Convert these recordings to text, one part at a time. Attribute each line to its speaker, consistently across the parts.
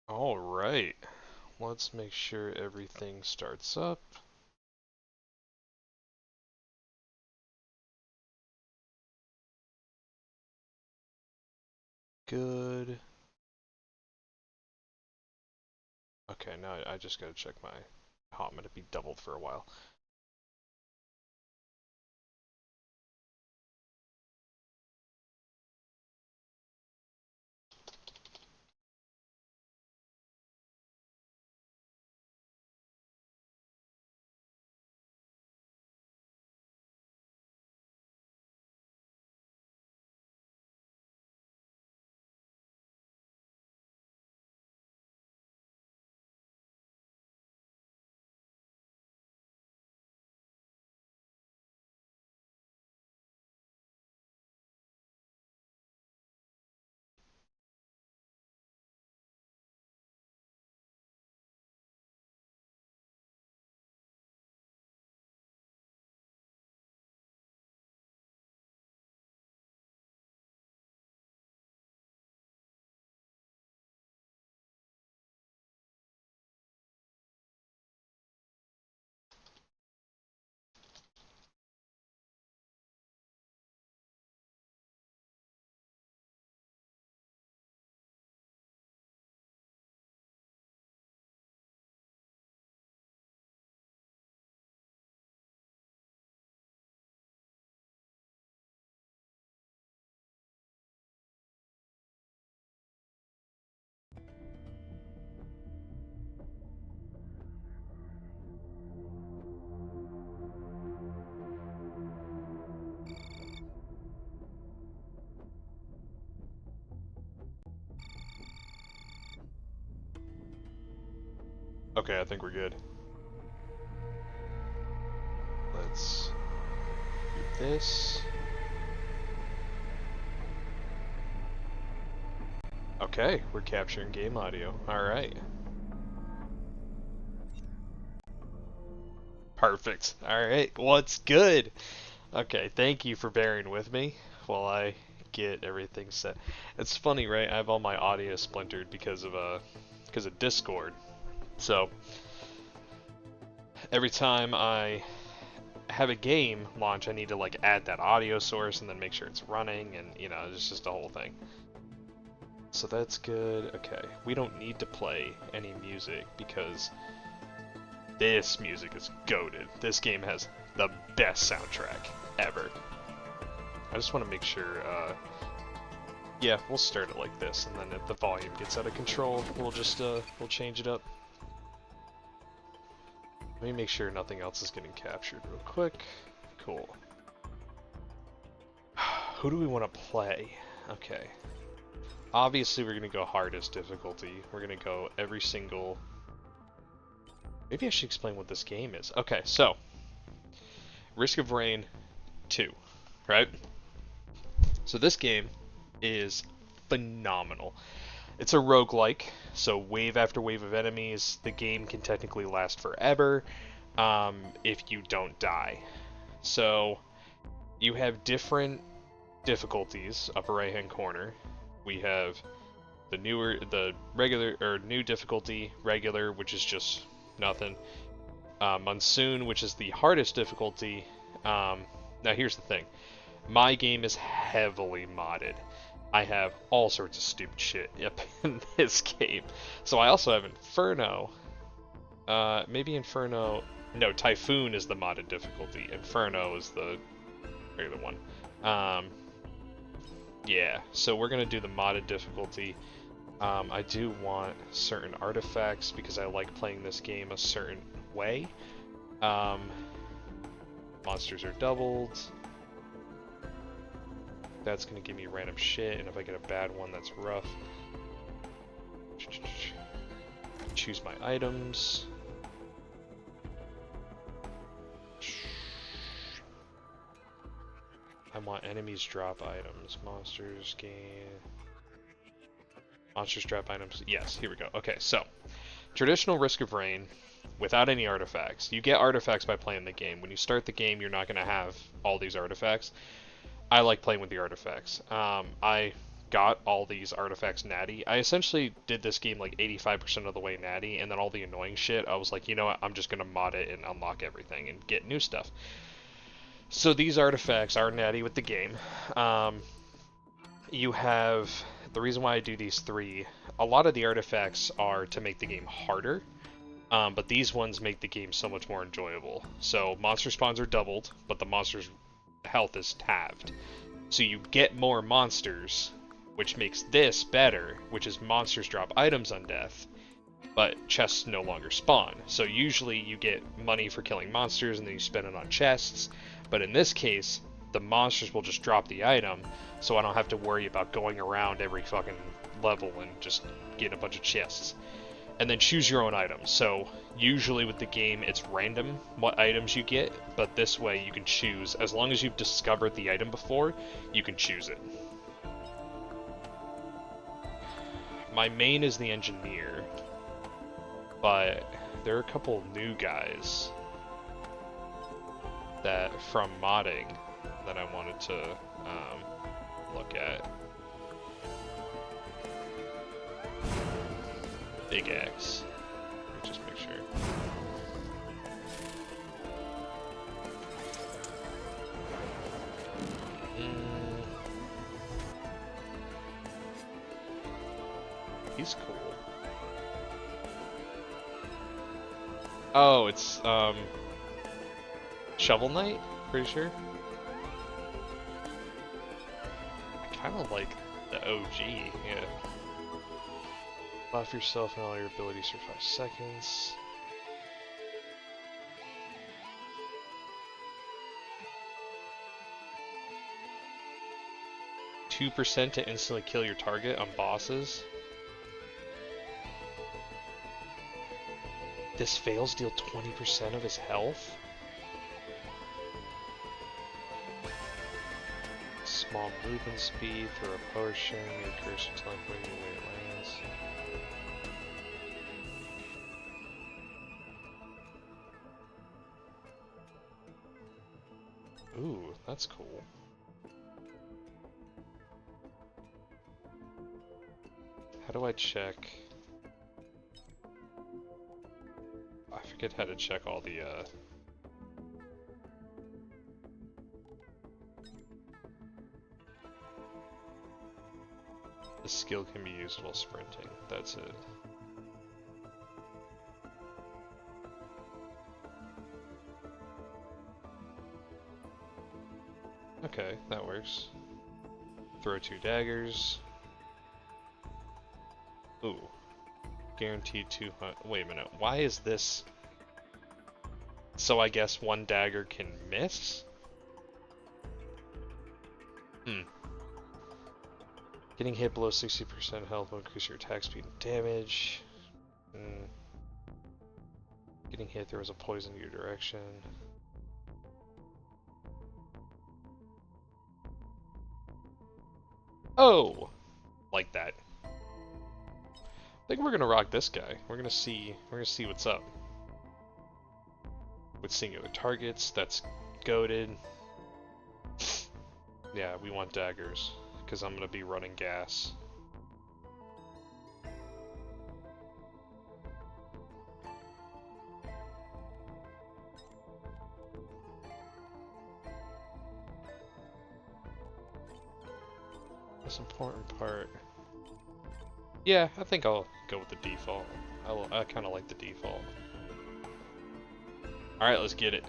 Speaker 1: Alright, let's make sure everything starts up. Good. Okay, now I just gotta check my... Oh, I'm gonna be doubled for a while. Okay, I think we're good. Let's do this. Okay, we're capturing game audio. Alright. Perfect. Alright, what's good? Okay, thank you for bearing with me while I get everything set. It's funny, right? I have all my audio splintered because of Discord. So every time I have a game launch, I need to like add that audio source and then make sure it's running, and it's just a whole thing. So that's good. Okay, we don't need to play any music because this music is goated. This game has the best soundtrack ever. I just want to make sure, yeah, we'll start it like this, and then if the volume gets out of control, we'll just, we'll change it up. Let me make sure nothing else is getting captured real quick. Cool. Who do we want to play? Okay. Obviously, we're going to go hardest difficulty. We're going to go every single... Maybe I should explain what this game is. Okay, so... Risk of Rain 2, right? So this game is phenomenal. It's a roguelike, so wave after wave of enemies. The game can technically last forever if you don't die. So you have different difficulties, upper right hand corner. We have the regular, or new difficulty, regular, which is just nothing. Monsoon, which is the hardest difficulty. Now here's the thing. My game is heavily modded. I have all sorts of stupid shit up in this game. So I also have Inferno. Maybe Inferno... No, Typhoon is the modded difficulty. Inferno is the regular one. Yeah, so we're going to do the modded difficulty. I do want certain artifacts because I like playing this game a certain way. Monsters are doubled. That's going to give me random shit, and if I get a bad one, that's rough. Choose my items. I want enemies drop items. Monsters gain... Monsters drop items. Yes, here we go. Okay, so. Traditional Risk of Rain, without any artifacts. You get artifacts by playing the game. When you start the game, you're not going to have all these artifacts. I like playing with the artifacts. I got all these artifacts natty. I essentially did this game like 85% of the way natty, and then all the annoying shit, I was like, you know what, I'm just gonna mod it and unlock everything and get new stuff. So these artifacts are natty with the game. You have, the reason why I do these three, a lot of the artifacts are to make the game harder, but these ones make the game so much more enjoyable. So monster spawns are doubled, but the monster's health is halved. So you get more monsters, which makes this better, which is monsters drop items on death, but chests no longer spawn. So usually you get money for killing monsters and then you spend it on chests, but in this case, the monsters will just drop the item, so I don't have to worry about going around every fucking level and just getting a bunch of chests. And then choose your own items. So usually with the game it's random what items you get, but this way you can choose, as long as you've discovered the item before, you can choose it. My main is the engineer, but there are a couple new guys that from modding that I wanted to look at. Big Axe. Let me just make sure. He's cool. Oh, it's Shovel Knight, pretty sure. I kind of like the OG, yeah. Buff yourself and all your abilities for 5 seconds. %2 to instantly kill your target on bosses. This fails deal 20% of his health. Small movement speed, throw a potion, your cursor teleporting you where it lands. Ooh, that's cool. How do I check? I forget how to check all the, The skill can be used while sprinting. That's it. Okay, that works. Throw 2 daggers. Ooh. Guaranteed 200. Wait a minute. Why is this? So I guess 1 dagger can miss? Getting hit below 60% health will increase your attack speed and damage. Getting hit, there was a poison in your direction. Oh! Like that. I think we're gonna rock this guy. We're gonna see what's up. With singular targets, that's goated. Yeah, we want daggers, because I'm gonna be running gas. Most important part. Yeah, I think I'll go with the default. I kind of like the default. Alright, let's get it.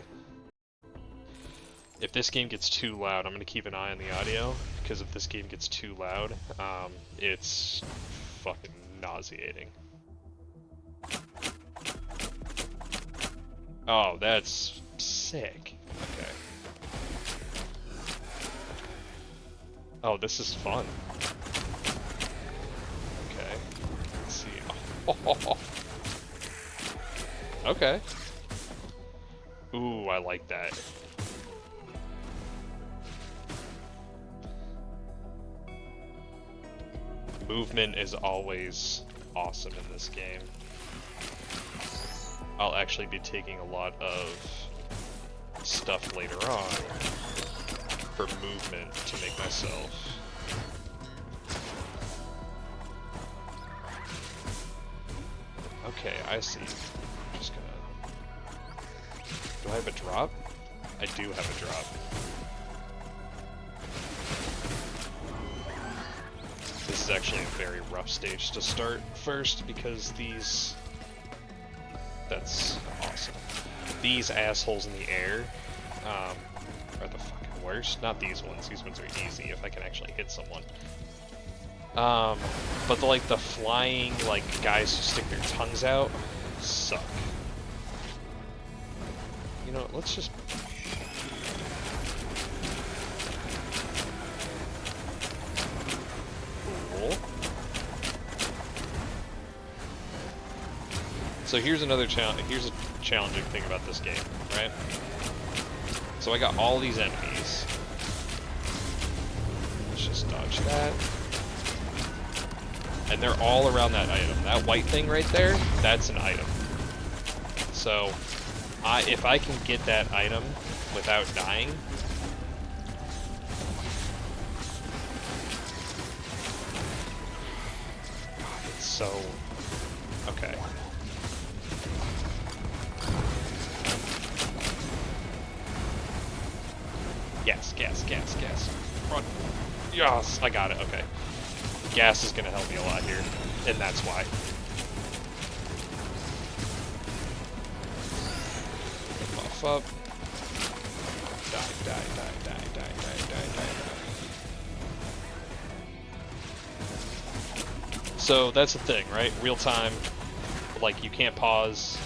Speaker 1: If this game gets too loud, I'm going to keep an eye on the audio, because if this game gets too loud, it's fucking nauseating. Oh, that's sick. Okay. Oh, this is fun. Okay. Let's see. Oh. Okay. Ooh, I like that. Movement is always awesome in this game. I'll actually be taking a lot of stuff later on for movement to make myself I see. Just gonna... Do I have a drop? I do have a drop. This is actually a very rough stage to start first because these... That's awesome. These assholes in the air are the fucking worst. Not these ones. These ones are easy if I can actually hit someone. But the flying guys who stick their tongues out suck. You know, let's just... Cool. So here's another challenge. Here's a challenging thing about this game, right? So I got all these enemies. Let's just dodge that. And they're all around that item. That white thing right there, that's an item. So, if I can get that item without dying, it's so... Okay. Gas, gas, gas, gas. Run. Yes, I got it, okay. Gas is gonna help me a lot here, and that's why. Buff up. Die, die, die, die, die, die, die, die. So that's the thing, right? Real time, you can't pause.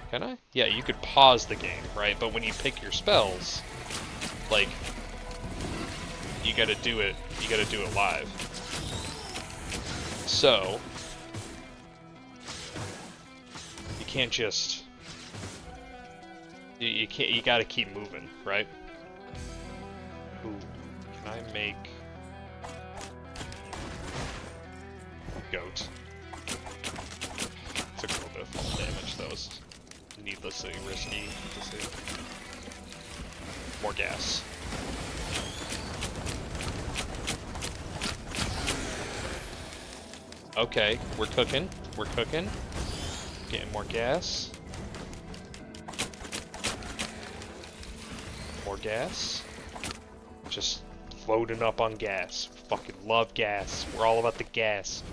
Speaker 1: Can I? Yeah, you could pause the game, right? But when you pick your spells, you gotta do it live. So, you can't just, you gotta keep moving, right? Ooh, can I make goat? Took a little bit of fall damage, though. It's needlessly risky to see. More gas. Okay, we're cooking. We're cooking. Getting more gas. More gas. Just loading up on gas. Fucking love gas. We're all about the gas.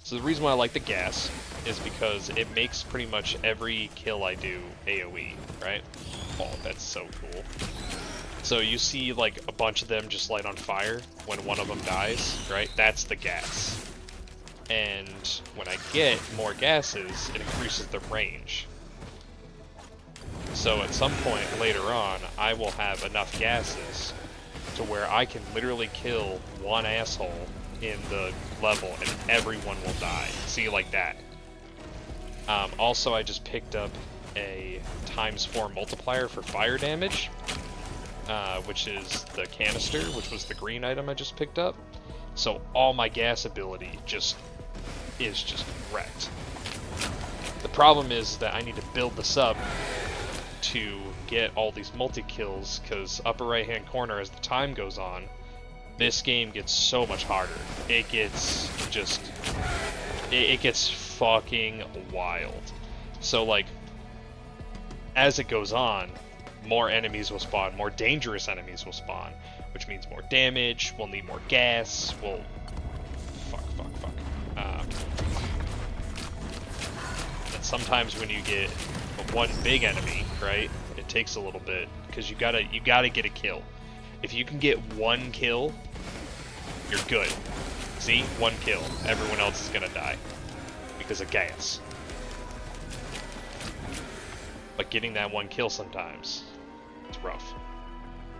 Speaker 1: So the reason why I like the gas is because it makes pretty much every kill I do AoE, right? Oh, that's so cool. So you see a bunch of them just light on fire when one of them dies, right? That's the gas. And when I get more gases, it increases the range. So at some point later on, I will have enough gases to where I can literally kill one asshole in the level and everyone will die. See, like that. Also, I just picked up a ×4 multiplier for fire damage. Which is the canister, which was the green item I just picked up. So all my gas ability is just wrecked. The problem is that I need to build this up to get all these multi-kills, because upper right hand corner, as the time goes on, this game gets so much harder. It gets just... It gets fucking wild. So as it goes on, more enemies will spawn, more dangerous enemies will spawn, which means more damage, we'll need more gas, we'll... Fuck. And sometimes when you get one big enemy, right, it takes a little bit, because you gotta get a kill. If you can get one kill, you're good. See? One kill. Everyone else is gonna die. Because of gas. But getting that one kill sometimes, it's rough.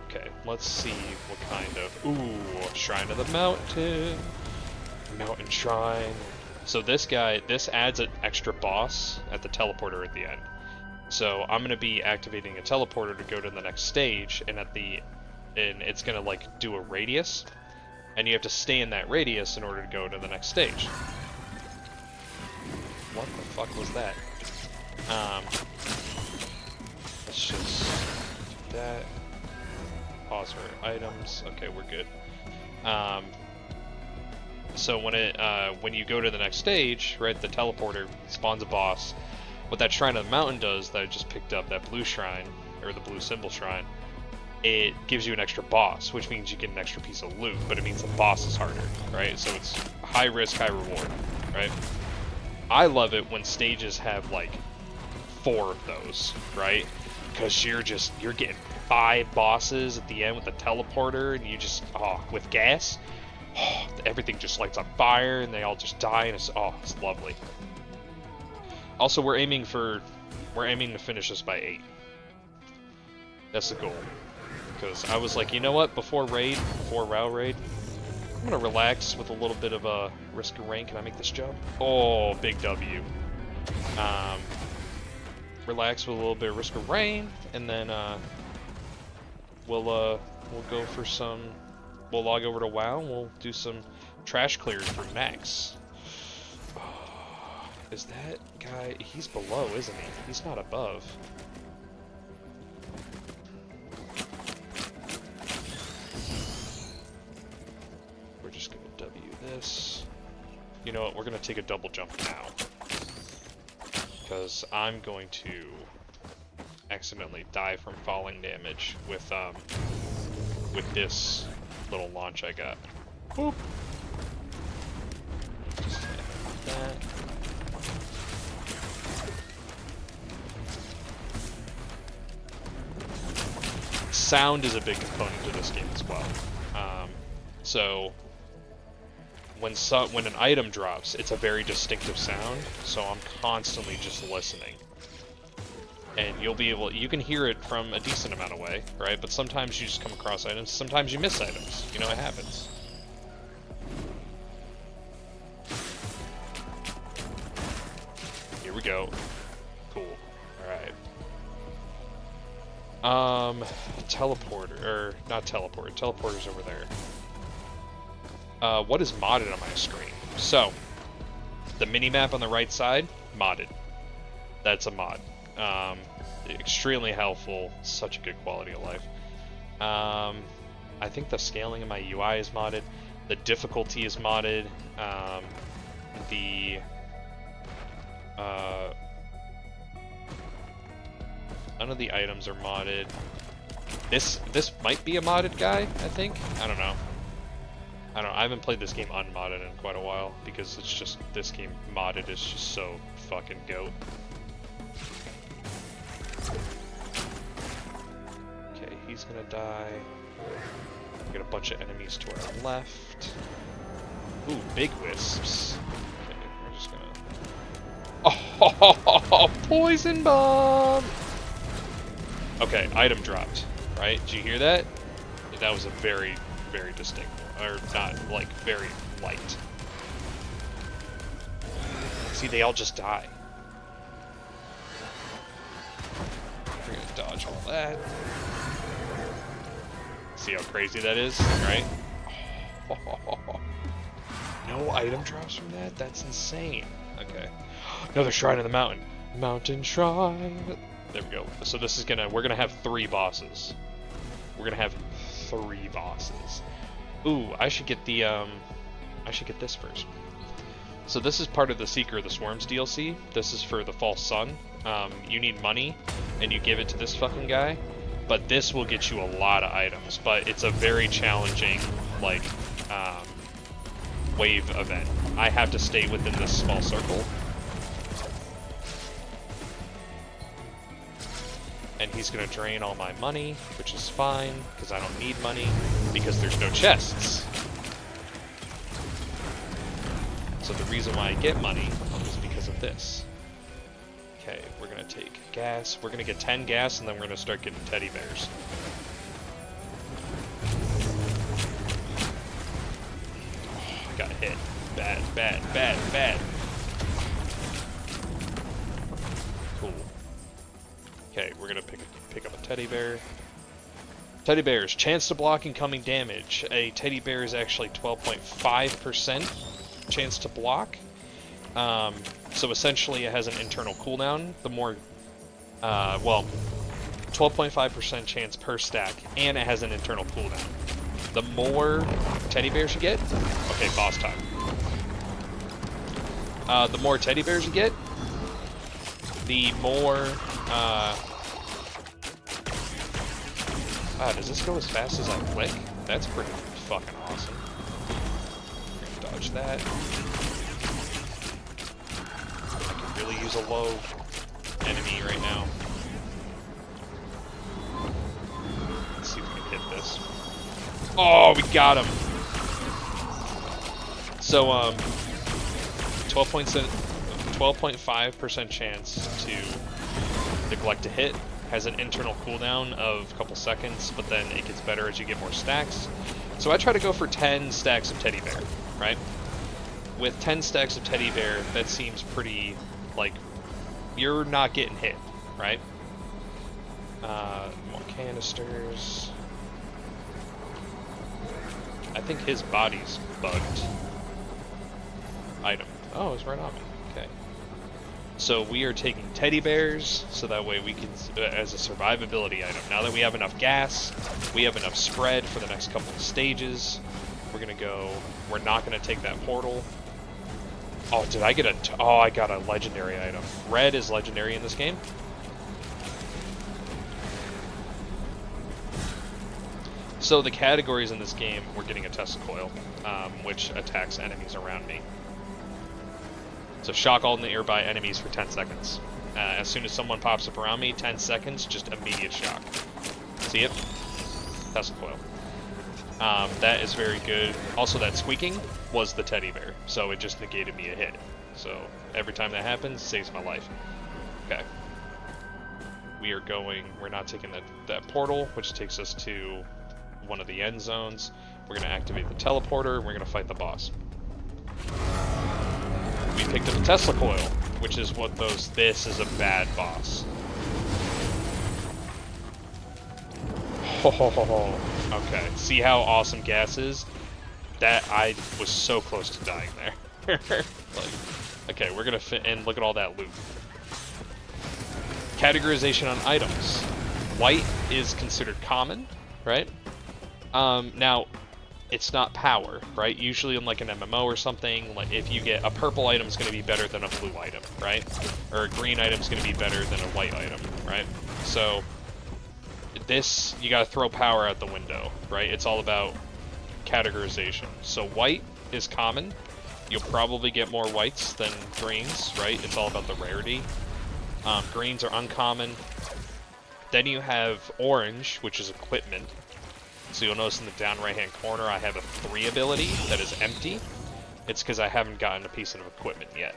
Speaker 1: Okay, let's see what kind of... Ooh, Shrine of the Mountain. Mountain Shrine. So this guy, this adds an extra boss at the teleporter at the end. So I'm going to be activating a teleporter to go to the next stage, and it's going to do a radius. And you have to stay in that radius in order to go to the next stage. What the fuck was that? Let's just do that. Pause for items. Okay, we're good. So when you go to the next stage, right, the teleporter spawns a boss. What that Shrine of the Mountain does, that I just picked up, that blue shrine, or the blue symbol shrine, it gives you an extra boss, which means you get an extra piece of loot, but it means the boss is harder, right? So it's high risk, high reward, right? I love it when stages have like 4 of those, right? Because you're getting 5 bosses at the end with the teleporter, and you just, with gas, everything just lights on fire, and they all just die, and it's lovely. Also, we're aiming to finish this by 8. That's the goal. Because I was like, you know what, before WoW Raid, I'm gonna relax with a little bit of a risk of rain. Can I make this jump? Oh, big W. Relax with a little bit of risk of rain, and then we'll go for some. We'll log over to WoW, and we'll do some trash clears for Naxx. Oh, is that guy? He's below, isn't he? He's not above. We're just gonna W this. You know what? We're gonna take a double jump now, because I'm going to accidentally die from falling damage with this little launch I got. Boop. Just like that. Sound is a big component to this game as well. So when an item drops, it's a very distinctive sound, so I'm constantly just listening. And you can hear it from a decent amount away, right? But sometimes you just come across items, sometimes you miss items. You know, it happens. Here we go. Cool. Alright. Teleporter, or not teleporter, teleporter's over there. What is modded on my screen? So, the mini-map on the right side, modded. That's a mod. Extremely helpful, such a good quality of life. I think the scaling of my UI is modded. The difficulty is modded. None of the items are modded. This might be a modded guy, I think. I don't know. I haven't played this game unmodded in quite a while, because it's just, this game modded is just so fucking goat. Okay, he's gonna die. We got a bunch of enemies to our left. Ooh, big wisps. Okay, we're just gonna... Oh, poison bomb! Okay, item dropped, right? Did you hear that? That was a very, very distinct, or not, like, very light. See, they all just die. We're gonna dodge all that. See how crazy that is, right? No item drops from that? That's insane. Okay. Another Shrine of the Mountain. Mountain Shrine. There we go. So this is we're gonna have 3 bosses. We're gonna have 3 bosses. Ooh, I should get this first. So this is part of the Seeker of the Swarms DLC. This is for the False Sun. You need money, and you give it to this fucking guy. But this will get you a lot of items. But it's a very challenging, like, wave event. I have to stay within this small circle. And he's gonna drain all my money, which is fine, because I don't need money, because there's no chests. So the reason why I get money is because of this. Okay, we're gonna take gas. We're gonna get 10 gas, and then we're gonna start getting teddy bears. Oh, I got hit. Bad, bad, bad, bad. Cool. Okay, we're gonna pick up a teddy bear. Teddy bears, chance to block incoming damage. A teddy bear is actually 12.5% chance to block. So essentially it has an internal cooldown. The more, 12.5% chance per stack, and it has an internal cooldown. The more teddy bears you get, okay, boss time. The more teddy bears you get, the more, does this go as fast as I click? That's pretty fucking awesome. Dodge that. I could really use a low enemy right now. Let's see if we can hit this. Oh, we got him! So, 12.5% chance to neglect a hit. Has an internal cooldown of a couple seconds, but then it gets better as you get more stacks. So I try to go for 10 stacks of teddy bear, right? With 10 stacks of teddy bear, that seems pretty, like, you're not getting hit, right? More canisters. I think his body's bugged. Item. Oh, it's right on me. Okay. So we are taking teddy bears, so that way we can, as a survivability item. Now that we have enough gas, we have enough spread for the next couple of stages. We're gonna go. We're not gonna take that portal. Oh, did I get a? Oh, I got a legendary item. Red is legendary in this game. So the categories in this game, we're getting a Tesla coil, which attacks enemies around me. So shock all nearby enemies for 10 seconds. As soon as someone pops up around me, 10 seconds, just immediate shock. See it? Tesla coil. That is very good. Also, that squeaking was the teddy bear, so it just negated me a hit. So every time that happens, it saves my life. Okay. We are going, we're not taking that portal, which takes us to one of the end zones. We're going to activate the teleporter, and we're going to fight the boss. We picked up a Tesla coil, which is what this is a bad boss. Oh, okay. See how awesome gas is? That, I was so close to dying there. Like, okay, we're gonna fit in, look at all that loot. Categorization on items. White is considered common, right? Now, it's not power, right? Usually in like an MMO or something, like if you get a purple item is going to be better than a blue item, right? Or a green item is going to be better than a white item, right? So this, you got to throw power out the window, right? It's all about categorization. So white is common. You'll probably get more whites than greens, right? It's all about the rarity. Greens are uncommon. Then you have orange, which is equipment. So you'll notice in the down right-hand corner, I have a 3 ability that is empty. It's because I haven't gotten a piece of equipment yet.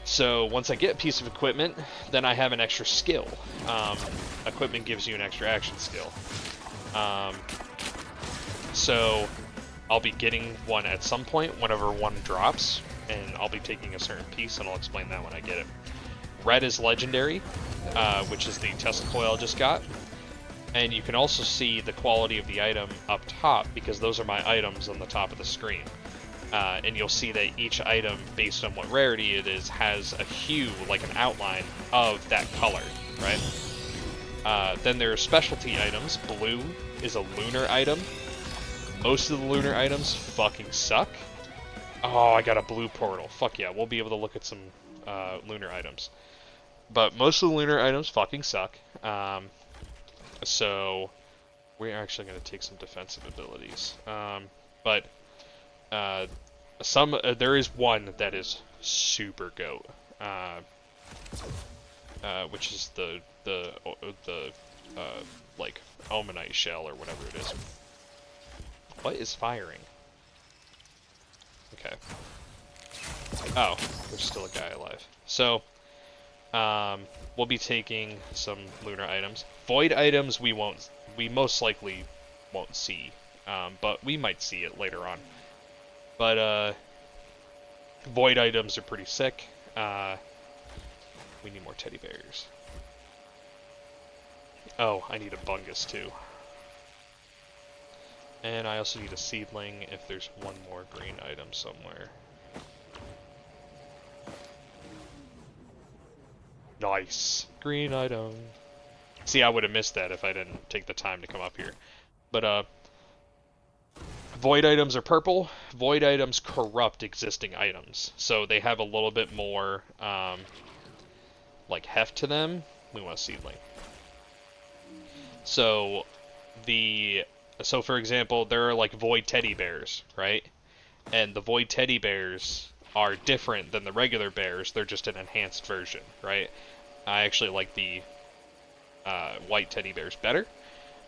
Speaker 1: So once I get a piece of equipment, then I have an extra skill. Equipment gives you an extra action skill. So I'll be getting one at some point whenever one drops, and I'll be taking a certain piece, and I'll explain that when I get it. Red is legendary, which is the Tesla coil I just got. And you can also see the quality of the item up top, because those are my items on the top of the screen. And you'll see that each item, based on what rarity it is, has a hue, like an outline of that color, right? Then there are specialty items. Blue is a lunar item. Most of the lunar items fucking suck. Oh, I got a blue portal. Fuck yeah, we'll be able to look at some lunar items. But most of the lunar items fucking suck. So we're actually going to take some defensive abilities. But there is one that is super goat, which is the like Omanite shell or whatever it is. What is firing? Okay. Oh, there's still a guy alive. So we'll be taking some lunar items. Void items we most likely won't see, but we might see it later on. But void items are pretty sick. We need more teddy bears. Oh, I need a bungus too. And I also need a seedling if there's one more green item somewhere. Nice. Green item. See, I would have missed that if I didn't take the time to come up here. But, Void items are purple. Void items corrupt existing items, so they have a little bit more like heft to them. We want a seedling. So for example, there are like void teddy bears, right? And the void teddy bears are different than the regular bears. They're just an enhanced version, right? I actually like the white teddy bears better,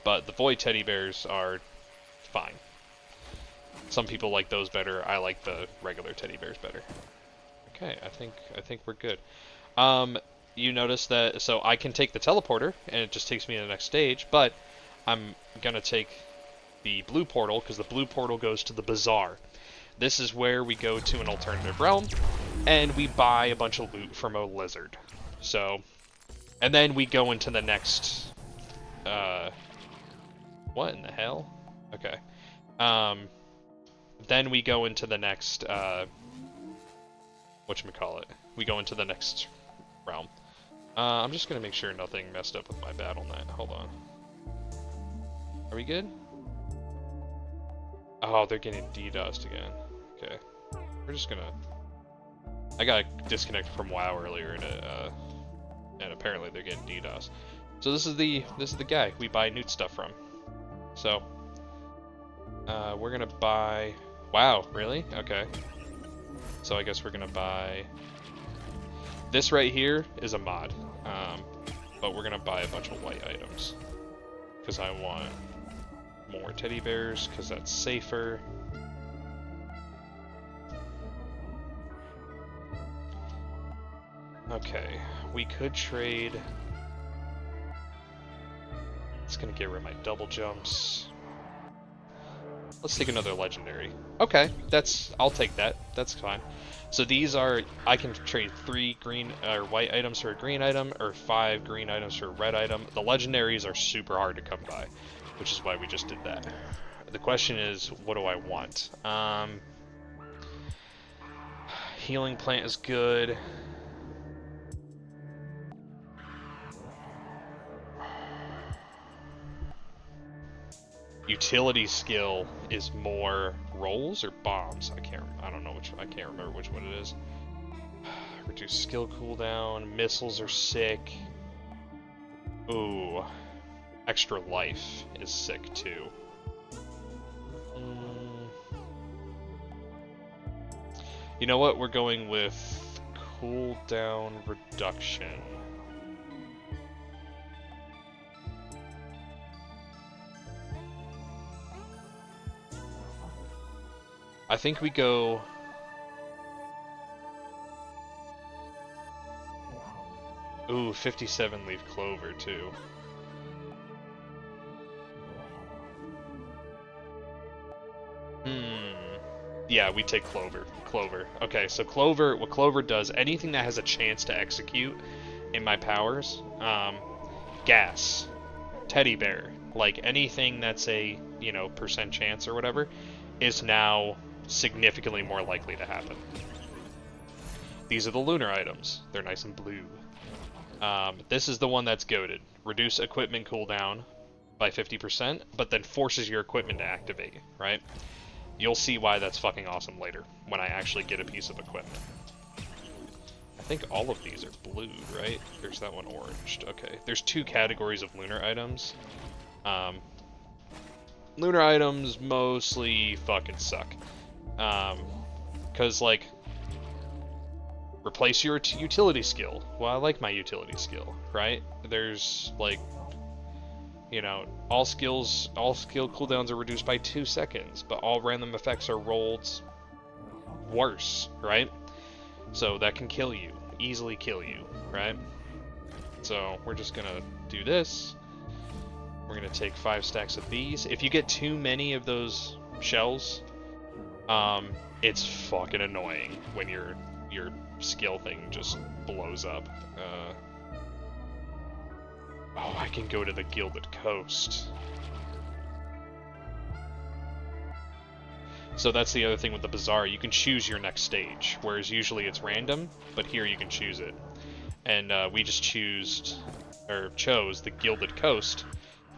Speaker 1: but the void teddy bears are fine. Some people like those better. I like the regular teddy bears better. Okay, I think we're good. You notice that, so I can take the teleporter, and it just takes me to the next stage, but I'm gonna take the blue portal, because the blue portal goes to the bazaar. This is where we go to an alternative realm, and we buy a bunch of loot from a lizard. So, and then we go into the next, what in the hell? Okay. Then we go into the next, whatchamacallit? We go into the next realm. I'm just gonna make sure nothing messed up with my battle net. Hold on. Are we good? Oh, they're getting DDoSed again. Okay. We're just gonna... I got disconnected from WoW earlier, and apparently they're getting DDoS. So this is the guy we buy Newt stuff from. So we're gonna buy... Wow, really? Okay. So I guess we're gonna buy... This right here is a mod, but we're gonna buy a bunch of white items because I want more teddy bears because that's safer. Okay, we could trade. It's gonna get rid of my double jumps. Let's take another legendary. Okay, I'll take that. That's fine. So these are, I can trade 3 green or white items for a green item, or 5 green items for a red item. The legendaries are super hard to come by, which is why we just did that. The question is, what do I want? Healing plant is good. Utility skill is more rolls or bombs. I can't remember which one it is. Reduce skill cooldown. Missiles are sick. Ooh, extra life is sick too. You know what? We're going with cooldown reduction. I think we go... Ooh, 57 leaf clover too. Yeah, we take clover. Clover. Okay, so clover, what clover does, anything that has a chance to execute in my powers, gas, teddy bear, like anything that's a, % chance or whatever, is now significantly more likely to happen. These are the lunar items. They're nice and blue. This is the one that's goated. Reduce equipment cooldown by 50%, but then forces your equipment to activate, right? You'll see why that's fucking awesome later, when I actually get a piece of equipment. I think all of these are blue, right? There's that one oranged. Okay, there's 2 categories of lunar items. Lunar items mostly fucking suck. Cause like, replace your utility skill. Well, I like my utility skill, right? There's like, all skill cooldowns are reduced by 2 seconds, but all random effects are rolled worse, right? So that can kill you, easily kill you, right? So we're just gonna do this. We're gonna take 5 stacks of these. If you get too many of those shells, it's fucking annoying when your skill thing just blows up. Oh, I can go to the Gilded Coast. So that's the other thing with the Bazaar. You can choose your next stage, whereas usually it's random, but here you can choose it. And we just chose the Gilded Coast,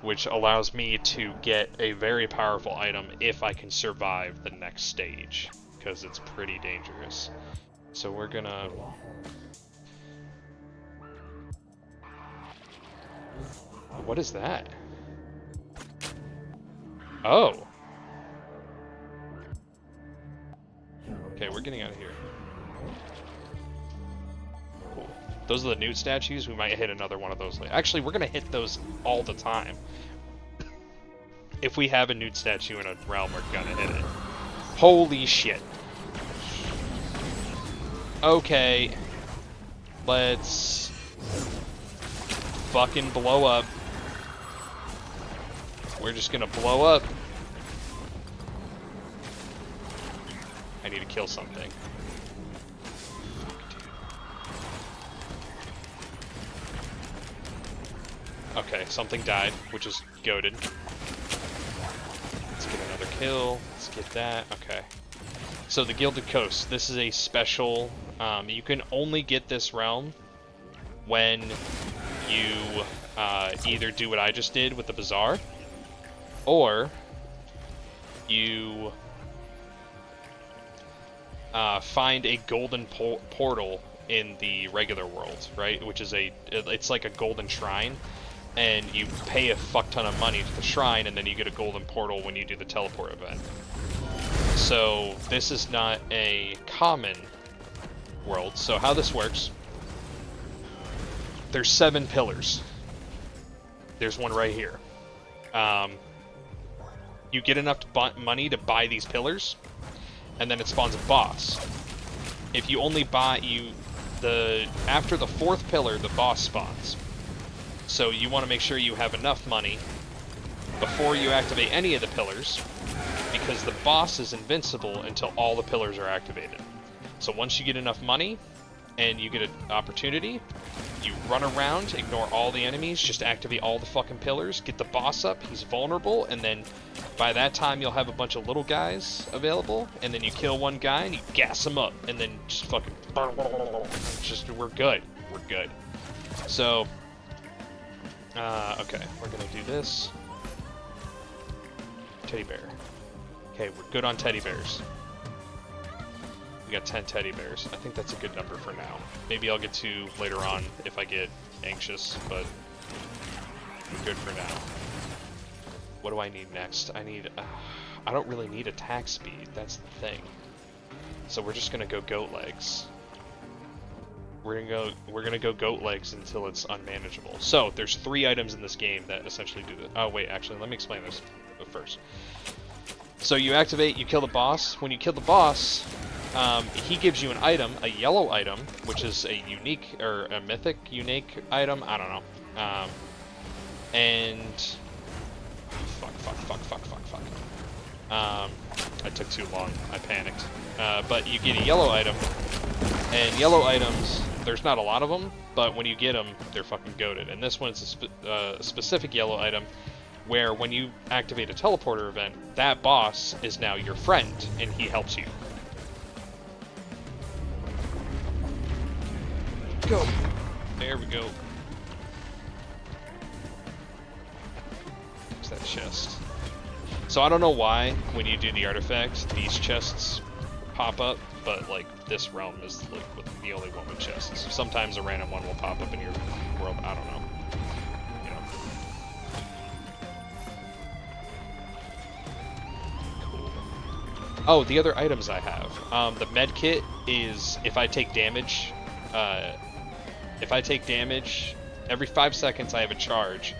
Speaker 1: which allows me to get a very powerful item if I can survive the next stage, because it's pretty dangerous. So we're gonna... What is that? Oh! Okay, we're getting out of here. Cool. Those are the newt statues. We might hit another one of those later. Actually, we're gonna hit those all the time. If we have a newt statue in a realm, we're gonna hit it. Holy shit. Okay. Let's fucking blow up. We're just gonna blow up. I need to kill something. Okay, something died, which is goated. Let's get another kill. Let's get that. Okay. So the Gilded Coast. This is a special... you can only get this realm when you either do what I just did with the Bazaar, or you find a golden portal in the regular world, right? Which is it's like a golden shrine, and you pay a fuck ton of money to the shrine, and then you get a golden portal when you do the teleport event. So this is not a common world. So how this works, there's 7 pillars. There's one right here. You get enough money to buy these pillars, and then it spawns a boss. If you only buy after the 4th pillar, the boss spawns. So you want to make sure you have enough money before you activate any of the pillars, because the boss is invincible until all the pillars are activated. So once you get enough money and you get an opportunity, you run around, ignore all the enemies, just activate all the fucking pillars, get the boss up, he's vulnerable, and then by that time you'll have a bunch of little guys available, and then you kill one guy and you gas him up, and then just fucking... we're good. We're good. So, okay, we're gonna do this. Teddy bear. Okay, we're good on teddy bears. We got 10 teddy bears. I think that's a good number for now. Maybe I'll get to later on if I get anxious, but we're good for now. What do I need next? I don't really need attack speed. That's the thing. So we're just gonna go goat legs. We're gonna go goat legs until it's unmanageable. So there's 3 items in this game that essentially do this. Oh wait, actually, let me explain this first. So you activate, you kill the boss. When you kill the boss, he gives you an item, a yellow item, which is a unique, or a mythic unique item, I don't know. And... Fuck. I took too long, I panicked. But you get a yellow item, and yellow items, there's not a lot of them, but when you get them, they're fucking goated. And this one's a specific yellow item, where when you activate a teleporter event, that boss is now your friend, and he helps you. Go! There we go. What's that chest? So I don't know why, when you do the artifact, these chests pop up, but like this realm is like the only one with chests. Sometimes a random one will pop up in your world, I don't know. You know. Cool. Oh, the other items I have. The med kit is if I take damage, every 5 seconds I have a charge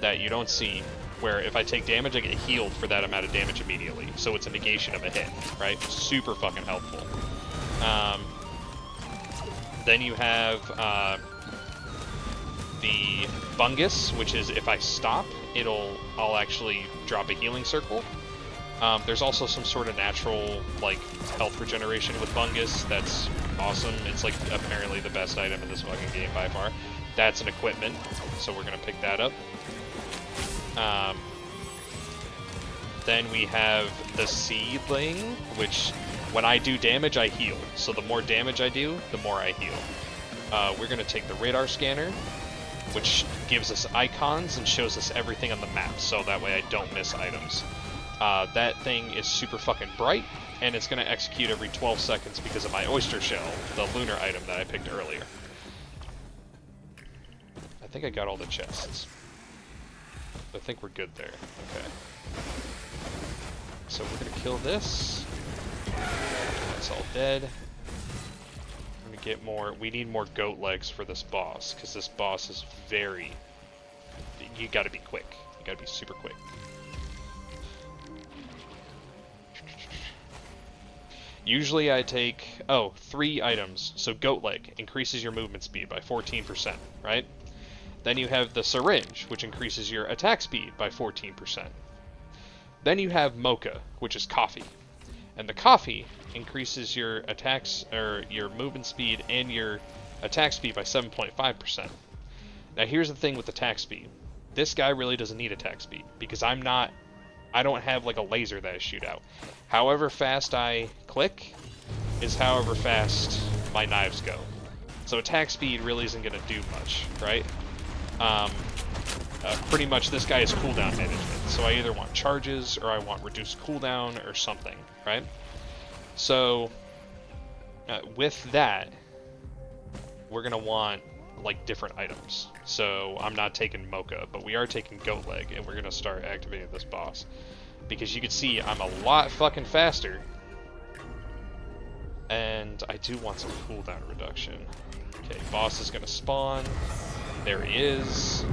Speaker 1: that you don't see, where if I take damage, I get healed for that amount of damage immediately. So it's a negation of a hit, right? Super fucking helpful. Then you have the fungus, which is if I stop, I'll actually drop a healing circle. There's also some sort of natural, like, health regeneration with fungus. That's awesome. It's, like, apparently the best item in this fucking game by far. That's an equipment, so we're gonna pick that up. Then we have the seedling, which when I do damage, I heal. So the more damage I do, the more I heal. We're gonna take the radar scanner, which gives us icons and shows us everything on the map, so that way I don't miss items. That thing is super fucking bright, and it's going to execute every 12 seconds because of my oyster shell, the lunar item that I picked earlier. I think I got all the chests. I think we're good there. Okay. So we're going to kill this. That's all dead. I'm going to get more. We need more goat legs for this boss, because this boss is very... You got to be quick. You got to be super quick. Usually I take, 3 items. So goat leg increases your movement speed by 14%, right? Then you have the syringe, which increases your attack speed by 14%. Then you have mocha, which is coffee. And the coffee increases your attacks, or your movement speed and your attack speed by 7.5%. Now here's the thing with attack speed. This guy really doesn't need attack speed, because I don't have like a laser that I shoot out. However fast I click is however fast my knives go. So attack speed really isn't going to do much, right? Pretty much this guy is cooldown management. So I either want charges or I want reduced cooldown or something, right? So with that, we're going to want like different items. So I'm not taking mocha, but we are taking goat leg, and we're going to start activating this boss. Because you can see I'm a lot fucking faster. And I do want some cooldown reduction. Okay, boss is gonna spawn. There he is.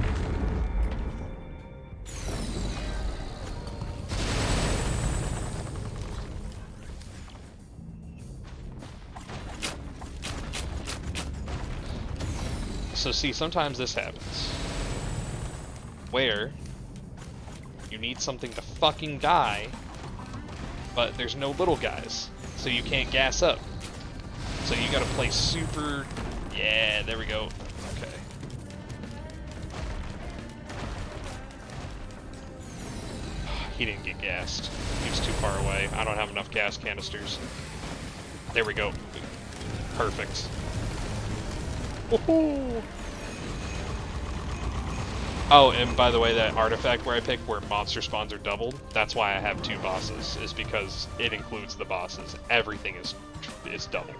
Speaker 1: So see, sometimes this happens. Where you need something to fucking die, but there's no little guys, so you can't gas up. So you gotta play super... Yeah, there we go. Okay. He didn't get gassed. He was too far away. I don't have enough gas canisters. There we go. Perfect. Woohoo! Oh, and by the way, that artifact where I picked where monster spawns are doubled, that's why I have 2 bosses, is because it includes the bosses. Everything is doubled.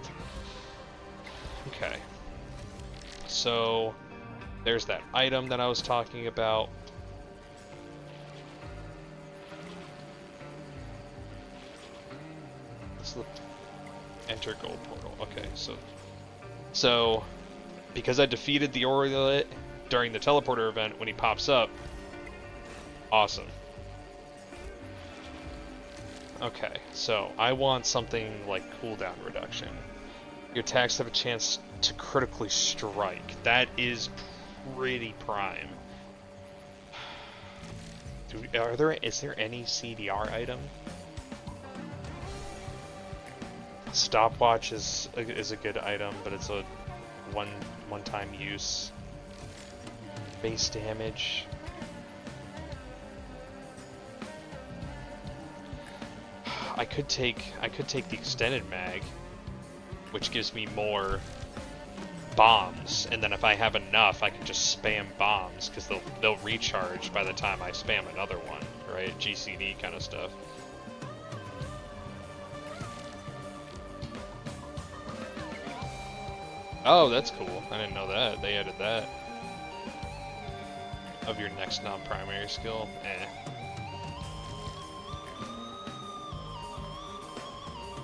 Speaker 1: Okay. So, there's that item that I was talking about. Let's look. Enter gold portal. Okay, so because I defeated the Oriolet during the teleporter event, when he pops up, awesome. Okay, so I want something like cooldown reduction. Your attacks have a chance to critically strike. That is pretty prime. Is there any CDR item? Stopwatch is a good item, but it's a one-time use. Base damage. I could take the extended mag, which gives me more bombs, and then if I have enough, I can just spam bombs because they'll recharge by the time I spam another one, right? GCD kind of stuff. Oh, that's cool. I didn't know that. They added that. Of your next non-primary skill. Eh.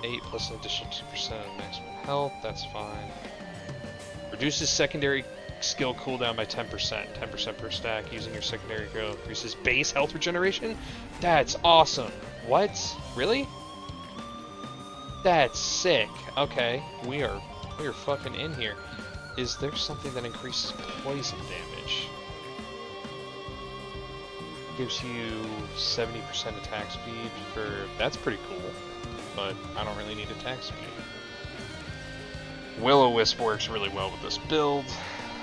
Speaker 1: 8 plus an additional 2% of maximum health. That's fine. Reduces secondary skill cooldown by 10%. 10% per stack using your secondary skill. Increases base health regeneration? That's awesome. What? Really? That's sick. Okay. We are fucking in here. Is there something that increases poison damage? Gives you 70% attack speed for... That's pretty cool. But I don't really need attack speed. Will-O-Wisp works really well with this build.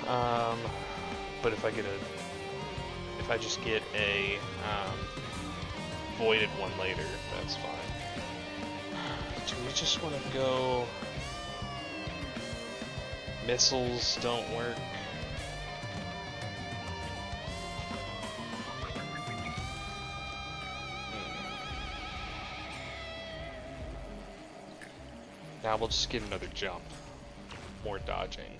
Speaker 1: But if I just get a voided one later, that's fine. Do we just want to go... Missiles don't work. Now we'll just get another jump. More dodging.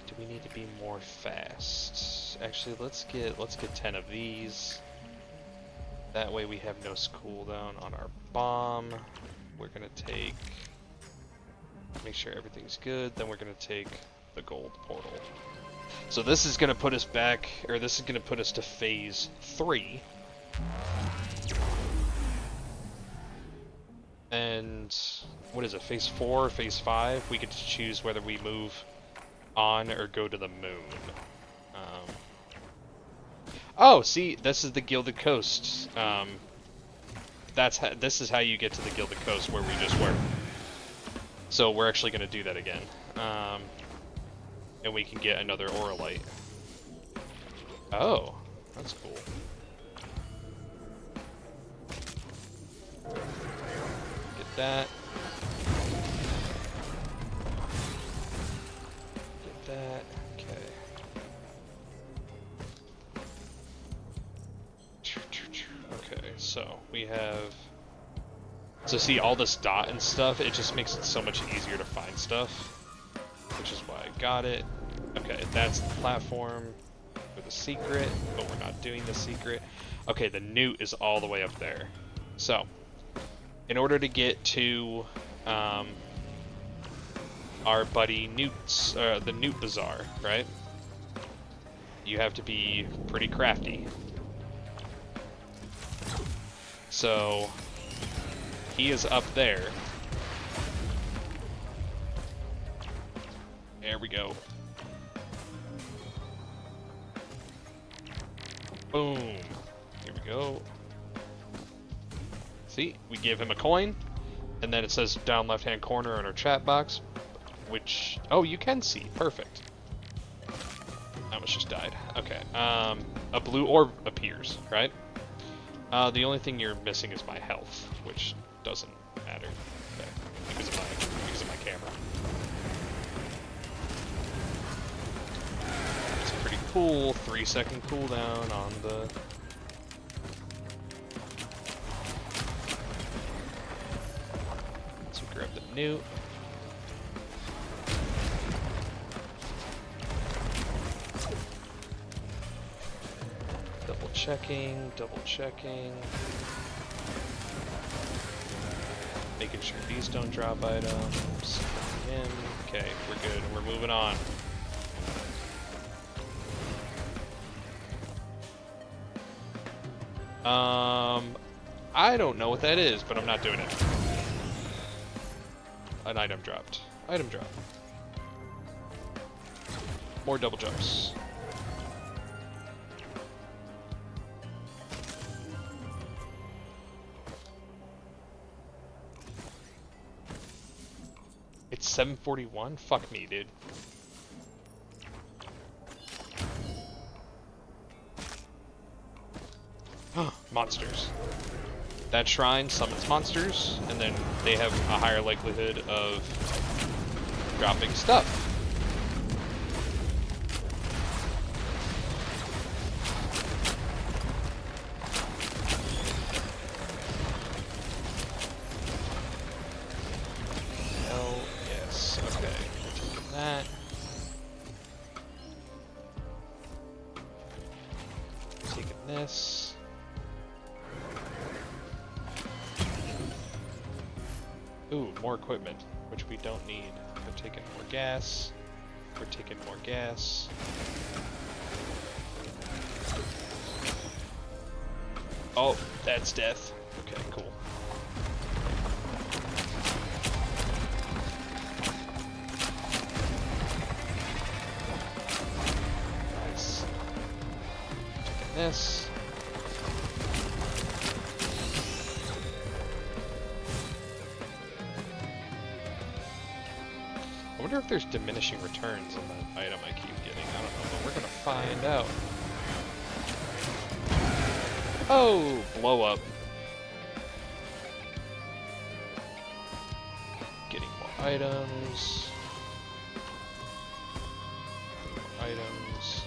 Speaker 1: Do we need to be more fast? Actually, let's get 10 of these. That way we have no cooldown on our bomb. We're gonna make sure everything's good, then we're gonna take the gold portal. So this is gonna put us back, or this is gonna put us to phase 3. And what is it, phase 4 or phase 5? We get to choose whether we move on or go to the moon. Oh, see, this is the Gilded Coast. This is how you get to the Gilded Coast where we just were. So we're actually going to do that again. And we can get another Auralite. Oh, that's cool. Get that. Get that. Okay. Okay, so we have... So see, all this dot and stuff, it just makes it so much easier to find stuff. Which is why I got it. Okay, that's the platform for the secret, but we're not doing the secret. Okay, the newt is all the way up there. So, in order to get to our buddy Newt's, the Newt Bazaar, right? You have to be pretty crafty. So, he is up there. There we go. Boom. Here we go. See, we give him a coin, and then it says down left-hand corner in our chat box, which, oh, you can see. Perfect. I almost just died. Okay. A blue orb appears, right? The only thing you're missing is my health, which doesn't matter. Okay. Because of my camera. It's pretty cool. 3-second cooldown on the... So grab the newt. Double checking. Making sure these don't drop items. Okay, we're good. We're moving on. I don't know what that is, but I'm not doing it. An item dropped. Item drop. More double jumps. It's 7:41? Fuck me, dude. Monsters. That shrine summons monsters, and then they have a higher likelihood of dropping stuff. Oh, yes, okay. We're taking that. Taking this. Ooh, more equipment, which we don't need. We're taking more gas. We're taking more gas. Oh, that's death. Okay, cool. Nice. Taking this. I wonder if there's diminishing returns on that item I keep getting. I don't know, but we're gonna find out. Oh, blow up. Getting more items. More items.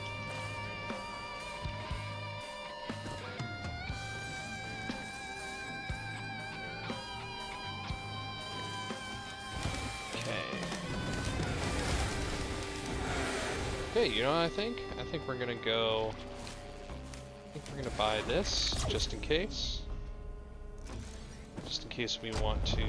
Speaker 1: Okay, you know what I think? I think we're gonna go... I think we're gonna buy this, just in case. Just in case we want to...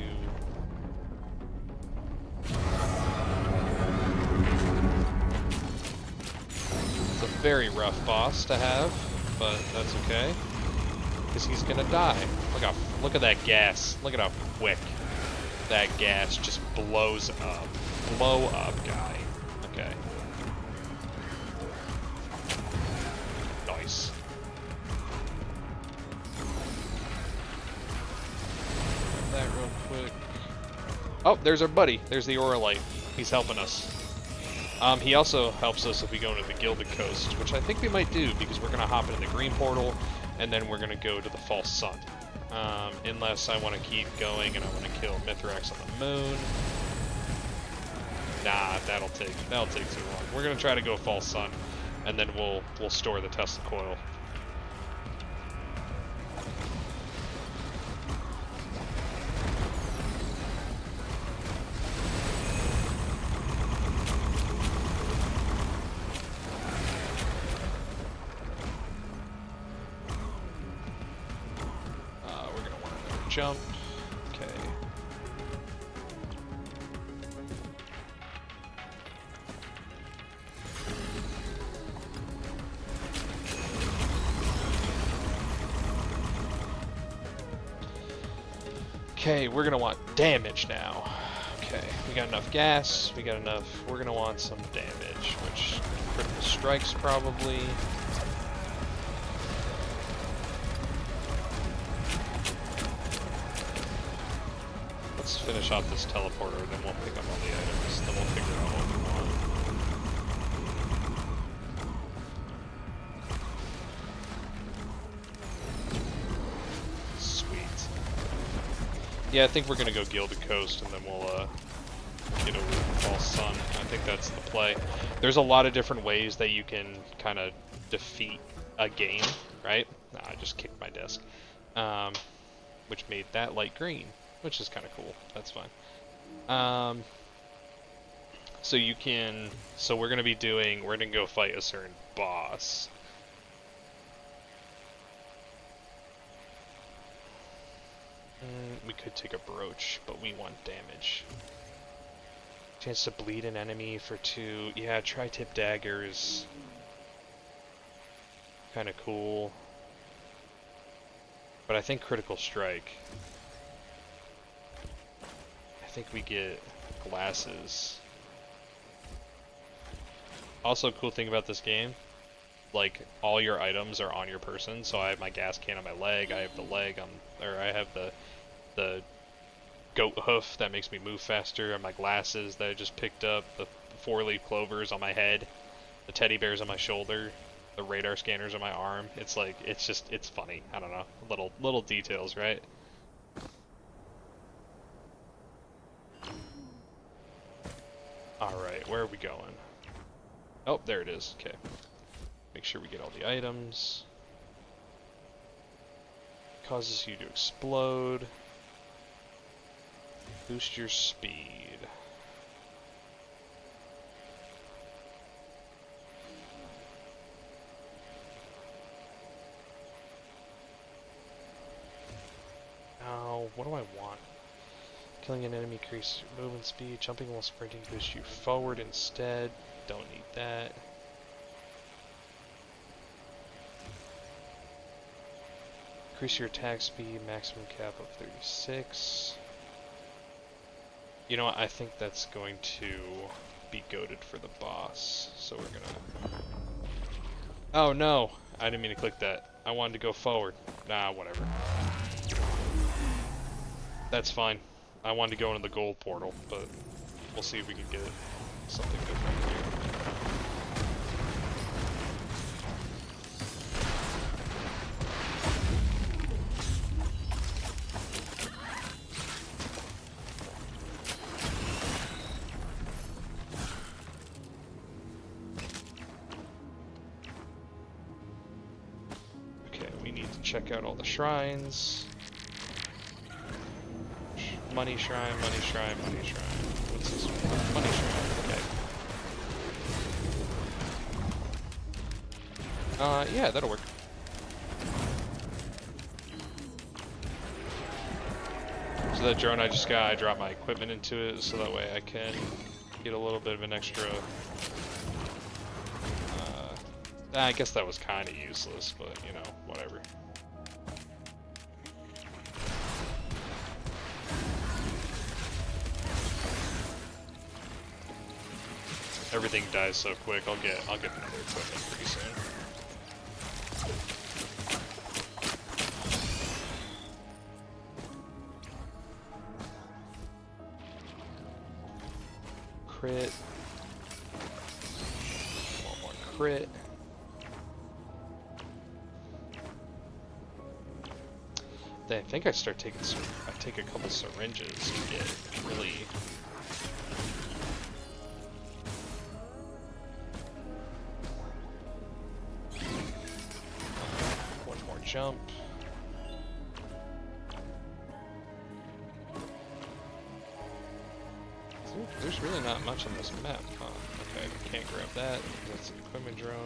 Speaker 1: It's a very rough boss to have, but that's okay. Because he's gonna die. Look at that gas. Look at how quick that gas just blows up. Blow up, guy. Okay. Nice. Grab that real quick. Oh, there's our buddy. There's the Auralite. He's helping us. He also helps us if we go into the Gilded Coast, which I think we might do, because we're going to hop into the Green Portal, and then we're going to go to the False Sun. Unless I want to keep going and I want to kill Mithrax on the moon. Nah, that'll take too long. We're going to try to go False Sun, and then we'll store the Tesla Coil. Jump. Okay. Okay, we're gonna want damage now. Okay, we got enough gas, we got enough. We're gonna want some damage, which critical strikes probably. Let's finish off this teleporter, then we'll pick up all the items, then we'll figure out what we want. Sweet. Yeah, I think we're gonna go Gilded Coast, and then we'll get over to the False Sun. I think that's the play. There's a lot of different ways that you can kind of defeat a game, right? Nah, I just kicked my desk. Which made that light green. Which is kind of cool. That's fine. So you can... So we're going to be doing... We're going to go fight a certain boss. We could take a brooch, but we want damage. Chance to bleed an enemy for 2. Yeah, tri-tip daggers. Kind of cool. But I think critical strike. I think we get glasses. Also, cool thing about this game, like all your items are on your person. So I have my gas can on my leg. I have the leg on, or I have the goat hoof that makes me move faster. And my glasses that I just picked up. The 4-leaf clovers on my head. The teddy bears on my shoulder. The radar scanners on my arm. It's like it's funny. I don't know, little details, right? Alright, where are we going? Oh, there it is. Okay. Make sure we get all the items. Causes you to explode. Boost your speed. Now, what do I want? Killing an enemy increases your movement speed. Jumping while sprinting boosts you forward instead. Don't need that. Increase your attack speed. Maximum cap of 36. You know what? I think that's going to be goated for the boss. So we're gonna... Oh no! I didn't mean to click that. I wanted to go forward. Nah, whatever. That's fine. I wanted to go into the gold portal, but we'll see if we can get something different here. Okay, we need to check out all the shrines. Money shrine, money shrine, money shrine. What's this one? Money shrine, okay. Yeah, that'll work. So that drone I just got, I drop my equipment into it so that way I can get a little bit of an extra... I guess that was kind of useless, but, you know, whatever. Everything dies so quick, I'll get another equipment pretty soon. Crit. One more crit. Then I think I start taking I take a couple syringes to get really. One more jump. There's really not much on this map, huh? Okay, can't grab that. That's an equipment drone.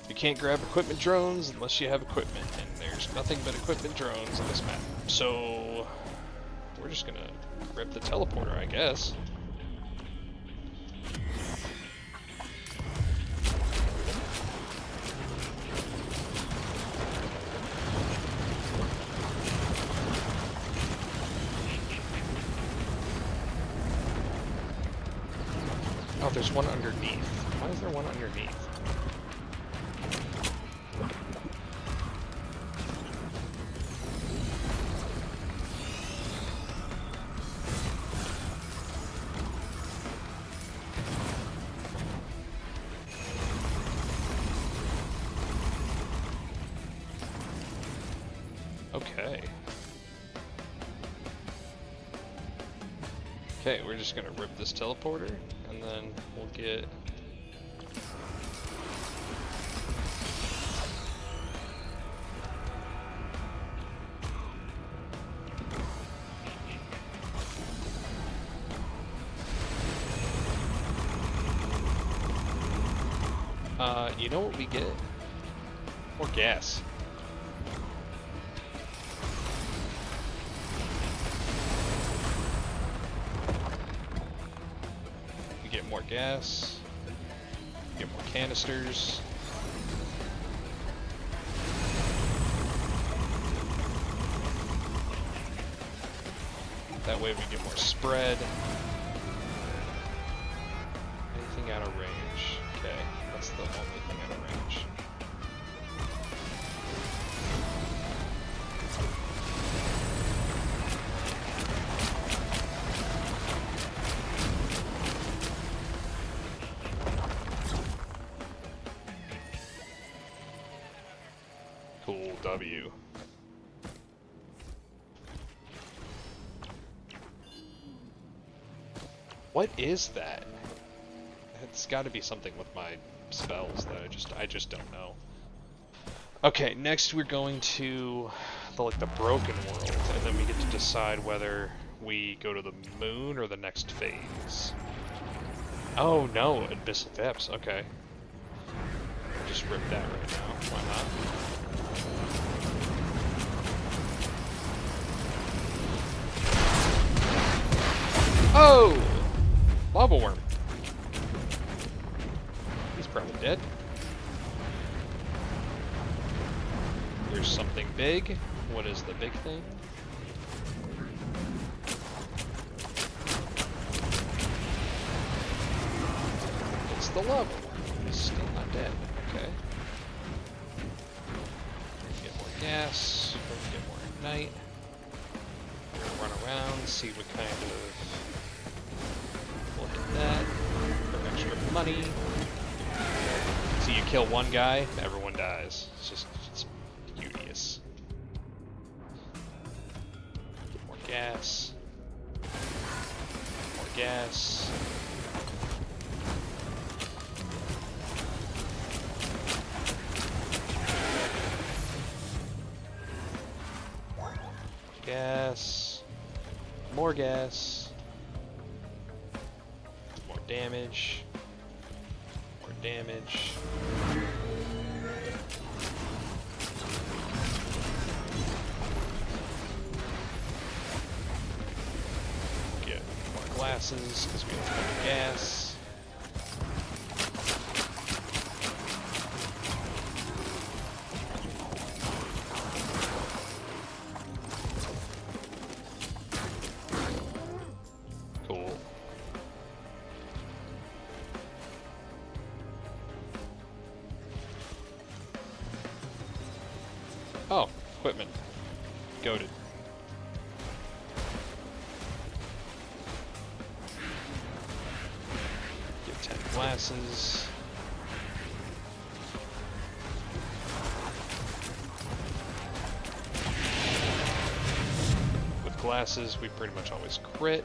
Speaker 1: You can't grab equipment drones unless you have equipment, and there's nothing but equipment drones on this map. So, we're just gonna rip the teleporter, I guess. Oh, there's one underneath. Why is there one underneath? Okay. Okay, we're just gonna rip this teleporter, and then we'll get... you know what we get? More gas. We get more gas. We get more canisters. That way we get more spread. Anything out of range. Okay, that's the only thing out of range. Cool W. What is that? It's got to be something with my spells that I just don't know. Okay, next we're going to the broken world, and then we get to decide whether we go to the moon or the next phase. Oh no, abyssal depths. Okay, just rip that right now. Why not? Oh, lava worm. Probably dead. There's something big. What is the big thing? It's the lava worm. He's still not dead. Okay. Get more gas. Get more ignite. Run around, see what kind of... Look at that. For extra money. So you kill one guy, everyone dies. It's beauteous. Get more gas. More gas. Gas. More gas. More damage. Damage. glasses, because we don't have gas. Cool. Oh, equipment. Goated. Get 10 glasses. With glasses, we pretty much always crit,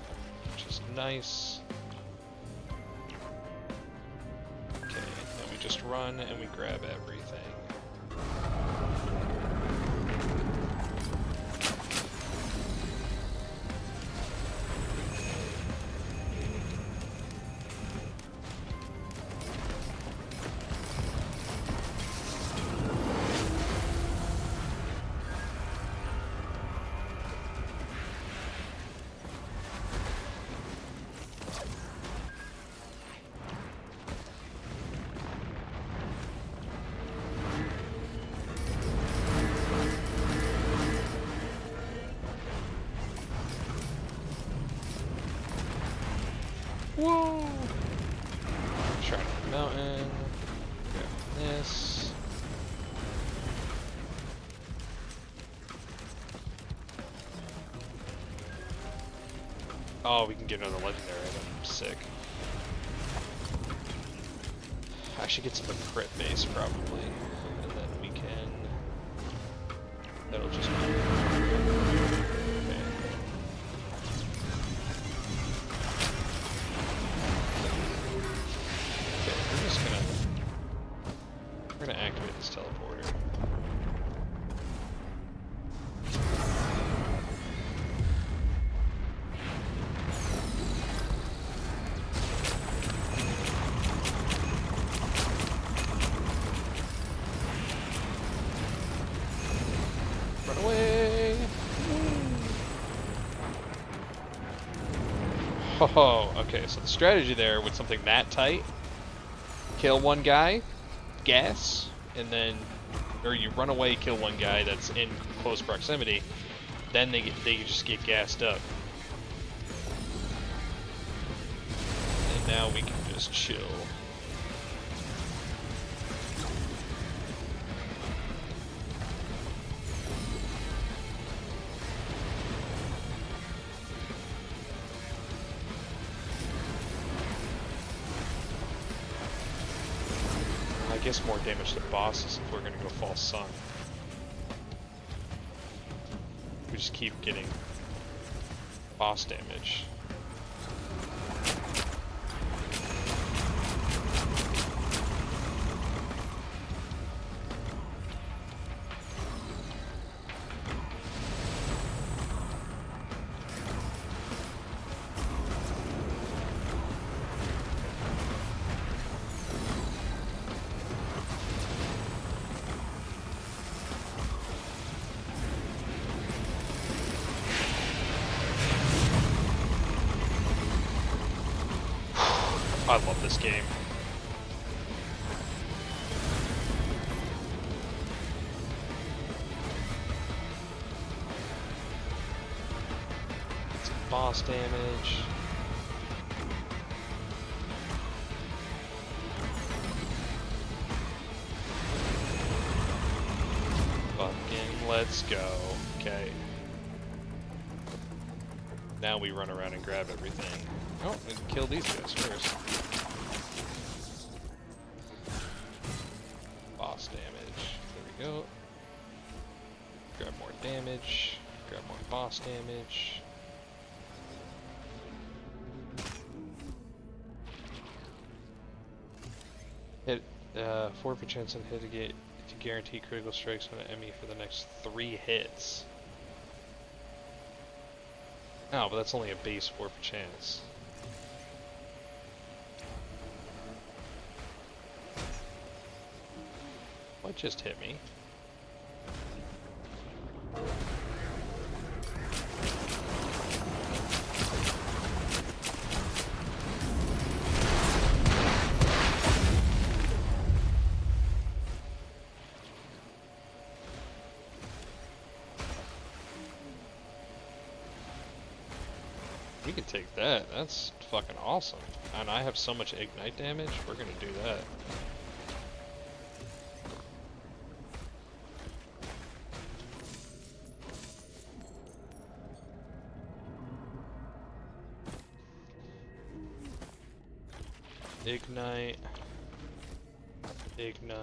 Speaker 1: which is nice. Okay, then we just run and we grab everything. Whoa! Shrine of the Mountain. Grab this. Oh, we can get another legendary item. Sick. I should get some of the crit base probably, and then we can. That'll just be. Okay. We're gonna activate this teleporter. Run away! Oh, okay, so the strategy there with something that tight, kill one guy, gas, and then, or you run away, kill one guy that's in close proximity, then they just get gassed up. And now we can just chill. I guess more damage to bosses if we're gonna go False Sun. We just keep getting boss damage. I love this game. Get some boss damage. Fucking let's go. Okay. Now we run around and grab everything. Oh, we can kill these guys first. Boss damage. There we go. Grab more damage. Grab more boss damage. Hit 4% chance and hit to guarantee critical strikes on an enemy for the next 3 hits. Oh, but that's only a base 4% chance. What just hit me? We can take that. That's fucking awesome. And I have so much ignite damage. We're gonna do that. Ignite. Ignite.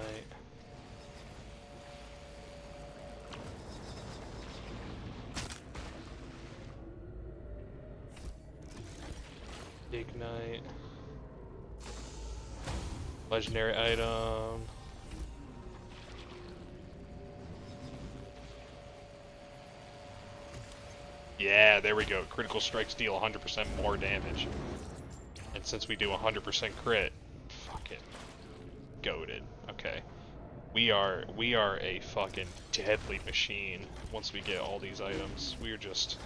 Speaker 1: Ignite. Legendary item. Yeah, there we go. Critical strikes deal 100% more damage. And since we do 100% crit, fucking goated. Okay. We are a fucking deadly machine once we get all these items. We're just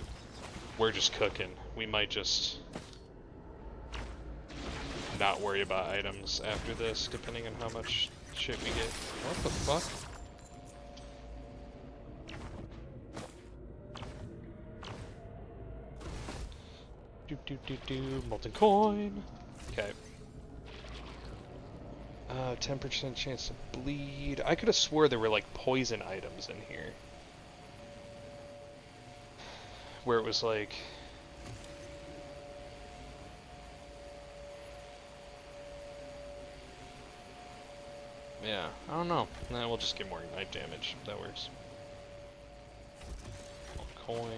Speaker 1: cooking. We might just not worry about items after this, depending on how much shit we get. What the fuck? Molten coin. Okay. 10% chance to bleed. I could have swore there were like poison items in here. Where it was like... Yeah, I don't know. Nah, we'll just get more ignite damage. That works. Coin.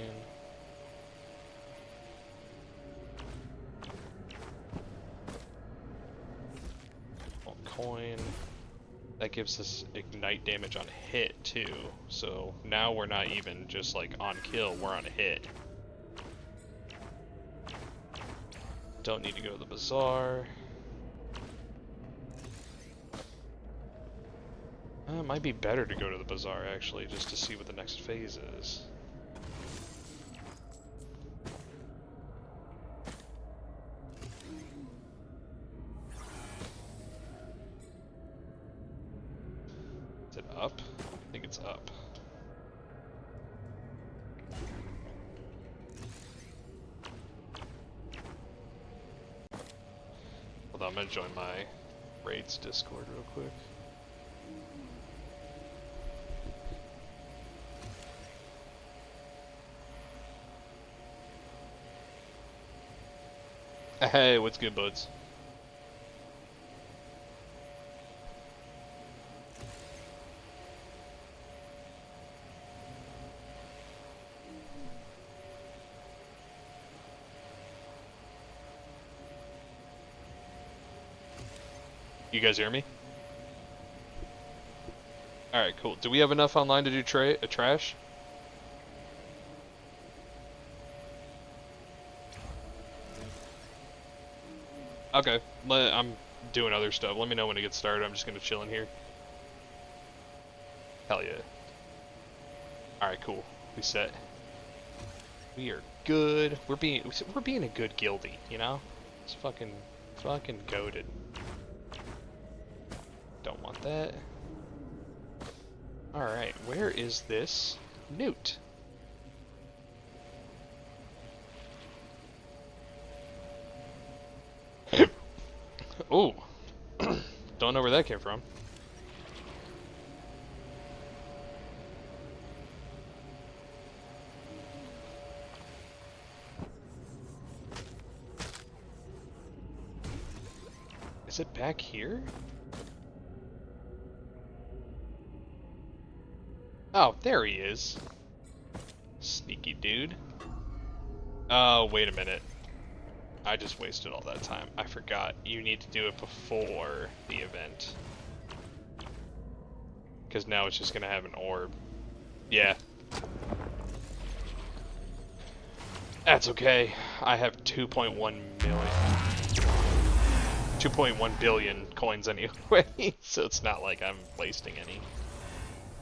Speaker 1: Coin. That gives us ignite damage on hit too. So now we're not even just like on kill, we're on hit. Don't need to go to the bazaar. It might be better to go to the bazaar actually, just to see what the next phase is. Is it up? I think it's up. Hold on, I'm gonna join my Raids Discord real quick. Hey, what's good, buds? You guys hear me? Alright, cool. Do we have enough online to do trash? Okay, I'm doing other stuff. Let me know when it gets started. I'm just gonna chill in here. Hell yeah. Alright, cool. We set. We are good. We're being a good guildie, you know? It's fucking goated. Don't want that. Alright, where is this newt? Oh, don't know where that came from. Is it back here? Oh, there he is. Sneaky dude. Oh, wait a minute. I just wasted all that time. I forgot. You need to do it before the event. Because now it's just going to have an orb. Yeah. That's okay. I have 2.1 million. 2.1 billion coins anyway, so it's not like I'm wasting any.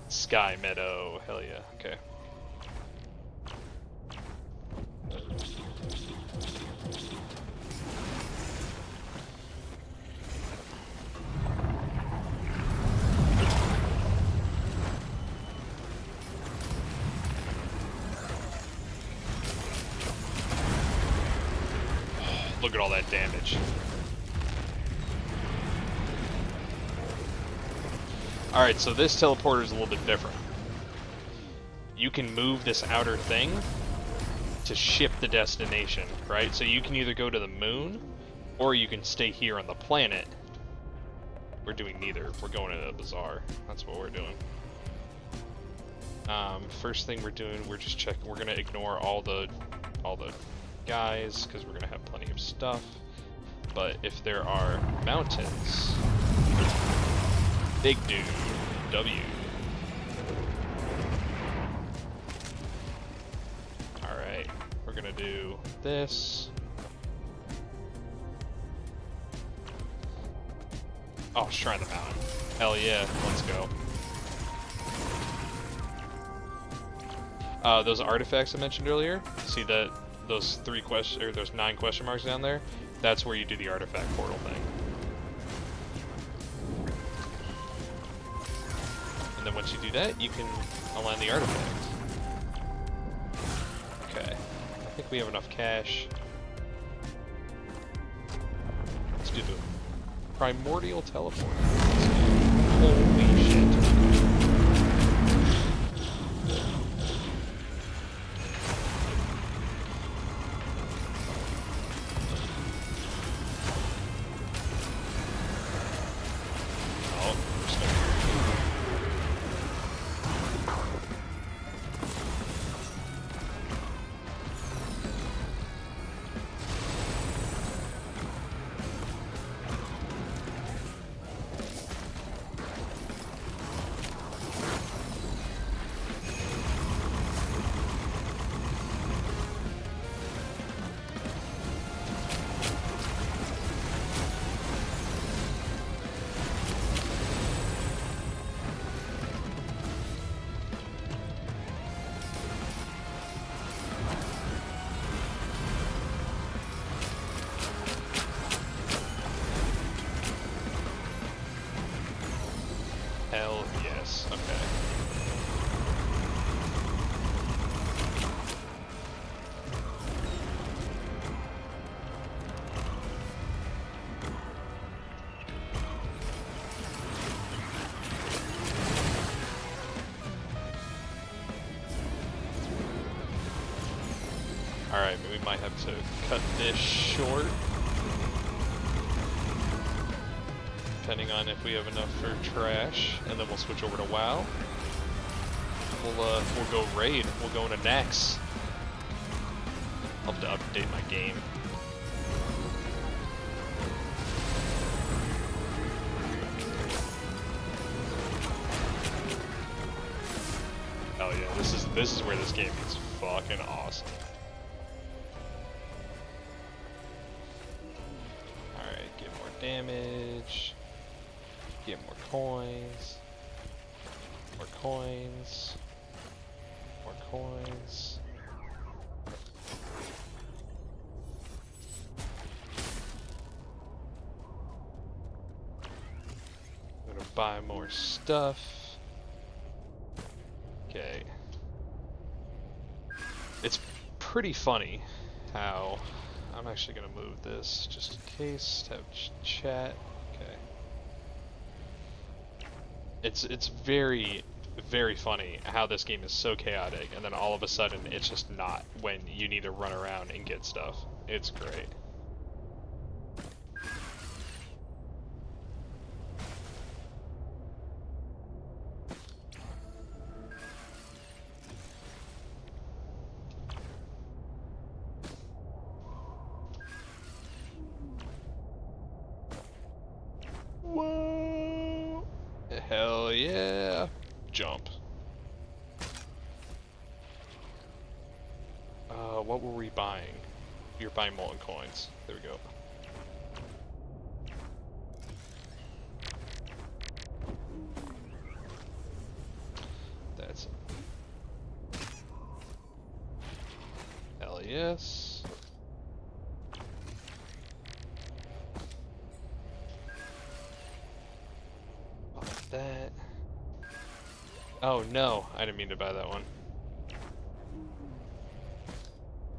Speaker 1: Sky Meadow. Hell yeah. Okay. Look at all that damage. Alright, so this teleporter is a little bit different. You can move this outer thing to ship the destination, right? So you can either go to the moon, or you can stay here on the planet. We're doing neither. We're going to a bazaar. That's what we're doing. First thing we're doing, we're just checking. We're gonna ignore all the guys because we're gonna have plenty of stuff. But if there are mountains, big dude, W. All right, we're gonna do this. Oh, Shrine of the Mountain. Hell yeah, let's go. Those artifacts I mentioned earlier, see that those those 9 question marks down there? That's where you do the artifact portal thing. And then once you do that, you can align the artifact. Okay, I think we have enough cash. Let's do the primordial teleport. Holy shit. Hell yes, okay. Alright, we might have to cut this short. Depending on if we have enough for trash, and then we'll switch over to WoW. We'll go raid. We'll go into Naxx. I'll have to update my game. Oh yeah, this is where this game gets fucking awesome. All right, get more damage. Get more coins. More coins. More coins. I'm gonna buy more stuff. Okay. It's pretty funny how I'm actually gonna move this just in case to have chat. Okay. It's very, very funny how this game is so chaotic, and then all of a sudden it's just not when you need to run around and get stuff. It's great. Whoa! Hell yeah! Jump. What were we buying? You're buying molten coins. There we go. That's... Hell yes. That. Oh no, I didn't mean to buy that one.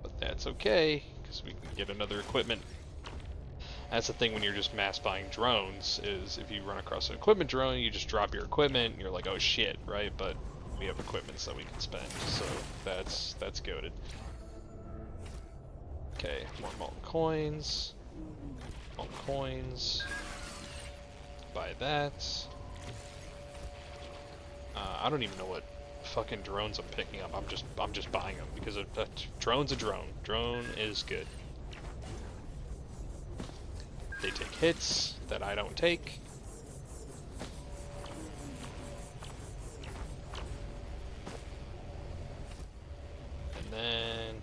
Speaker 1: But that's okay, because we can get another equipment That's the thing when you're just mass buying drones, is if you run across an equipment drone, you just drop your equipment, and you're like, oh shit, right? But we have equipment that we can spend, so that's goated. Okay, more molten coins. Molten coins. Buy that. I don't even know what fucking drones I'm picking up. I'm just buying them because a drone's a drone. Drone is good. They take hits that I don't take. And then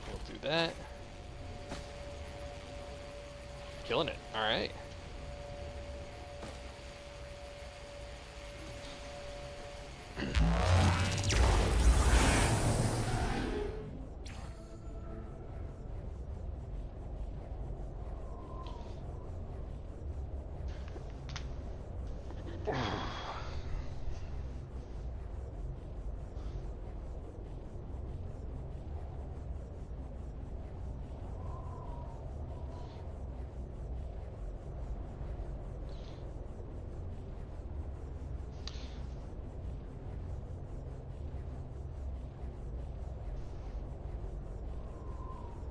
Speaker 1: we'll do that. Killing it. All right.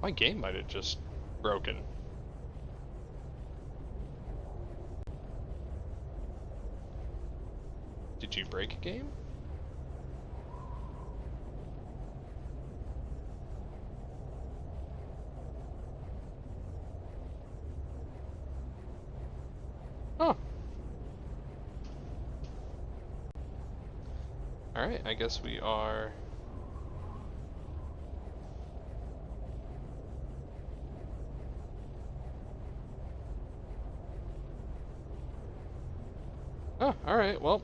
Speaker 1: My game might have just broken. Did you break a game? Oh. Alright, I guess we are... Oh, alright, well...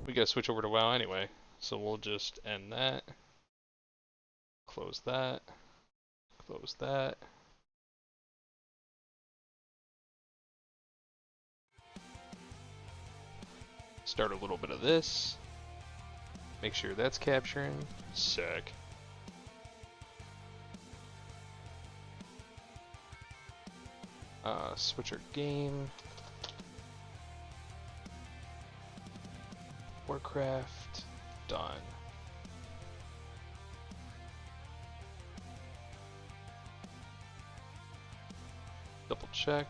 Speaker 1: We gotta switch over to WoW anyway, so we'll just end that. Close that. Close that. Start a little bit of this. Make sure that's capturing. Sick. Switch our game. Warcraft. Done. Double check.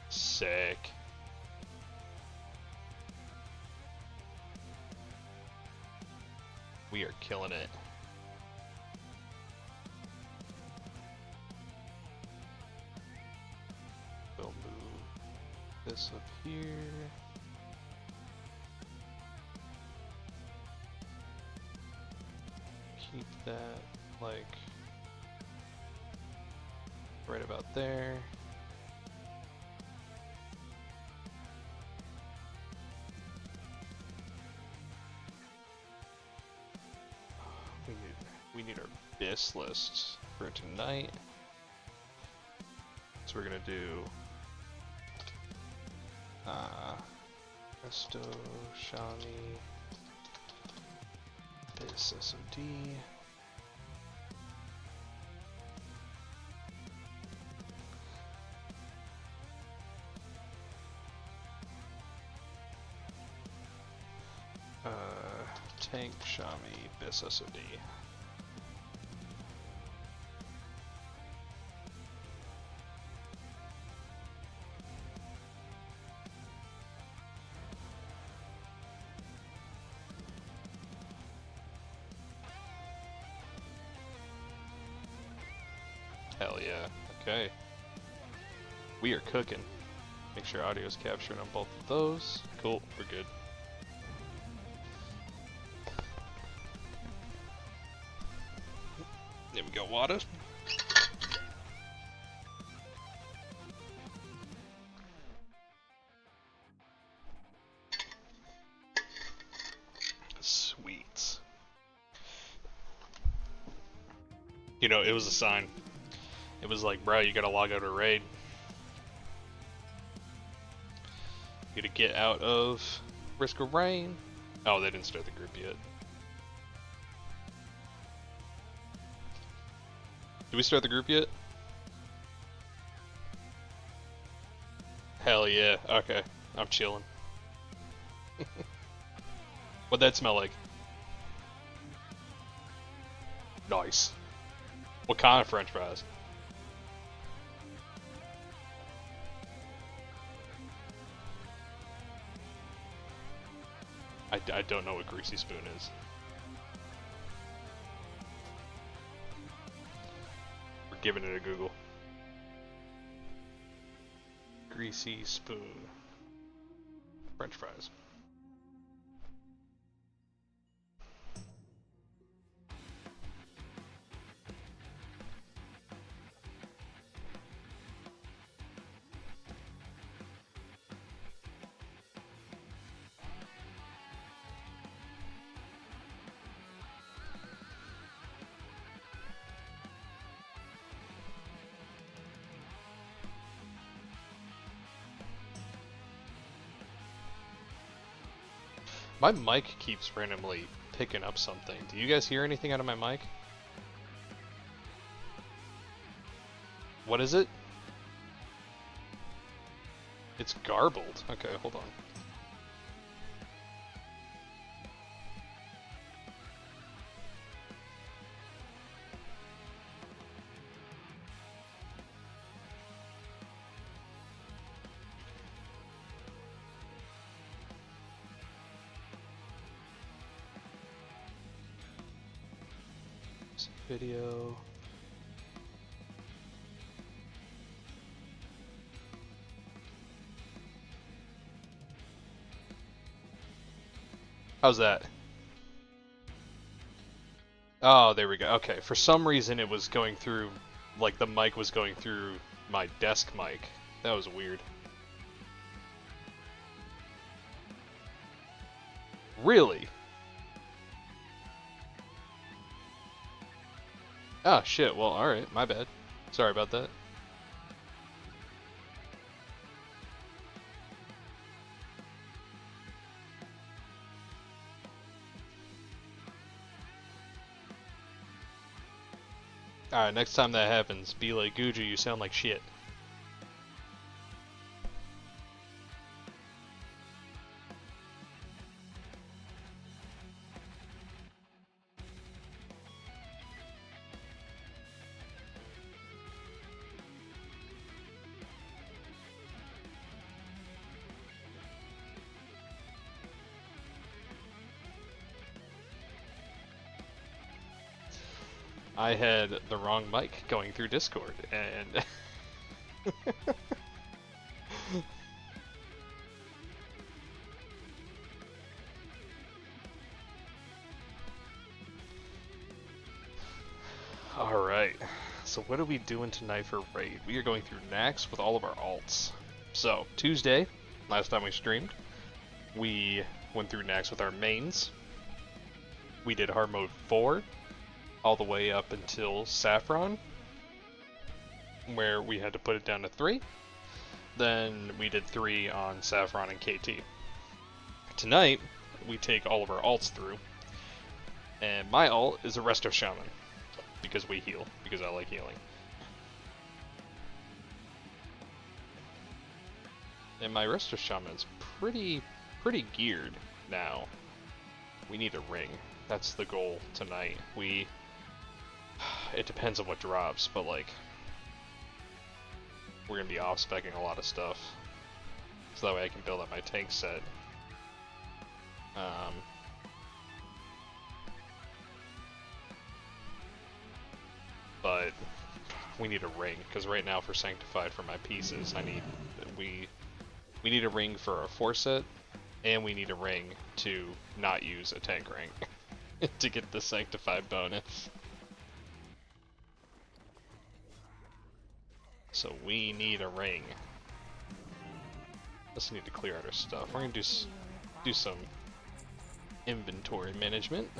Speaker 1: Sick. We are killing it. We'll move this up here. Keep that like right about there. We need our BIS lists for tonight. So we're gonna do Resto, Shami, BIS SOD. Tank, Shami, BIS SOD. Hell yeah. Okay. We are cooking. Make sure audio is captured on both of those. Cool. We're good. There we go, water. Sweet. You know, it was a sign. It was like, bro, you gotta log out of raid. You gotta get out of Risk of Rain. Oh, they didn't start the group yet. Did we start the group yet? Hell yeah. Okay. I'm chilling. What'd that smell like? Nice. What kind of french fries? I don't know what greasy spoon is. We're giving it a Google. Greasy spoon. French fries. My mic keeps randomly picking up something. Do you guys hear anything out of my mic? What is it? It's garbled. Okay, hold on. Video. How's that? Oh, there we go. Okay, for some reason it was going through, like the mic was going through my desk mic. That was weird. Really? Oh shit, well alright, my bad. Sorry about that. Alright, next time that happens, be like, Guju, you sound like shit. I had the wrong mic going through Discord, and... Alright, so what are we doing tonight for Raid? We are going through Naxx with all of our alts. So, Tuesday, last time we streamed, we went through Naxx with our mains. We did hard mode 4, all the way up until Saffron, where we had to put it down to 3. Then we did 3 on Saffron and KT. Tonight, we take all of our alts through, and my alt is a Resto Shaman, because we heal, because I like healing. And my Resto Shaman is pretty geared now. We need a ring. That's the goal tonight. It depends on what drops, but like, we're gonna be off-speccing a lot of stuff, so that way I can build up my tank set. But we need a ring, because right now for Sanctified for my pieces, we need a ring for our 4 set, and we need a ring to not use a tank ring to get the Sanctified bonus. So we need a ring. Let's need to clear out our stuff. We're gonna do some inventory management.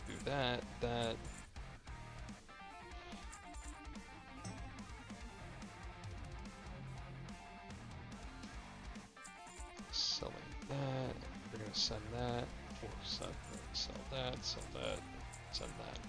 Speaker 1: Do that. Selling that. We're gonna send that. sell that, sell that, send that.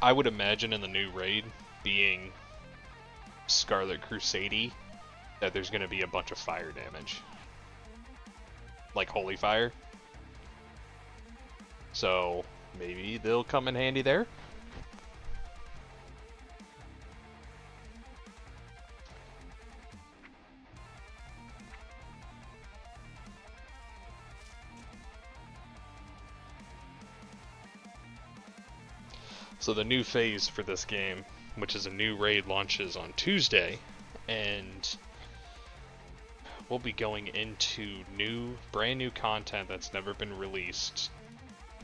Speaker 1: I would imagine in the new raid, being Scarlet Crusade, that there's going to be a bunch of fire damage. Like Holy Fire. So, maybe they'll come in handy there? So the new phase for this game, which is a new raid, launches on Tuesday, and we'll be going into brand new content that's never been released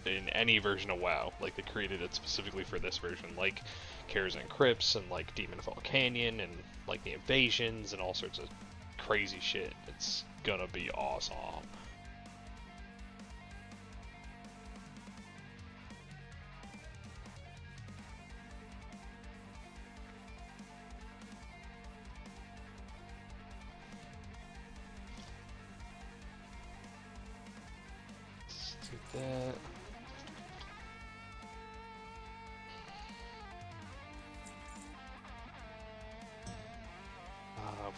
Speaker 1: in any version of WoW. Like, they created it specifically for this version, like Cares and Crypts, and like Demonfall Canyon, and like the invasions, and all sorts of crazy shit. It's gonna be awesome. That.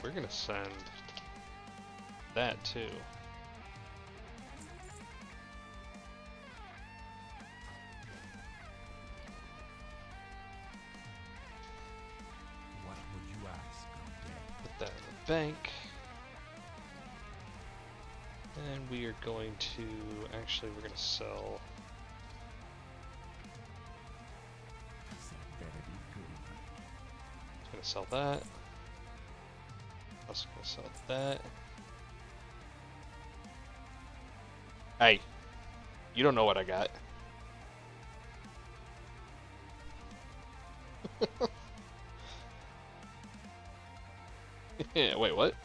Speaker 1: We're gonna send that too.
Speaker 2: What would you ask?
Speaker 1: Put that in the bank. And we are going to, actually we're going to sell. Going to sell that. Also going to sell that. Hey, you don't know what I got. Yeah, wait, what?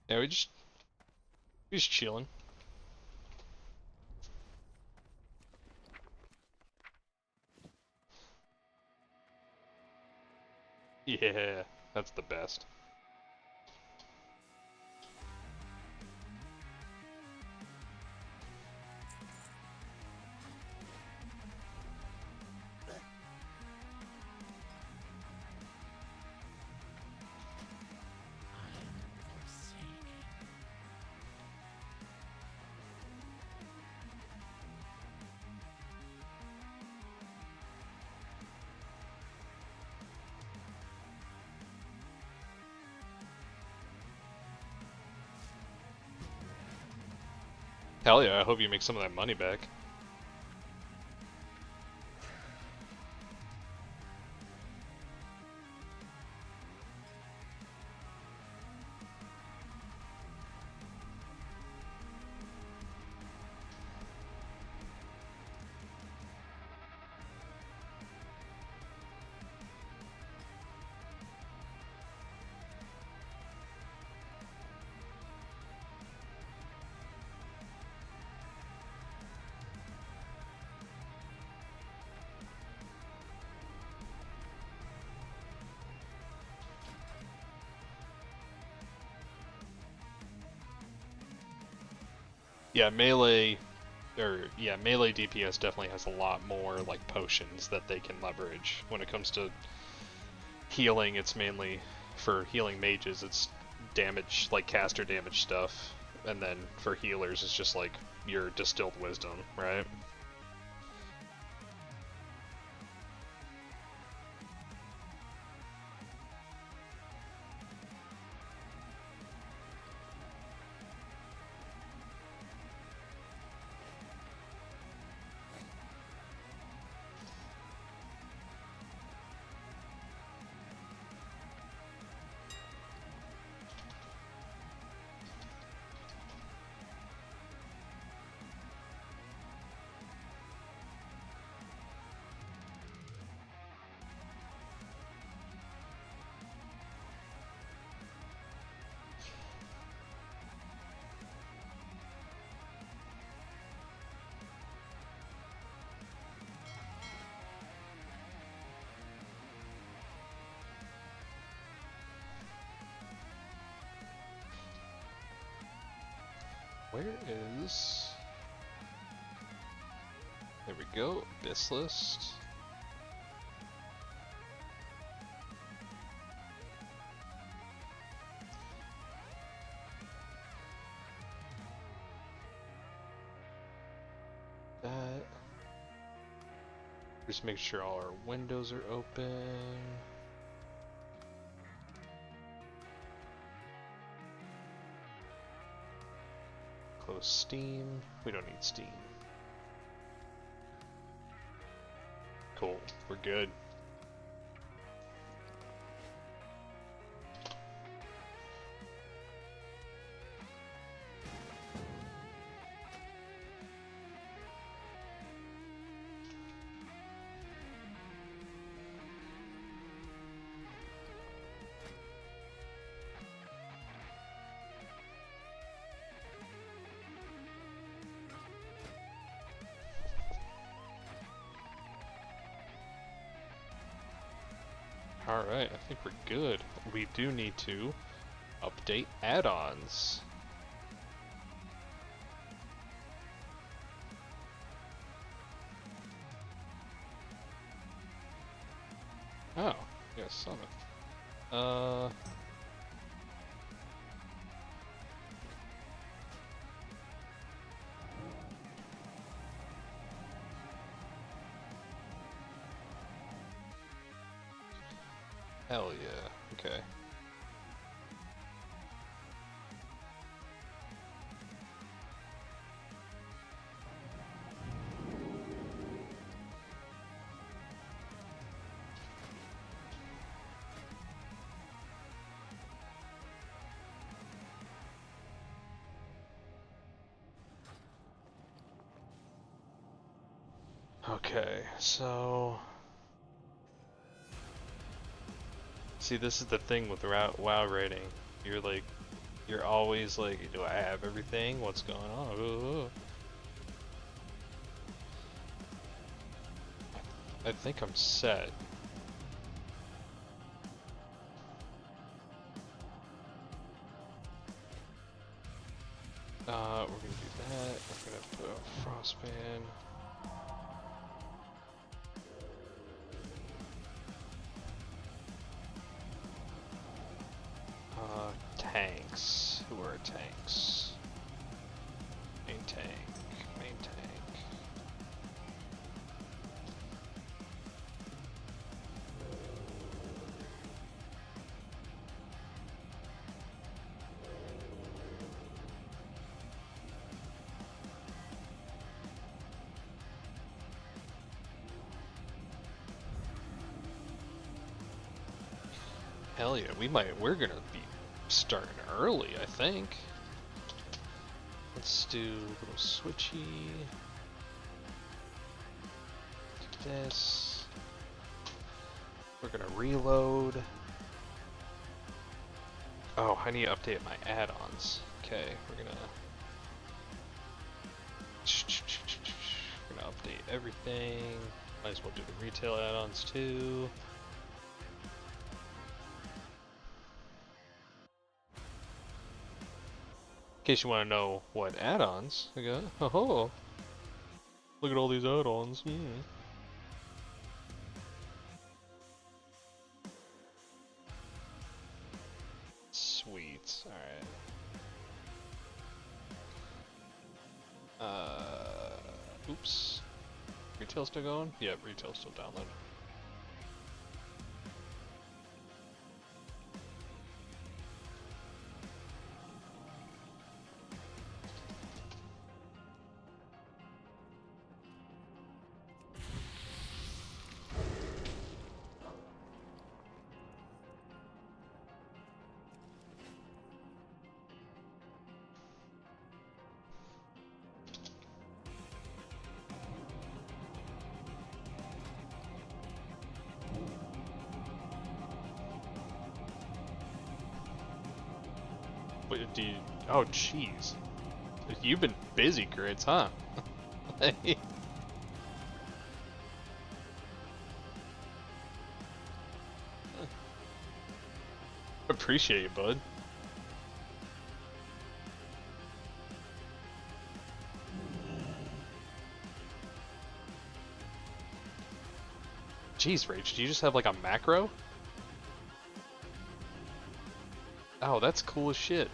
Speaker 1: Yeah, we just chilling. Yeah, that's the best. Hell yeah, I hope you make some of that money back. Yeah, melee DPS definitely has a lot more like potions that they can leverage. When it comes to healing, it's mainly for healing mages, it's damage, like caster damage stuff, and then for healers, it's just like your distilled wisdom, right? Where is... There we go, this list. That. Just make sure all our windows are open. Close Steam. We don't need Steam. Cool. We're good. Alright, I think we're good. We do need to update add-ons. Oh, yes, Summit. Hell yeah, okay. Okay, so... See, this is the thing with WoW rating. You're always like, do I have everything? What's going on? Ooh. I think I'm set. We're gonna do that. We're gonna put a Frostband. Tanks. Who are tanks? Main tank. Main tank. Hell yeah, we're gonna be starting early, I think. Let's do a little switchy. Do this. We're gonna reload. Oh, I need to update my add-ons. Okay, we're gonna update everything. Might as well do the retail add-ons too. In case you want to know what add-ons I got. Oh, look at all these add-ons. Sweet. Alright. Oops. Retail still going? Yep, retail still downloaded. Do you, oh jeez, you've been busy, Grits, huh? Appreciate it, bud. Jeez, Rach, do you just have like a macro? Oh, that's cool as shit.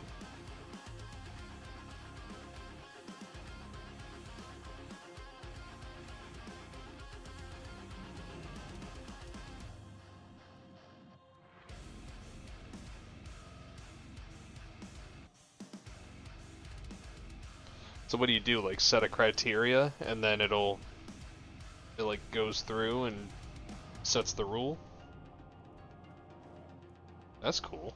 Speaker 1: So what do you do? Like set a criteria and then it like goes through and sets the rule? That's cool.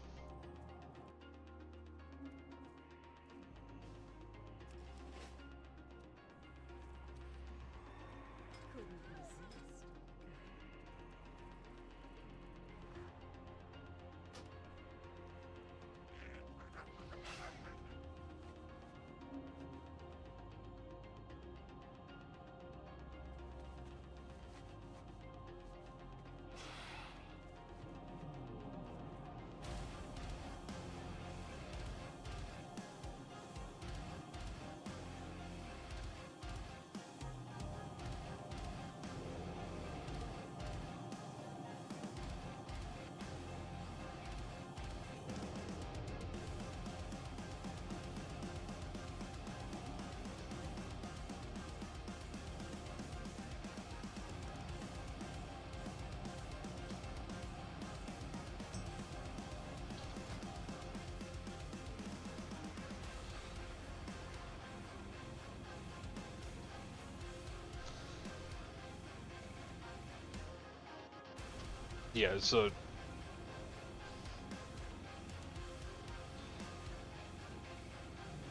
Speaker 1: Yeah, so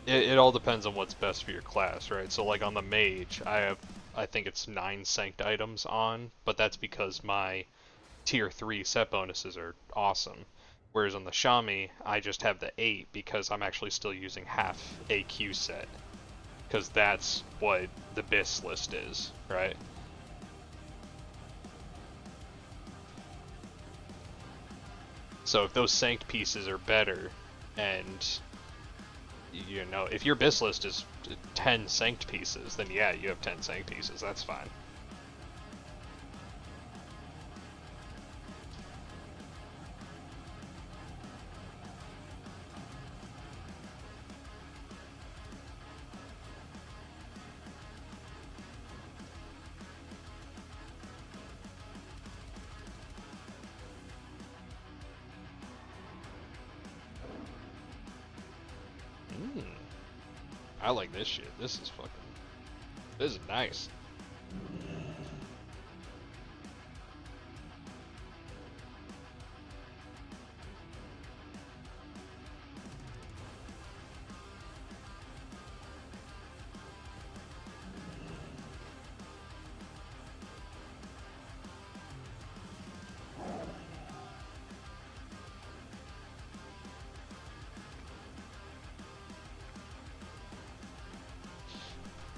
Speaker 1: it all depends on what's best for your class, right? So like on the mage, I think it's 9 sanct items on, but that's because my tier 3 set bonuses are awesome. Whereas on the Shami, I just have the 8 because I'm actually still using half AQ set. Because that's what the BIS list is, right? So if those sanct pieces are better, and you know, if your BIS list is 10 sanct pieces, then yeah, you have 10 sanct pieces, that's fine. I like this shit. This is nice.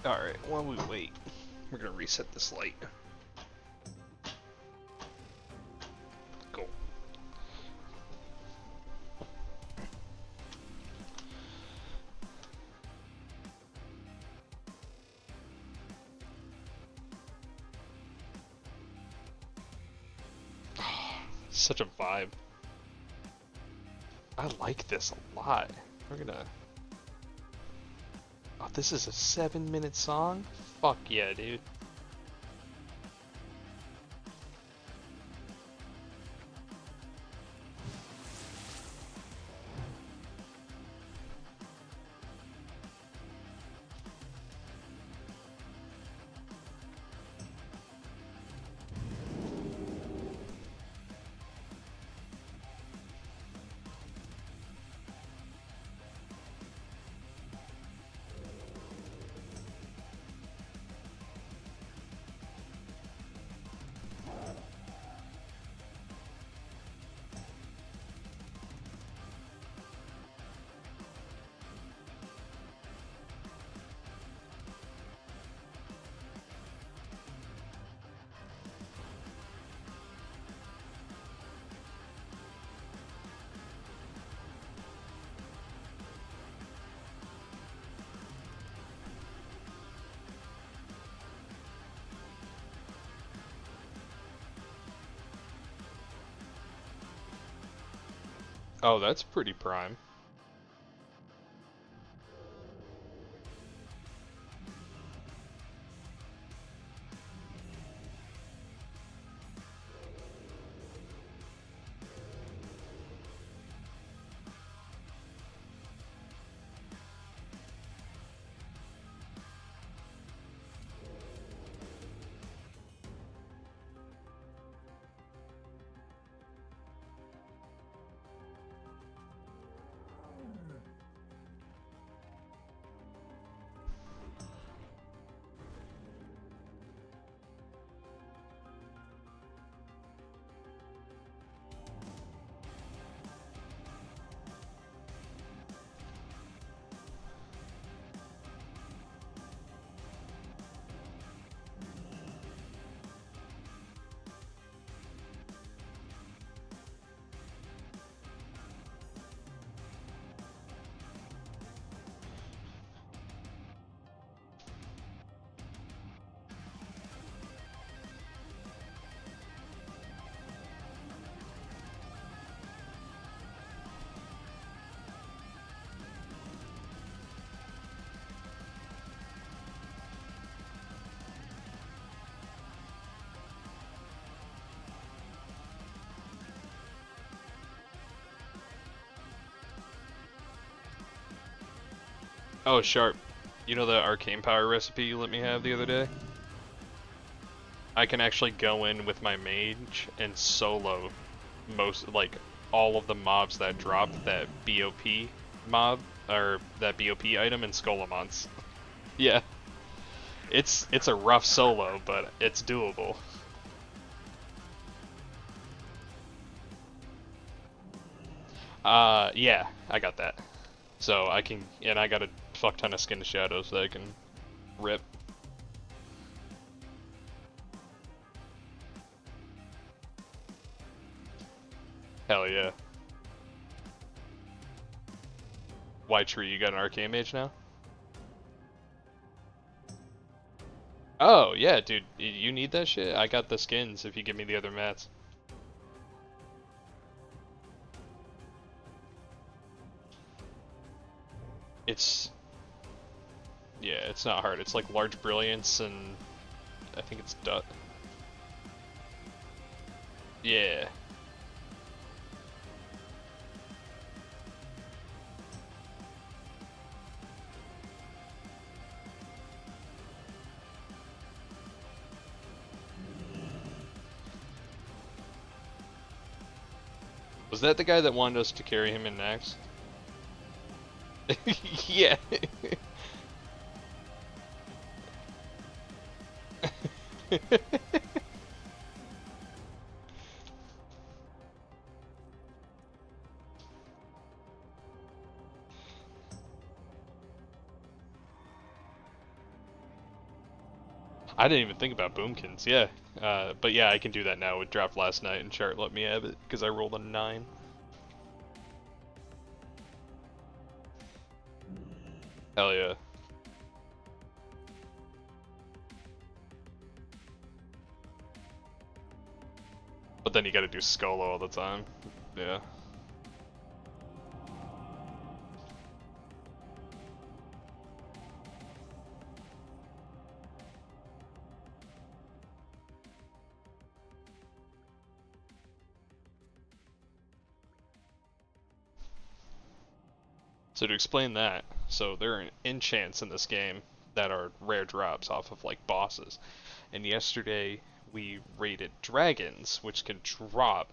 Speaker 1: Alright, while we wait, we're gonna reset this light. Cool. Such a vibe. I like this a lot. We're gonna... Oh, this is a 7-minute song? Fuck yeah, dude. Oh, that's pretty prime. Oh, Sharp. You know the arcane power recipe you let me have the other day? I can actually go in with my mage and solo most, like, all of the mobs that drop that BOP mob, or that BOP item in Skolamons. Yeah. It's a rough solo, but it's doable. Yeah, I got that. So I can, and I got a fuck ton of skin to shadows that I can rip. Hell yeah. White Tree, you got an arcane mage now? Oh, yeah, dude, you need that shit? I got the skins if you give me the other mats. It's, yeah, it's not hard. It's like Large Brilliance and I think it's Dut. Yeah. Was that the guy that wanted us to carry him in Naxx? Yeah. I didn't even think about Boomkins, yeah. But yeah, I can do that now. It dropped last night and Chart let me have it because I rolled a 9. Hell yeah. But then you gotta do Skolo all the time. Yeah. So to explain that, so there are enchants in this game that are rare drops off of like bosses. And yesterday we raided dragons, which can drop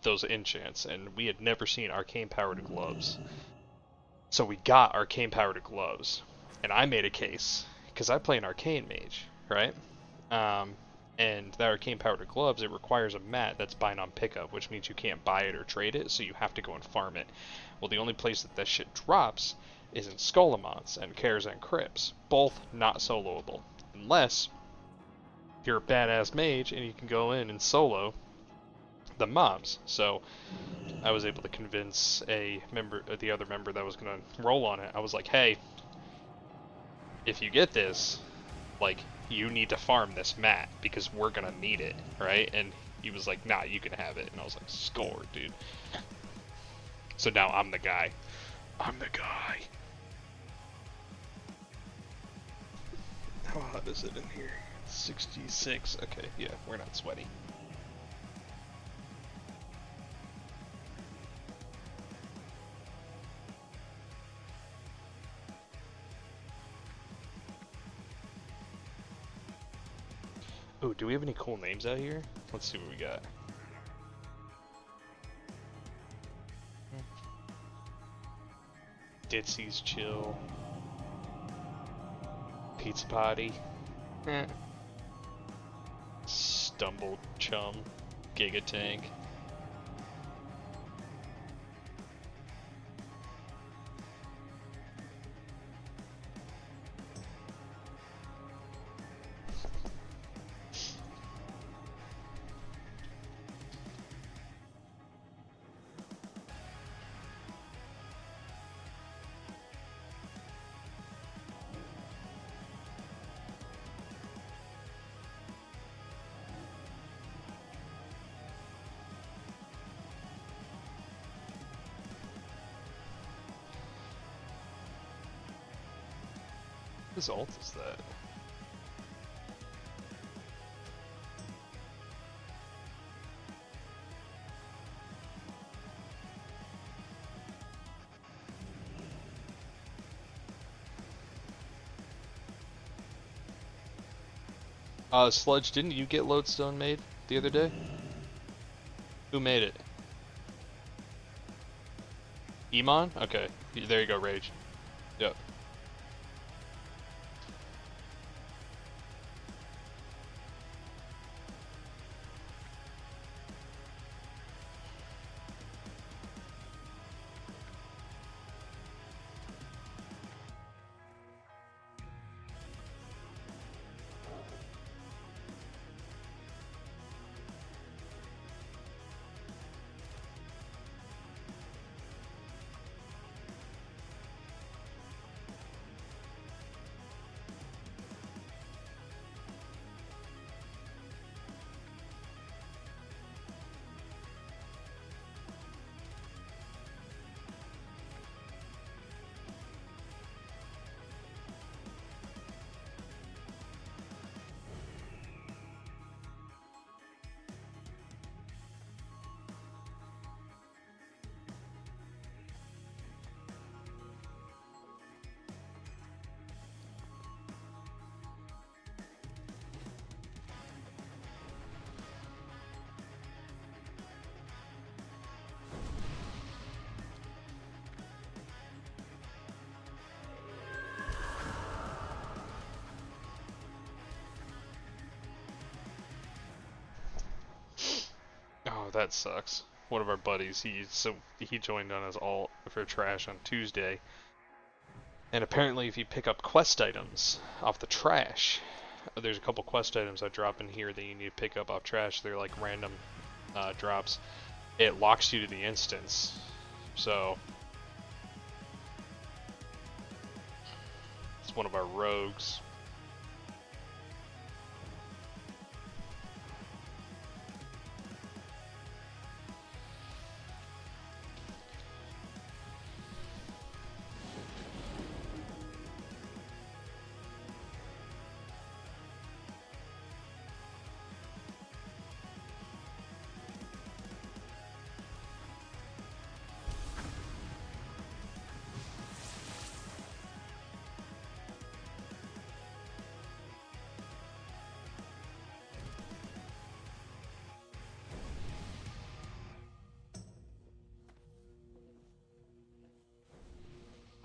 Speaker 1: those enchants, and we had never seen arcane powered gloves. So we got arcane powered gloves, and I made a case because I play an arcane mage, right? Um, and that arcane powered gloves, it requires a mat that's bind on pickup, which means you can't buy it or trade it, so you have to go and farm it. Well, the only place that that shit drops is in Skolamons and Cares and Crypts, both not soloable, unless you're a badass mage and you can go in and solo the mobs. So I was able to convince a member, the other member that was gonna roll on it. I was like, hey, if you get this, like, you need to farm this mat because we're gonna need it, right? And he was like, nah, you can have it. And I was like, score, dude. So now I'm the guy. I'm the guy. How hot is it in here? 66. Okay, yeah, we're not sweaty. Oh, do we have any cool names out here? Let's see what we got. Ditsy's Chill. Pizza Potty. Stumble Chum. Giga Tank. Whose ult is that? Sludge, didn't you get Lodestone made the other day? Who made it? Emon? Okay, there you go, Rage. Yep. Oh, that sucks. One of our buddies, he joined on his alt for trash on Tuesday. And apparently if you pick up quest items off the trash, there's a couple quest items that drop in here that you need to pick up off trash. They're like random drops. It locks you to the instance. So it's one of our rogues.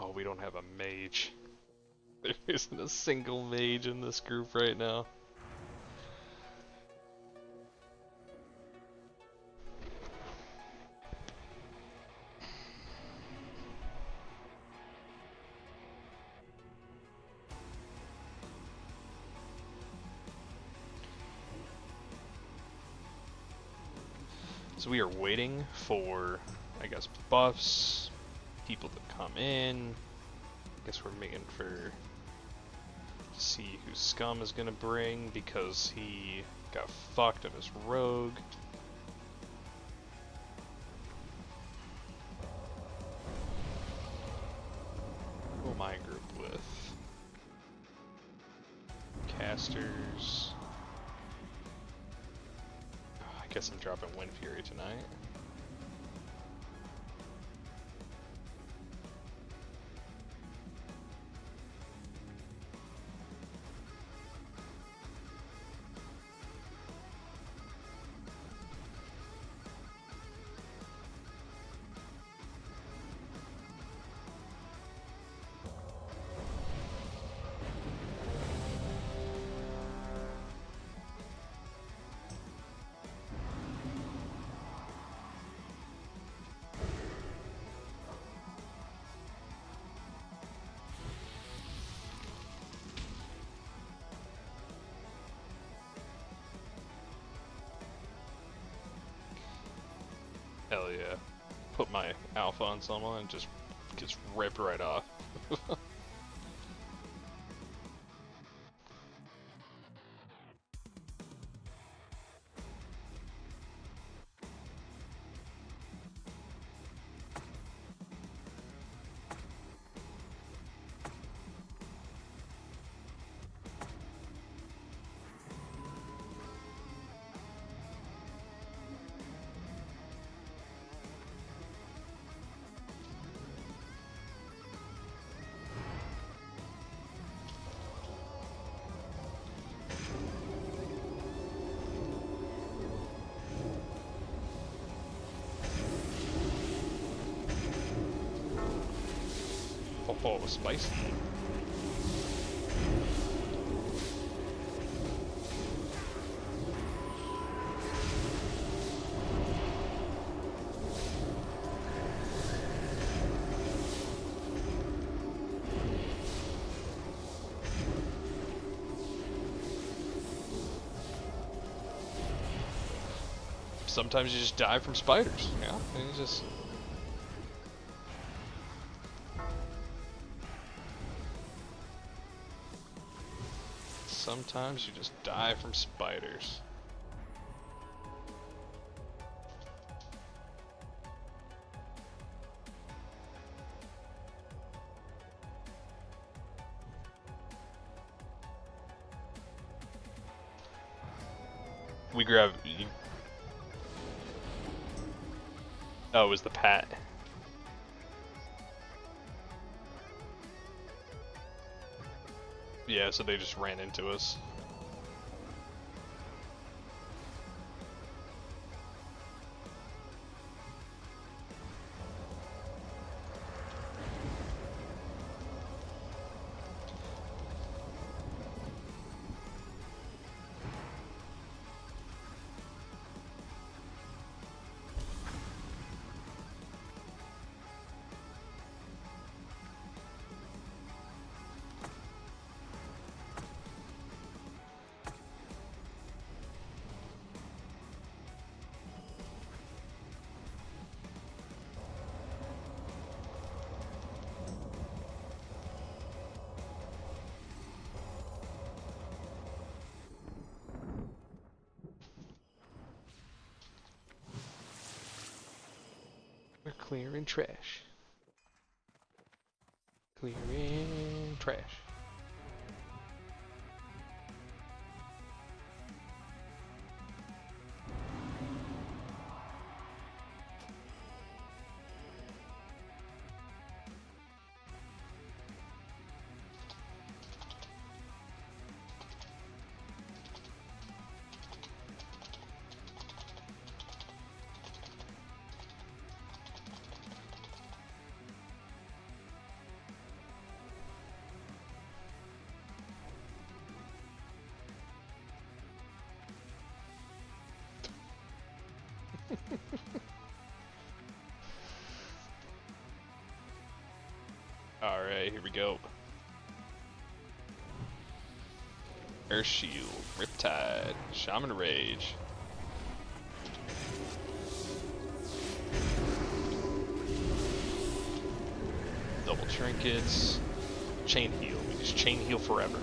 Speaker 1: Oh, we don't have a mage. There isn't a single mage in this group right now. So we are waiting for, I guess, buffs, people to come in. I guess we're waiting for to see who Scum is gonna bring because he got fucked on his rogue. casters. Oh, I guess I'm dropping Wind Fury tonight. Hell yeah. Put my alpha on someone and just gets ripped right off. Oh, it was spicy. Sometimes you just die from spiders, yeah? And you just... Sometimes you just die from spiders. We grab... Oh, it was the Pat. Yeah, so they just ran into us. We're clearing trash. Clearing trash. Alright, here we go. Air Shield, Riptide, Shaman Rage. Double Trinkets, Chain Heal. We just Chain Heal forever.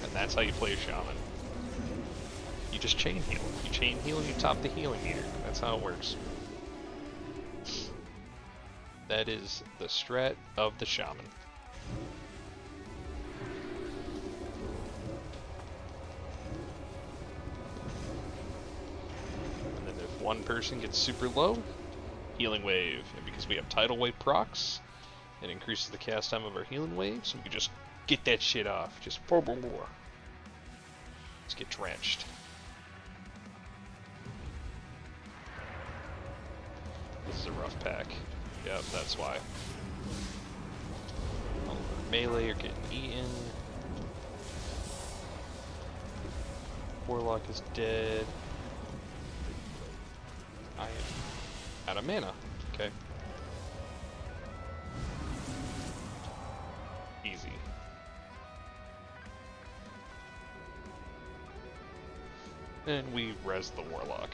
Speaker 1: And that's how you play a Shaman. You just Chain Heal. You Chain Heal and you top the healing meter. That's how it works. That is the strat of the Shaman. one person gets super low, healing wave. And because we have tidal wave procs, it increases the cast time of our healing wave, so we can just get that shit off. Just boom, boom, boom. Let's get drenched. This is a rough pack. Yep, that's why. All of our melee are getting eaten. Warlock is dead. I am out of mana. Okay. Easy. And we res the Warlock.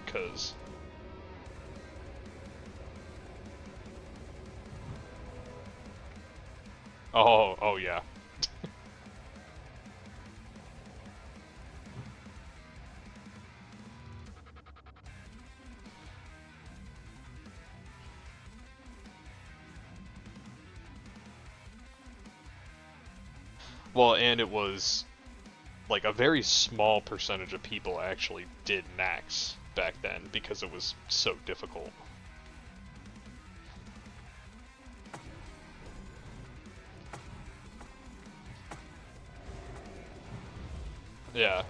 Speaker 1: Cause oh yeah. Well, and it was like a very small percentage of people actually did Naxx back then because it was so difficult. Yeah.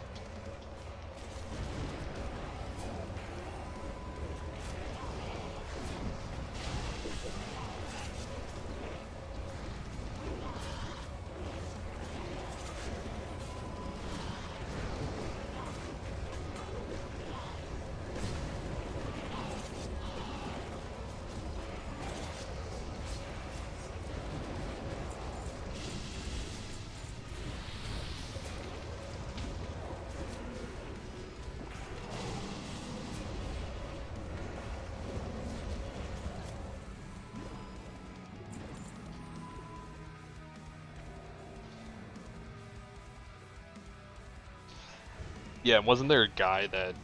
Speaker 1: Yeah, wasn't there a guy that,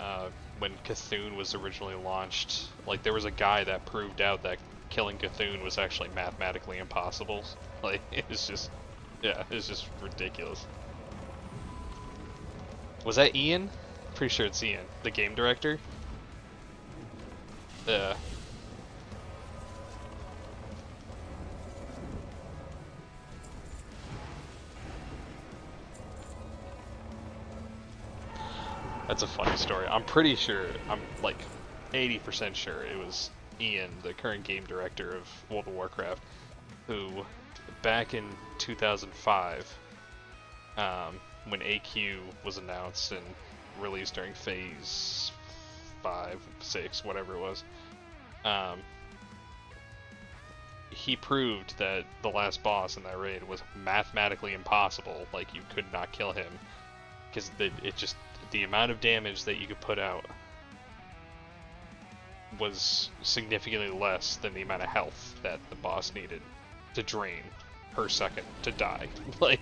Speaker 1: when Cthulhu was originally launched, like there was a guy that proved out that killing Cthulhu was actually mathematically impossible? Like, it was just, yeah, it was just ridiculous. Was that Ian? Pretty sure it's Ian, the game director. Yeah. That's a funny story. I'm pretty sure, I'm like 80% sure it was Ian, the current game director of World of Warcraft, who back in 2005, when AQ was announced and released during Phase 5, 6, whatever it was, he proved that the last boss in that raid was mathematically impossible. Like, you could not kill him because it just, the amount of damage that you could put out was significantly less than the amount of health that the boss needed to drain per second to die. Like,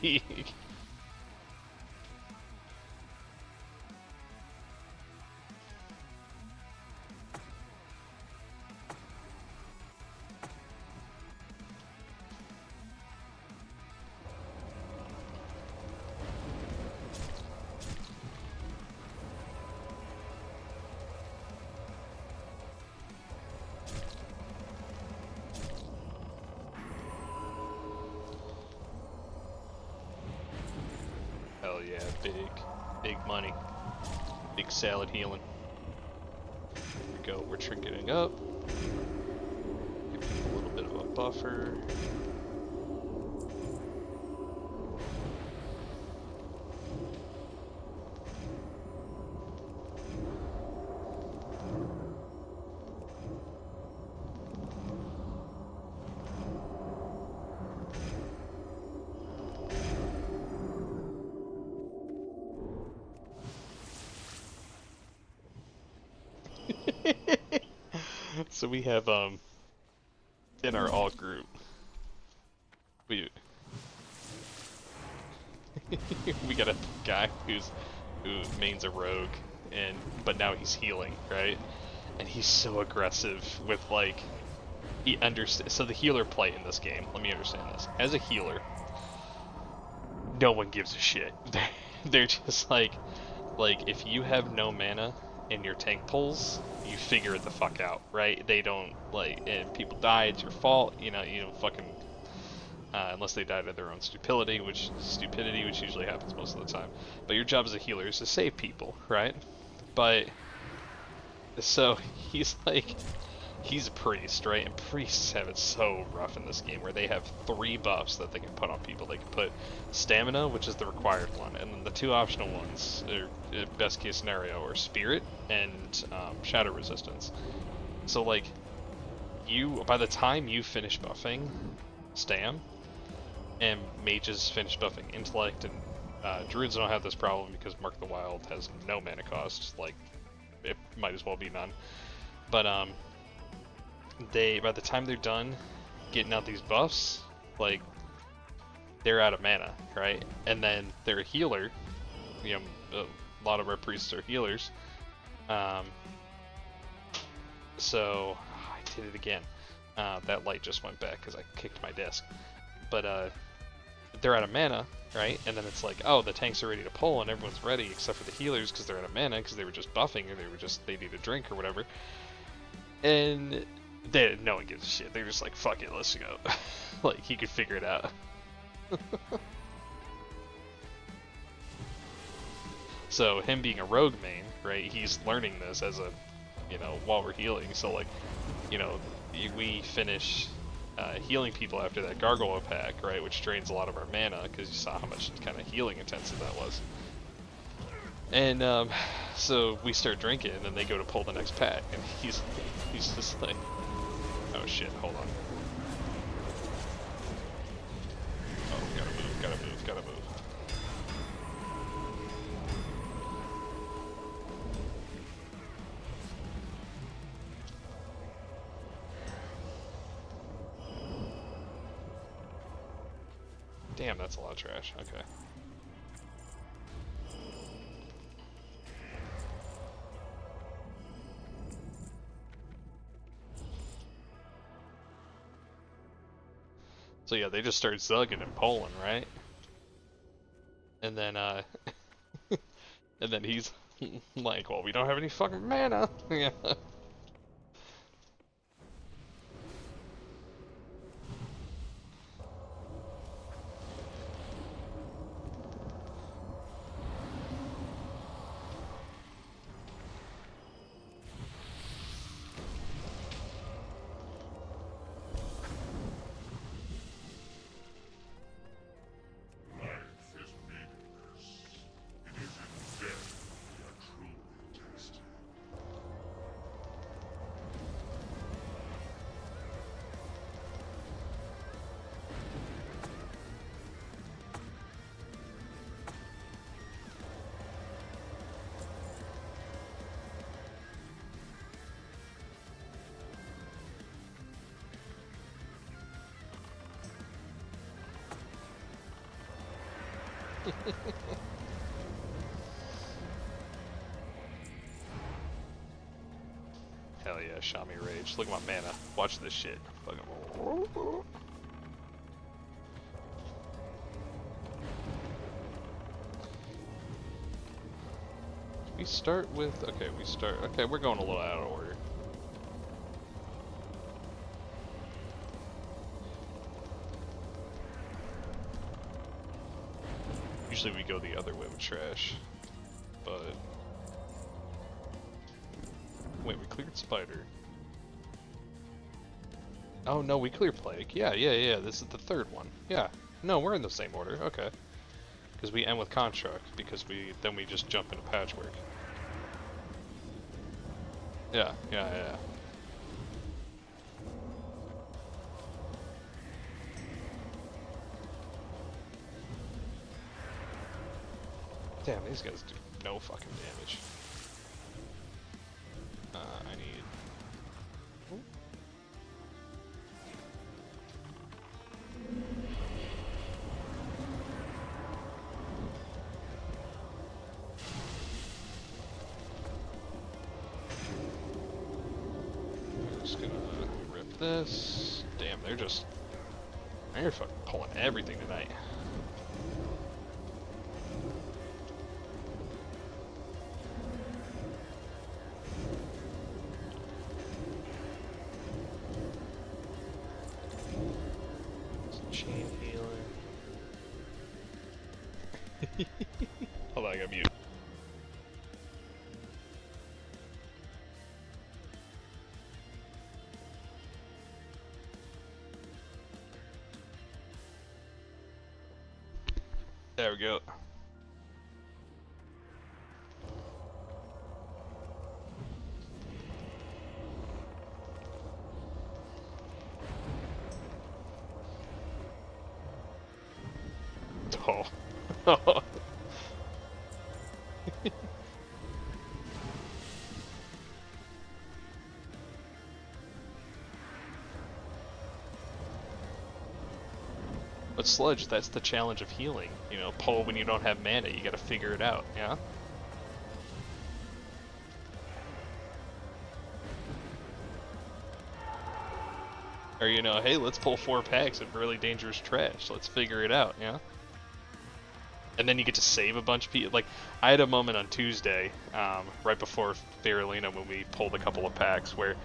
Speaker 1: hell yeah, big money. Big salad healing. Here we go, we're trinketing up. Give him a little bit of a buffer. So we have in our alt group we we got a guy who mains a rogue, but now he's healing, right? And he's so aggressive with, like, he understands. So the healer play in this game, let me understand this. As a healer, no one gives a shit. They're just like if you have no mana and your tank pulls, you figure it the fuck out, right? They don't, like, and people die, it's your fault, you don't fucking, unless they died of their own stupidity, which usually happens most of the time. But your job as a healer is to save people, right? But, so, he's like, he's a priest, right? And priests have it so rough in this game where they have 3 buffs that they can put on people. They can put stamina, which is the required one, and then the 2 optional ones, best case scenario, are spirit and shadow resistance. So like, by the time you finish buffing stam, and mages finish buffing intellect, and druids don't have this problem because Mark the Wild has no mana cost, like, it might as well be none. But by the time they're done getting out these buffs, like, they're out of mana, right? And then they're a healer. A lot of our priests are healers. So I did it again. That light just went back because I kicked my desk. But they're out of mana, right? And then it's like, oh, the tanks are ready to pull and everyone's ready except for the healers because they're out of mana because they were just buffing or they need a drink or whatever. And no one gives a shit. They're just like, fuck it, let's go. Like, he could figure it out. So him being a rogue main, right? He's learning this as a, while we're healing. So like, we finish healing people after that gargoyle pack, right? Which drains a lot of our mana because you saw how much kind of healing intensive that was. And so we start drinking, and then they go to pull the next pack, and he's just like, oh shit, hold on. Oh, gotta move. Damn, that's a lot of trash. Okay. So yeah, they just start zugging and pulling, right? And then, and then he's like, well, we don't have any fucking mana. Yeah. Hell yeah, Shami Rage. Look at my mana. Watch this shit. Fucking. We start with. Okay, we're going a little out of order. Usually we go the other way with trash, but wait, we cleared Spider. Oh no, we cleared Plague. Yeah. This is the 3rd one. Yeah. No, we're in the same order. Okay. Because we end with Construct, because then we just jump into Patchwork. Yeah. Damn, these guys do no fucking damage. I need... Ooh. I'm just gonna rip this. Damn, they're fucking pulling everything tonight. Hold on, I got mute. There we go. Oh. But Sludge, that's the challenge of healing. You know, pull when you don't have mana, you gotta figure it out, yeah? Or, you know, hey, let's pull 4 packs of really dangerous trash. Let's figure it out, yeah? And then you get to save a bunch of people. Like, I had a moment on Tuesday, right before Faralina, when we pulled a couple of packs, where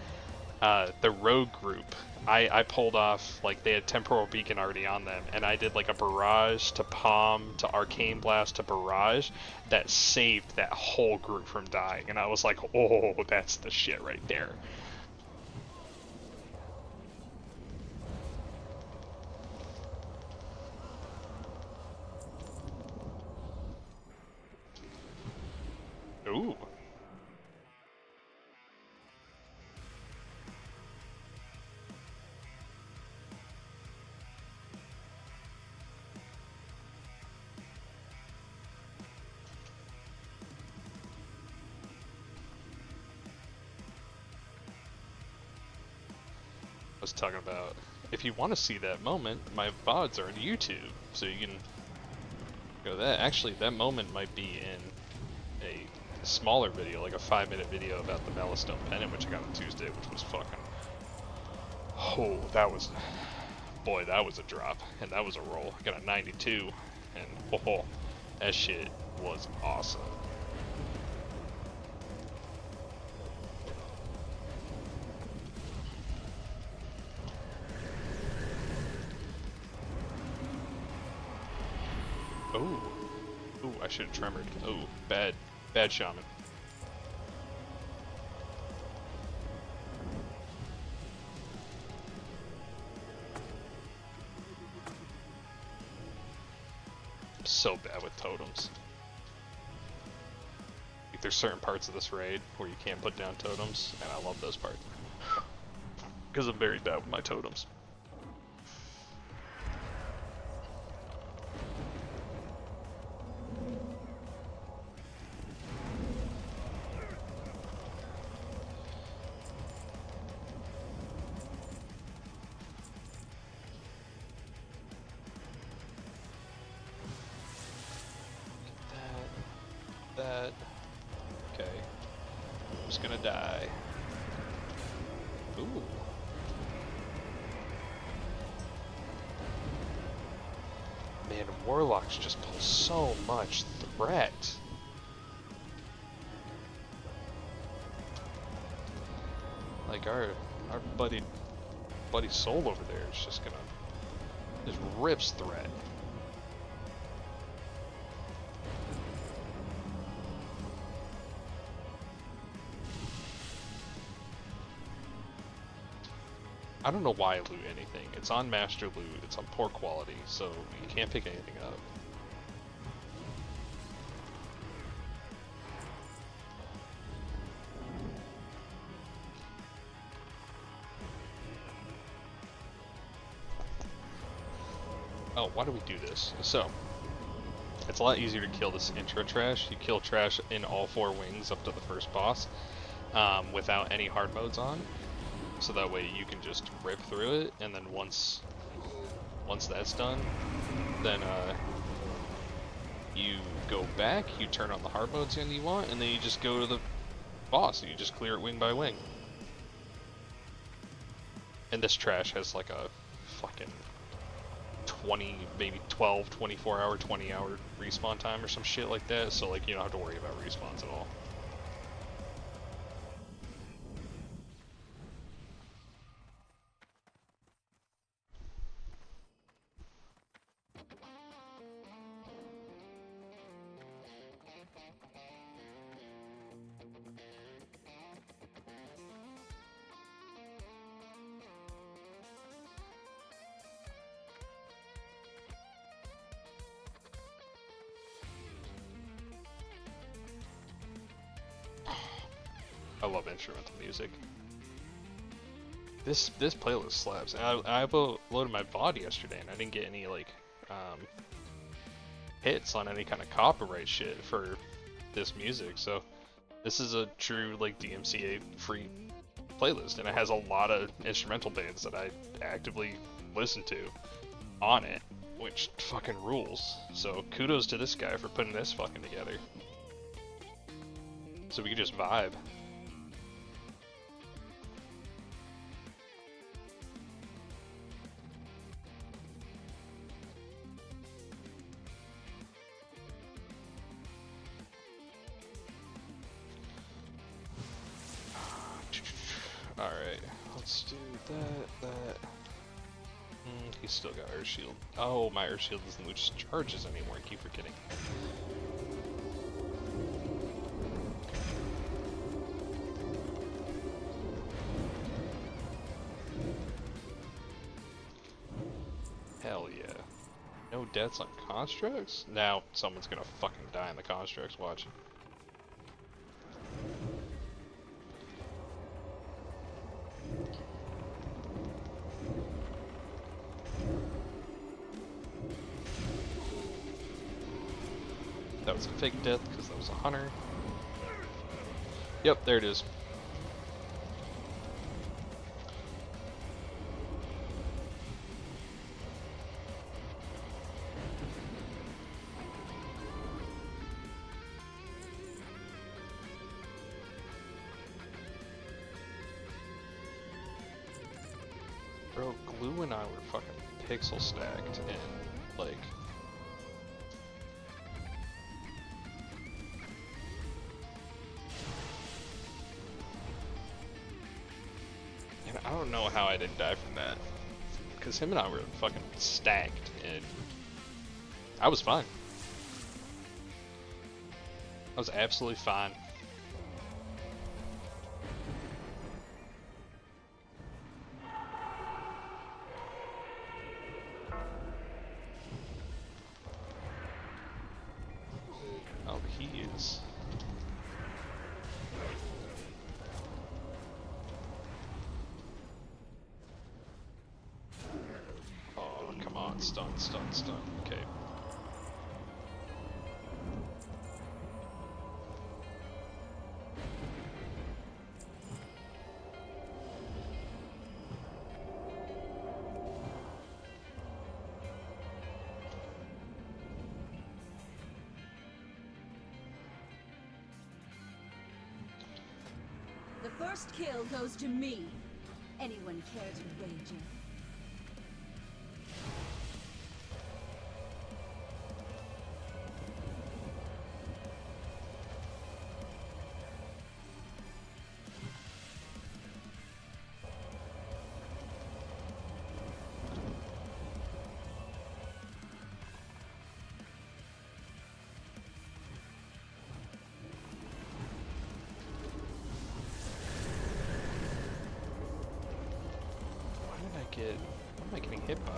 Speaker 1: the rogue group, I pulled off, like, they had Temporal Beacon already on them, and I did, like, a Barrage to Palm to Arcane Blast to Barrage that saved that whole group from dying. And I was like, oh, that's the shit right there. Ooh. I was talking about, if you want to see that moment, my VODs are on YouTube, so you can go that. Actually, that moment might be in a smaller video, like a 5-minute video about the Malastone Pennant, which I got on Tuesday, which was fucking... Oh, that was... Boy, that was a drop, and that was a roll. I got a 92, and oh, that shit was awesome. Ooh. Ooh, I should have tremored. Ooh, bad. Bad shaman. I'm so bad with totems. Like, there's certain parts of this raid where you can't put down totems, and I love those parts. Because I'm very bad with my totems. That. Okay. I'm just gonna die. Ooh. Man, warlocks just pull so much threat. Like our buddy Soul over there is just gonna just rips threat. I don't know why I loot anything. It's on master loot, it's on poor quality, so you can't pick anything up. Oh, why do we do this? So, it's a lot easier to kill this intro trash. You kill trash in all 4 wings up to the first boss, without any hard modes on. So that way you can just rip through it, and then once that's done, then you go back, you turn on the hard modes and you want, and then you just go to the boss, and you just clear it wing by wing. And this trash has like a fucking 20, maybe 12, 24 hour, 20 hour respawn time or some shit like that, so like you don't have to worry about respawns at all. I love instrumental music. This playlist slaps. And I uploaded my VOD yesterday, and I didn't get any like hits on any kind of copyright shit for this music. So this is a true like DMCA free playlist, and it has a lot of instrumental bands that I actively listen to on it, which fucking rules. So kudos to this guy for putting this fucking together, so we can just vibe. Alright, let's do that. He's still got Earth Shield. Oh, my Earth Shield doesn't lose charges anymore, I keep forgetting. Hell yeah. No deaths on constructs? Now someone's gonna fucking die in the constructs, watch. That was a fake death because that was a hunter. Yep, there it is. Bro, Glue and I were fucking pixel stacked and like I don't know how I didn't die from that, because him and I were fucking stacked, and I was fine. I was absolutely fine. Oh, he is. Stun. Okay.
Speaker 2: The first kill goes to me. Anyone care to wager?
Speaker 1: What am I getting hit by?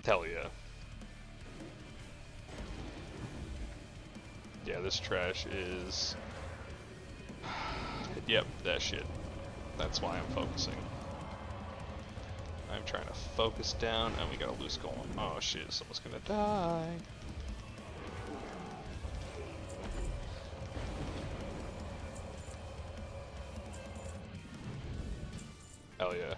Speaker 1: Hell yeah. Yeah, this trash is... Yep, that shit. That's why I'm focusing. I'm trying to focus down, and we got a loose golem. Oh shit, someone's gonna die. Hell yeah.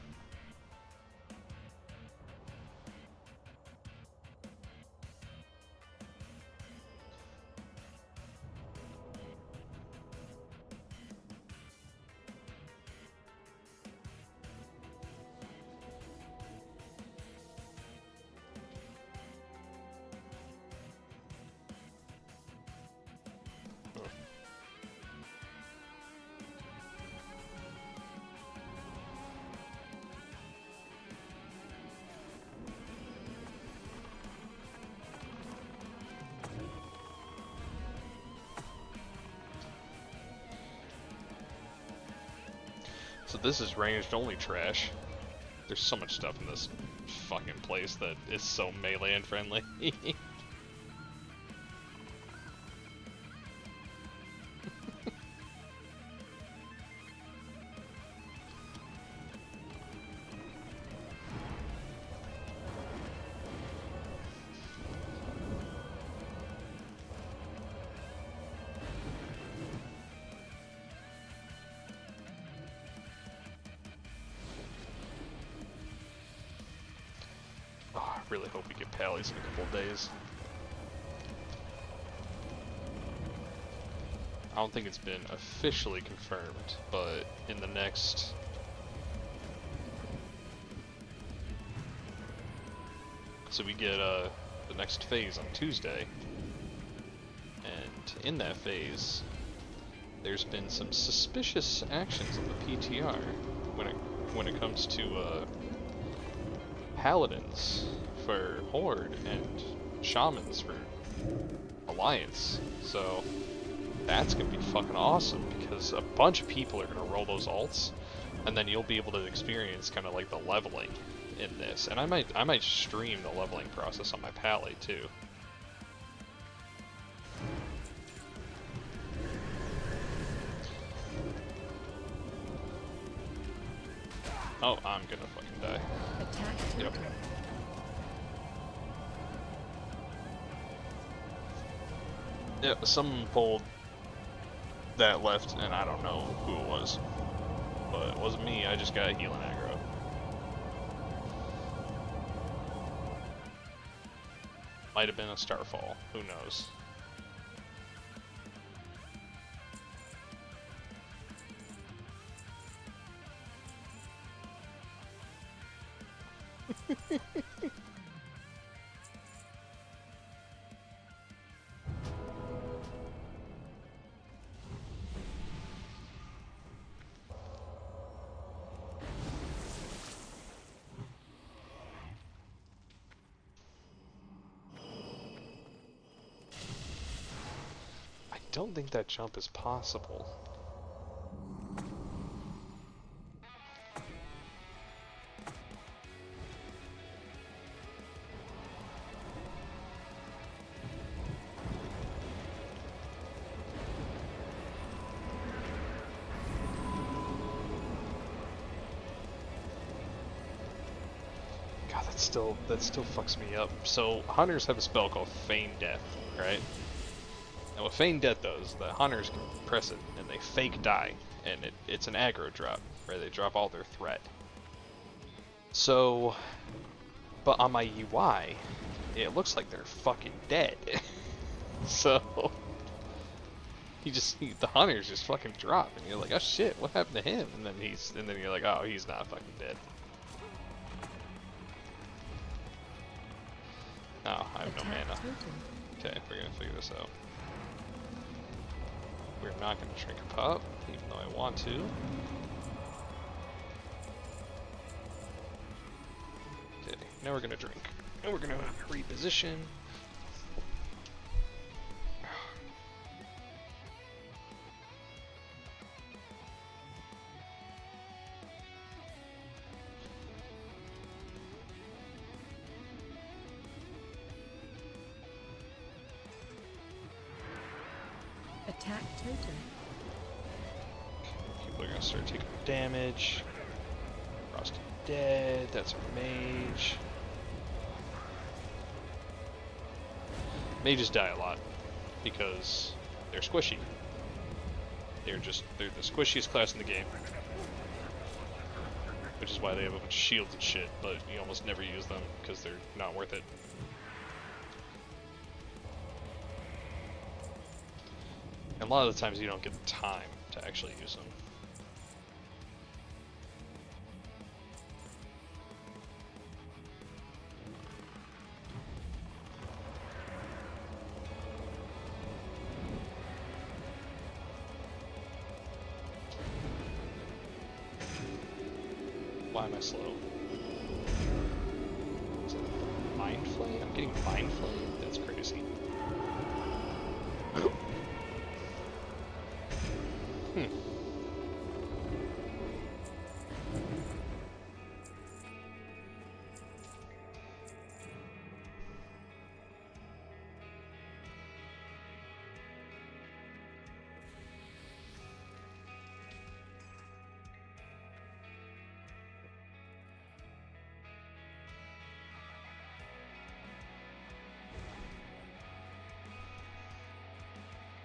Speaker 1: So this is ranged only trash. There's so much stuff in this fucking place that is so melee unfriendly. Really hope we get pallies in a couple of days. I don't think it's been officially confirmed, but in the next... So we get the next phase on Tuesday, and in that phase, there's been some suspicious actions on the PTR when it comes to paladins for Horde and shamans for Alliance. So that's gonna be fucking awesome because a bunch of people are gonna roll those alts, and then you'll be able to experience kind of like the leveling in this. And I might stream the leveling process on my Pally too. Oh, I'm gonna fucking die. Yep. Yep, someone pulled that left, and I don't know who it was. But it wasn't me, I just got healing aggro. Might have been a Starfall, who knows. I don't think that jump is possible. That still fucks me up. So hunters have a spell called Feign Death, right? And what Feign Death does, the hunters can press it and they fake die, and it's an aggro drop, where they drop all their threat. So, but on my UI, it looks like they're fucking dead. So the hunters just fucking drop, and you're like, oh shit, what happened to him? And then you're like, oh, he's not fucking dead. Oh, I have no mana. Okay, we're gonna figure this out. We're not gonna drink a pop, even though I want to. Okay, now we're gonna drink. And we're gonna reposition.
Speaker 3: Attack totem.
Speaker 1: People are gonna start taking damage. Frosty dead. That's our mage. Mages die a lot because they're squishy. They're the squishiest class in the game. Which is why they have a bunch of shields and shit, but you almost never use them because they're not worth it. And a lot of the times you don't get the time to actually use them. Why am I slow? Is it Mind Flay? I'm getting Mind Flay? That's crazy.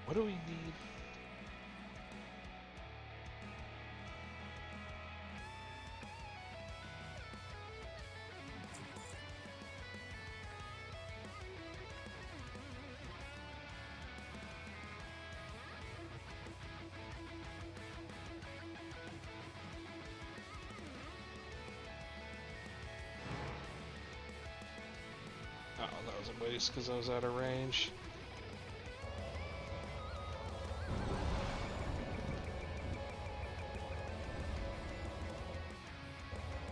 Speaker 1: What do we need? Oh, that was a waste because I was out of range.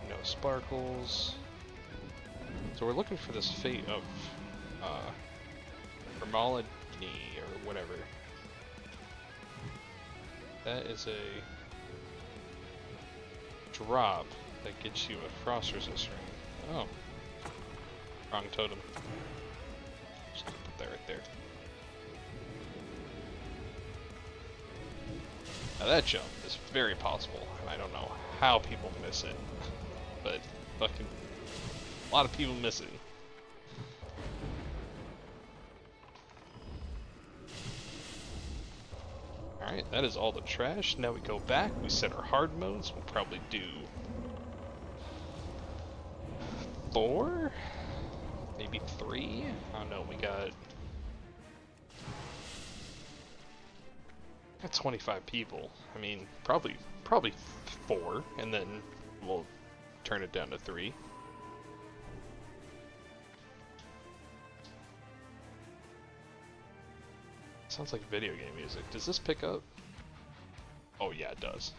Speaker 1: No sparkles. So we're looking for this fate of Formalini or whatever. That is a drop that gets you a frost resist ring. Oh. Wrong totem. Just gonna put that right there. Now that jump is very possible, and I don't know how people miss it, but fucking a lot of people miss it. Alright, that is all the trash. Now we go back, we set our hard modes, we'll probably do 4? Maybe 3? I don't know, we got 25 people. I mean, probably 4, and then we'll turn it down to 3. Sounds like video game music. Does this pick up? Oh yeah, it does.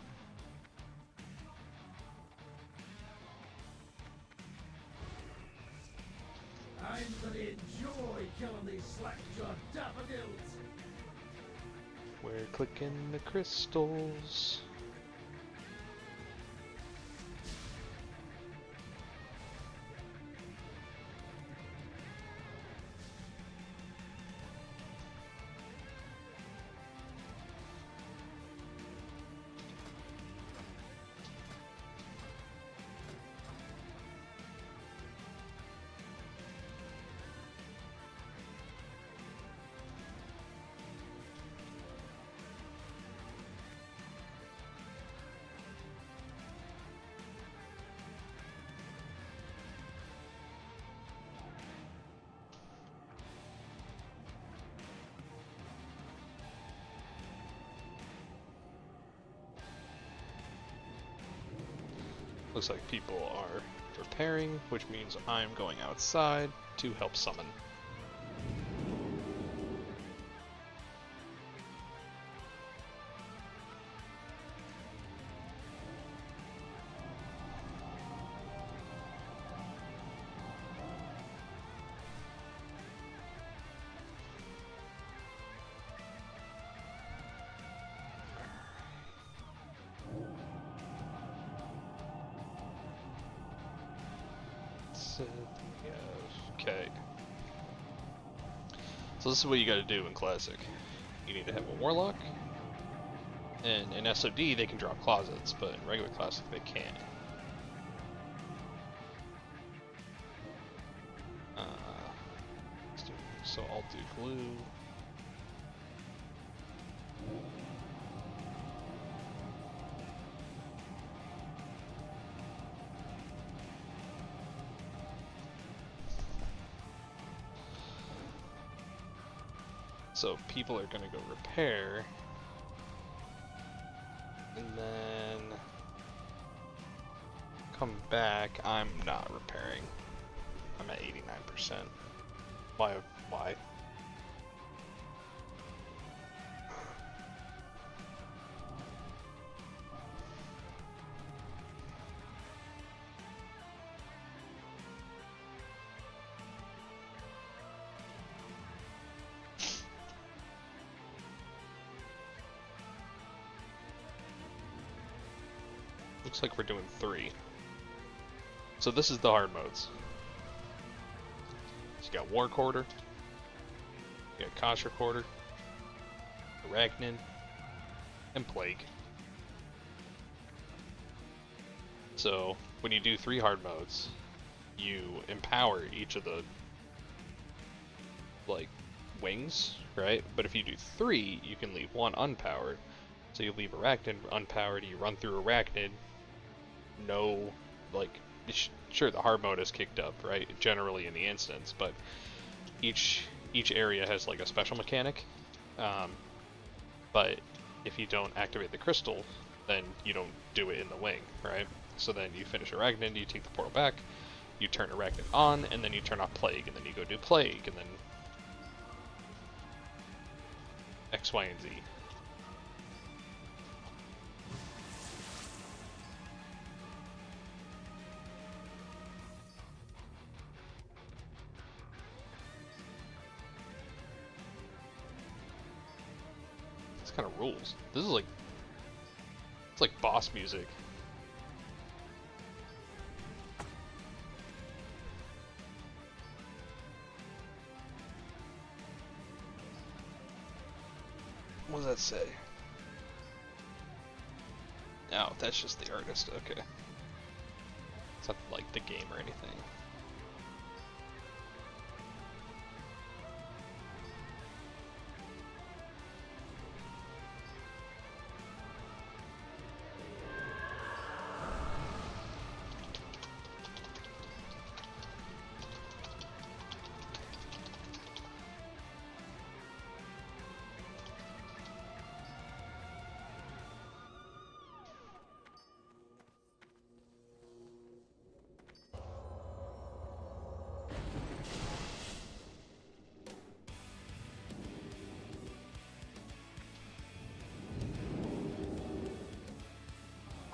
Speaker 4: I'm gonna enjoy killing these slack-jawed daffodils.
Speaker 1: We're clicking the crystals. Looks like people are preparing, which means I'm going outside to help summon. Okay. So this is what you gotta do in Classic. you need to have a Warlock. And in SoD, they can drop closets, but in regular Classic, they can't. So I'll do glue. So people are gonna go repair, and then come back. I'm not repairing. I'm at 89%. Why? Why? Looks like we're doing 3. So this is the hard modes. So you got War Quarter, you got Contra Quarter, Arachnid, and Plague. So when you do 3 hard modes, you empower each of the like wings, right? But if you do 3, you can leave 1 unpowered. So you leave Arachnid unpowered, you run through Arachnid, no, like, sure, the hard mode is kicked up, right, generally in the instance, but each area has like a special mechanic, but if you don't activate the crystal, then you don't do it in the wing, right? So then you finish Arachnid, you take the portal back, you turn Arachnid on, and then you turn off Plague, and then you go do Plague, and then X, Y, and Z. Kind of rules. This is like, it's like boss music. What does that say? Oh, that's just the artist. Okay. It's not like the game or anything.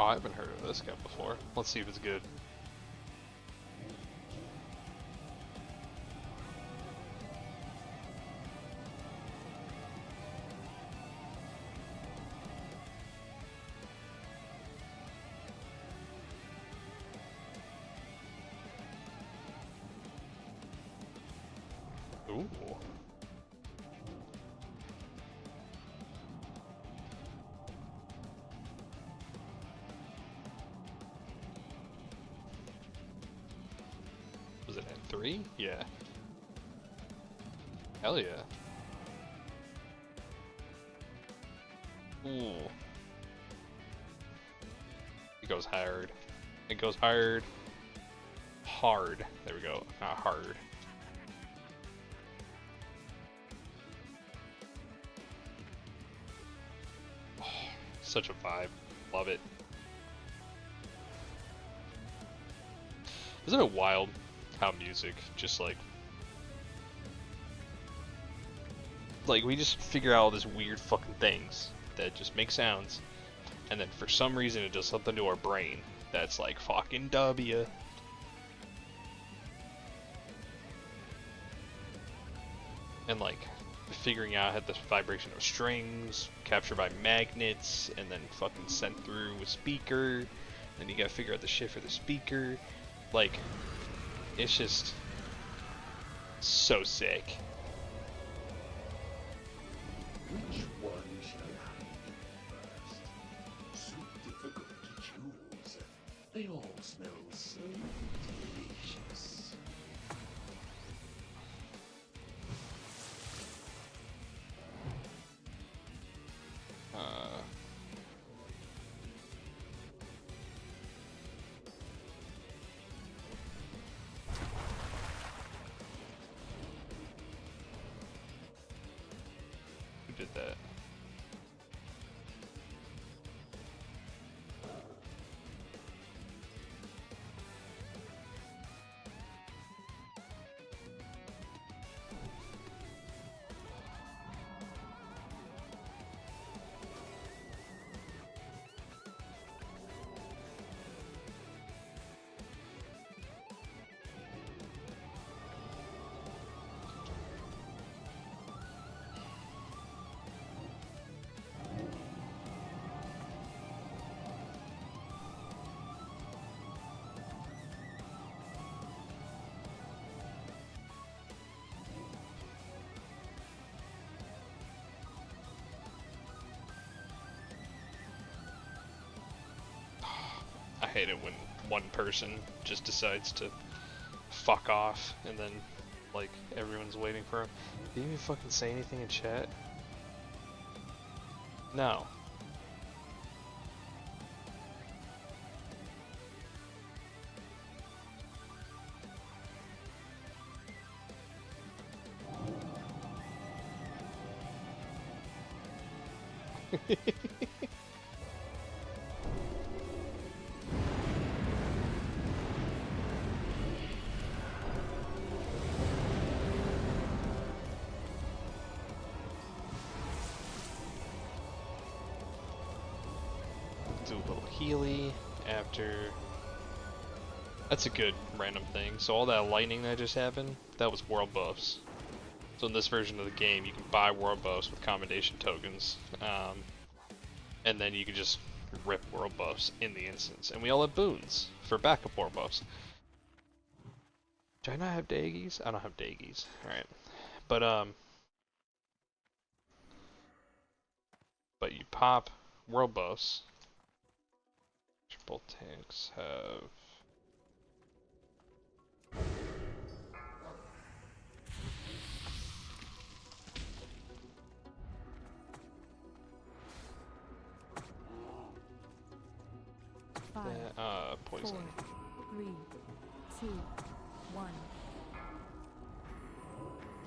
Speaker 1: Oh, I haven't heard of this guy before. Let's see if it's good. Ooh. Was it N3? Yeah. Hell yeah. Ooh. It goes hard. It goes hard. Hard. There we go. Not hard. Oh, such a vibe. Love it. Isn't it wild how music just like we just figure out all these weird fucking things that just make sounds, and then for some reason it does something to our brain that's like fucking W. And like figuring out how the vibration of strings captured by magnets and then fucking sent through a speaker, then you gotta figure out the shit for the speaker. Like, it's just so sick.
Speaker 4: Which one shall I eat first? So difficult to choose. They all smell so delicious.
Speaker 1: Who did that? I hate it when one person just decides to fuck off and then like everyone's waiting for him. Did you even fucking say anything in chat? No. Do a little Healy after. That's a good random thing. So all that lightning that just happened, that was world buffs. So in this version of the game, you can buy world buffs with commendation tokens, and then you can just rip world buffs in the instance. And we all have boons for backup world buffs. Do I not have Dagies? I don't have Dagies. Alright. But you pop world buffs. Triple tanks have. Poison.
Speaker 2: 4, 3, 2, 1.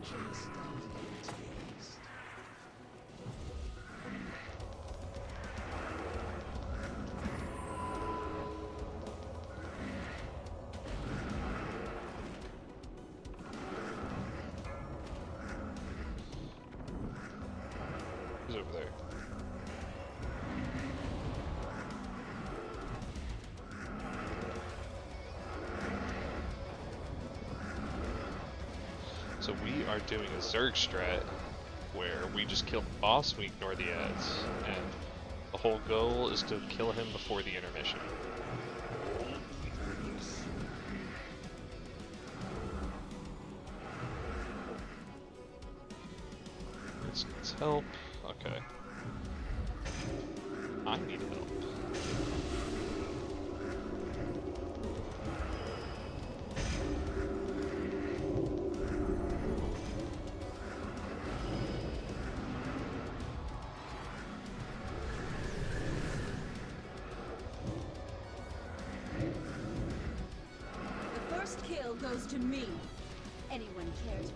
Speaker 4: Just a little taste.
Speaker 1: Who's over there? So we are doing a Zerg strat where we just kill the boss, we ignore the ads, and the whole goal is to kill him before the intermission. This needs help. Okay. I need help.
Speaker 2: The first kill goes to me. Anyone care to wage?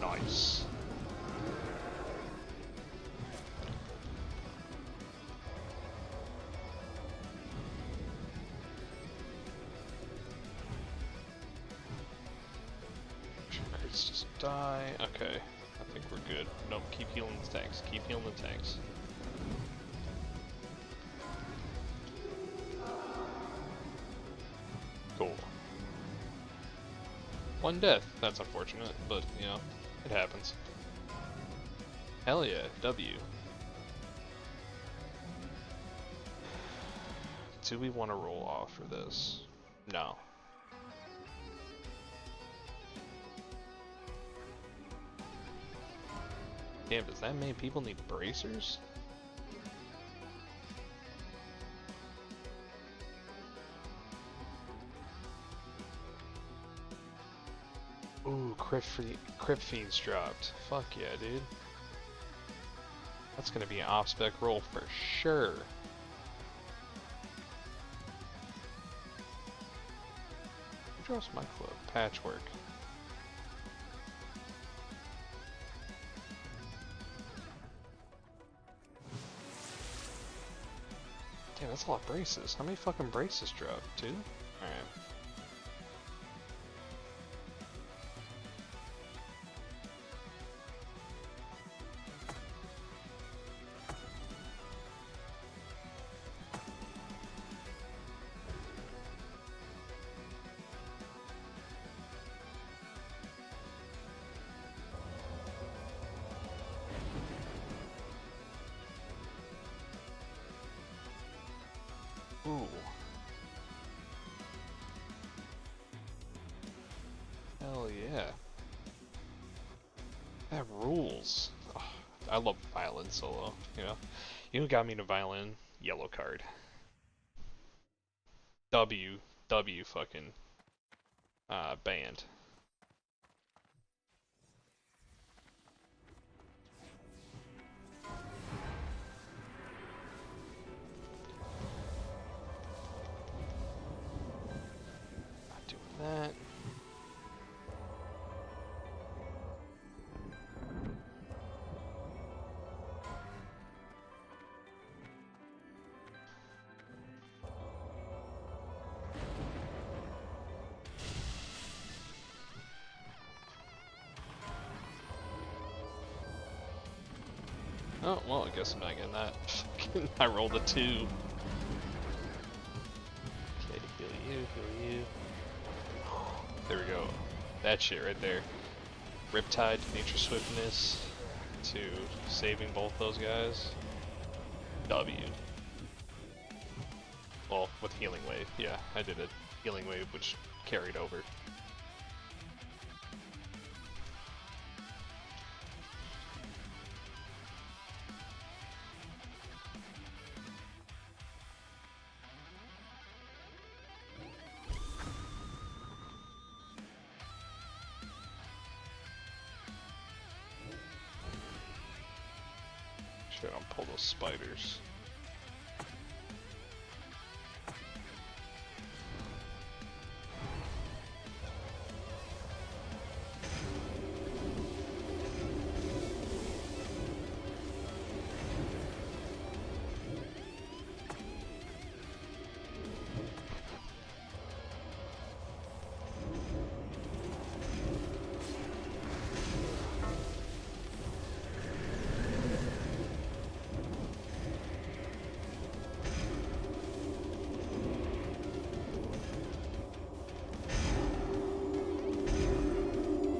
Speaker 1: Nice. Let's just die. Okay, I think we're good. Nope, keep healing the tanks. Keep healing the tanks. Cool. One death. That's unfortunate, but you know, it happens. Hell yeah, W. Do we want to roll off for this? No. Damn, does that mean people need bracers? Ooh, Crypt Fiends dropped. Fuck yeah, dude. That's gonna be an off-spec roll for sure. Who drops my club? Patchwork. Damn, that's a lot of braces. How many fucking braces dropped? 2? Alright. Ooh. Hell yeah. That rules. Oh, I love violin solo, you know? You know who got me into violin? Yellow card. W fucking band. Not doing that. Oh, well, I guess I'm not getting that. I rolled a 2. Okay, heal you, heal you. There we go. That shit right there. Riptide, Nature Swiftness, to saving both those guys. W. Well, with Healing Wave, yeah, I did a Healing Wave which carried over. Shit, I'll pull those spiders.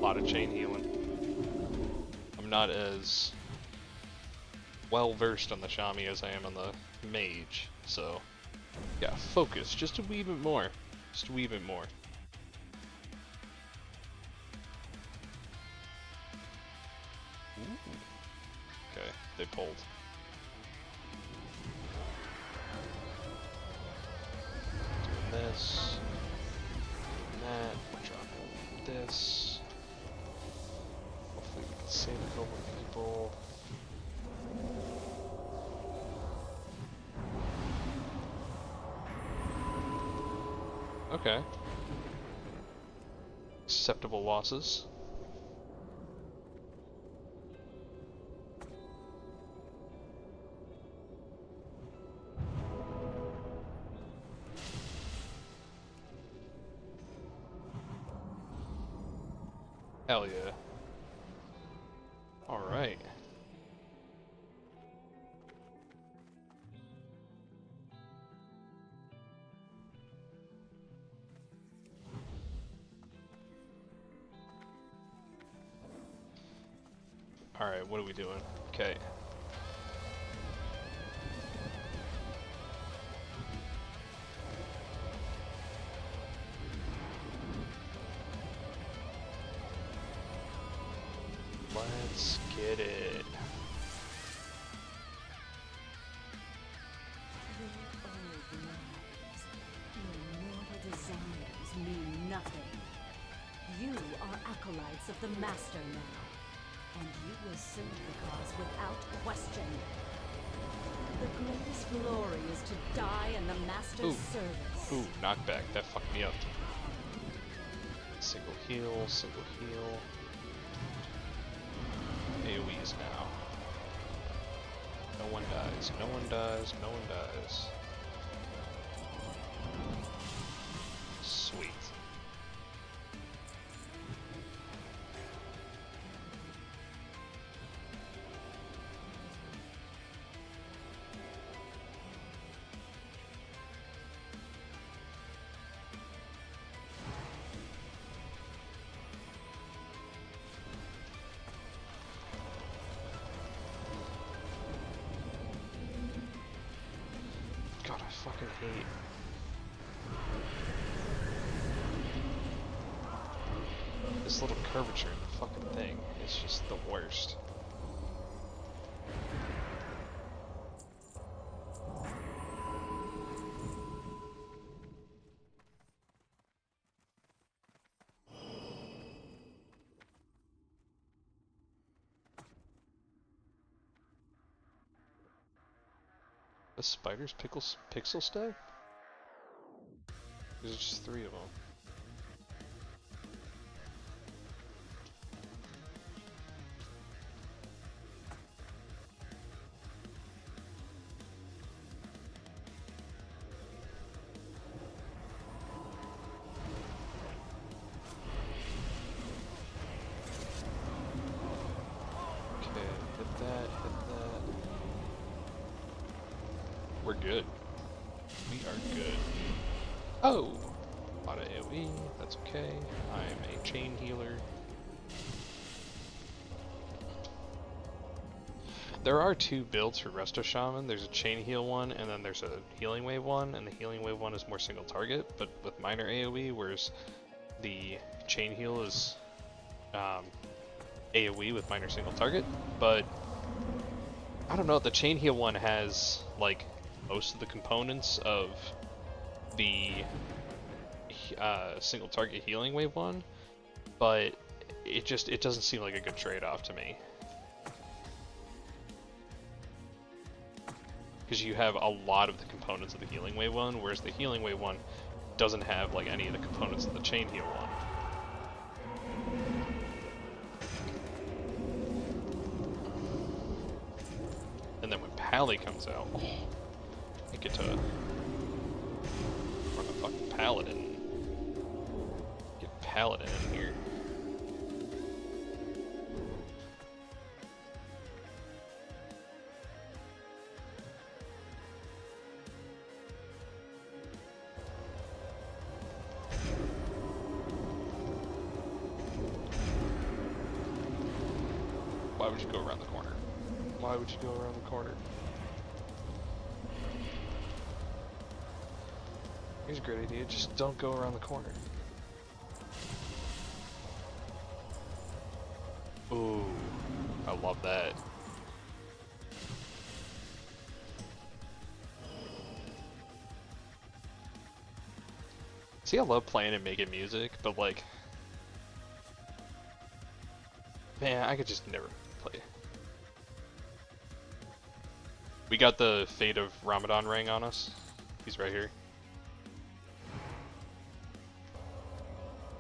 Speaker 1: Lot of chain healing. I'm not as well versed on the Shami as I am on the Mage, so yeah, focus just a wee bit more. Just a wee bit more. Ooh. Okay, they pulled. Doing this. Doing that. We're dropping this. Hopefully we can save a couple people. Okay. Acceptable losses. Hell yeah. Alright. Alright, what are we doing? Okay. Let's get it.
Speaker 2: Your old lives, your mortal desires mean nothing. You are acolytes of the Master now, and you will serve the cause without question. The greatest glory is to die in the Master's service.
Speaker 1: Ooh, knockback. That fucked me up. Single heal, single heal. AoEs now. No one dies, no one dies, no one dies. Sweet. God, I fucking hate. This little curvature in the fucking thing is just the worst. The spiders pixel stay? There's just 3 of them. Okay, hit that, hit that. We're good. We are good. Oh! A lot of AoE, that's okay. I'm a chain healer. There are 2 builds for Resto Shaman. There's a chain heal one, and then there's a healing wave one, and the healing wave one is more single target, but with minor AoE, whereas the chain heal is AoE with minor single target. But I don't know, the chain heal one has like most of the components of the single target healing wave one, but it doesn't seem like a good trade-off to me. Because you have a lot of the components of the healing wave one, whereas the healing wave one doesn't have like any of the components of the chain heal one. And then when Pally comes out, I get to run a fucking Paladin. Get Paladin in here. Why would you go around the corner? Why would you go around the corner? Here's a great idea, just don't go around the corner. Ooh, I love that. See, I love playing and making music, but like, man, I could just never play. We got the Fate of Ramadan ring on us. He's right here.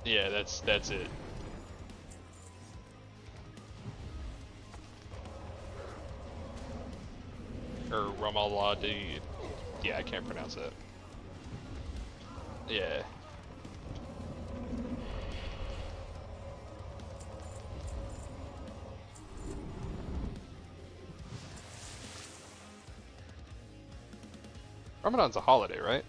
Speaker 1: Yeah, that's it. Or Ramaladi. Yeah, I can't pronounce that. Yeah. Ramadan's a holiday, right?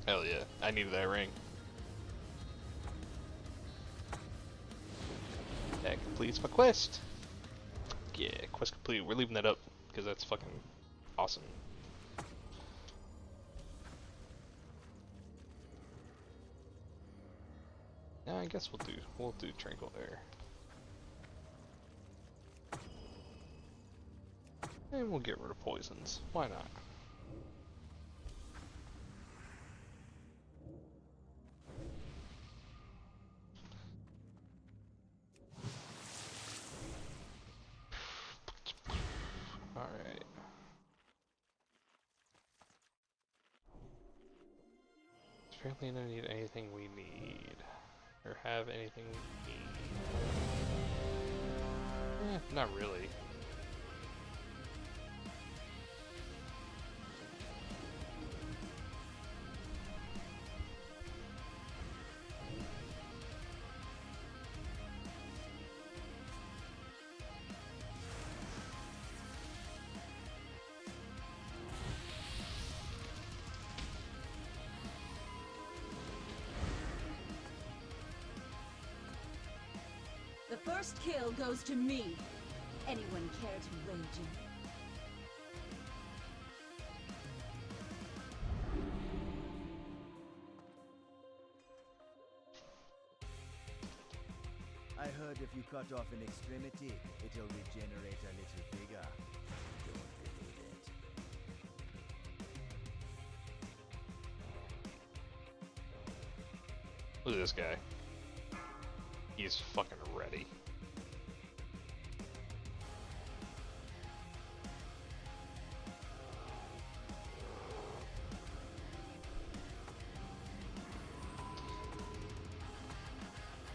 Speaker 1: Hell yeah, I needed that ring. That completes my quest. Yeah, quest complete. We're leaving that up because that's fucking awesome. Yeah, I guess we'll do Tranquil Air. And we'll get rid of poisons. Why not? Alright. Apparently I don't need anything we need. Or have anything we need. Not really.
Speaker 2: The first kill goes to me. Anyone care to rage in?
Speaker 3: I heard if you cut off an extremity, it'll regenerate a little bigger. Don't believe it.
Speaker 1: Look at this guy. He's fucking ready.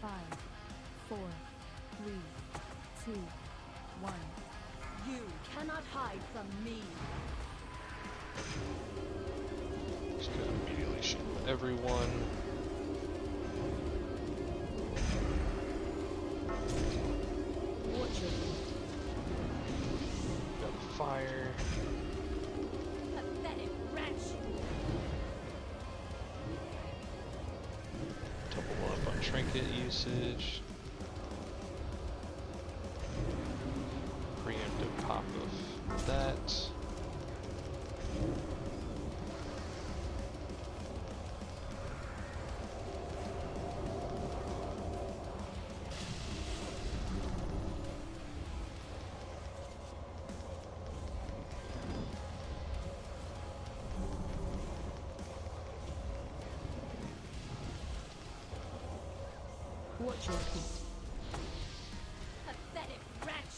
Speaker 5: Five, 4, 3, 2, 1.
Speaker 2: You cannot hide from me.
Speaker 1: Just gonna immediately shoot everyone. Got fire.
Speaker 2: Pathetic wretch.
Speaker 1: Double up on trinket usage. Preemptive pop of that.
Speaker 5: Watch your feet.
Speaker 2: Pathetic wretch.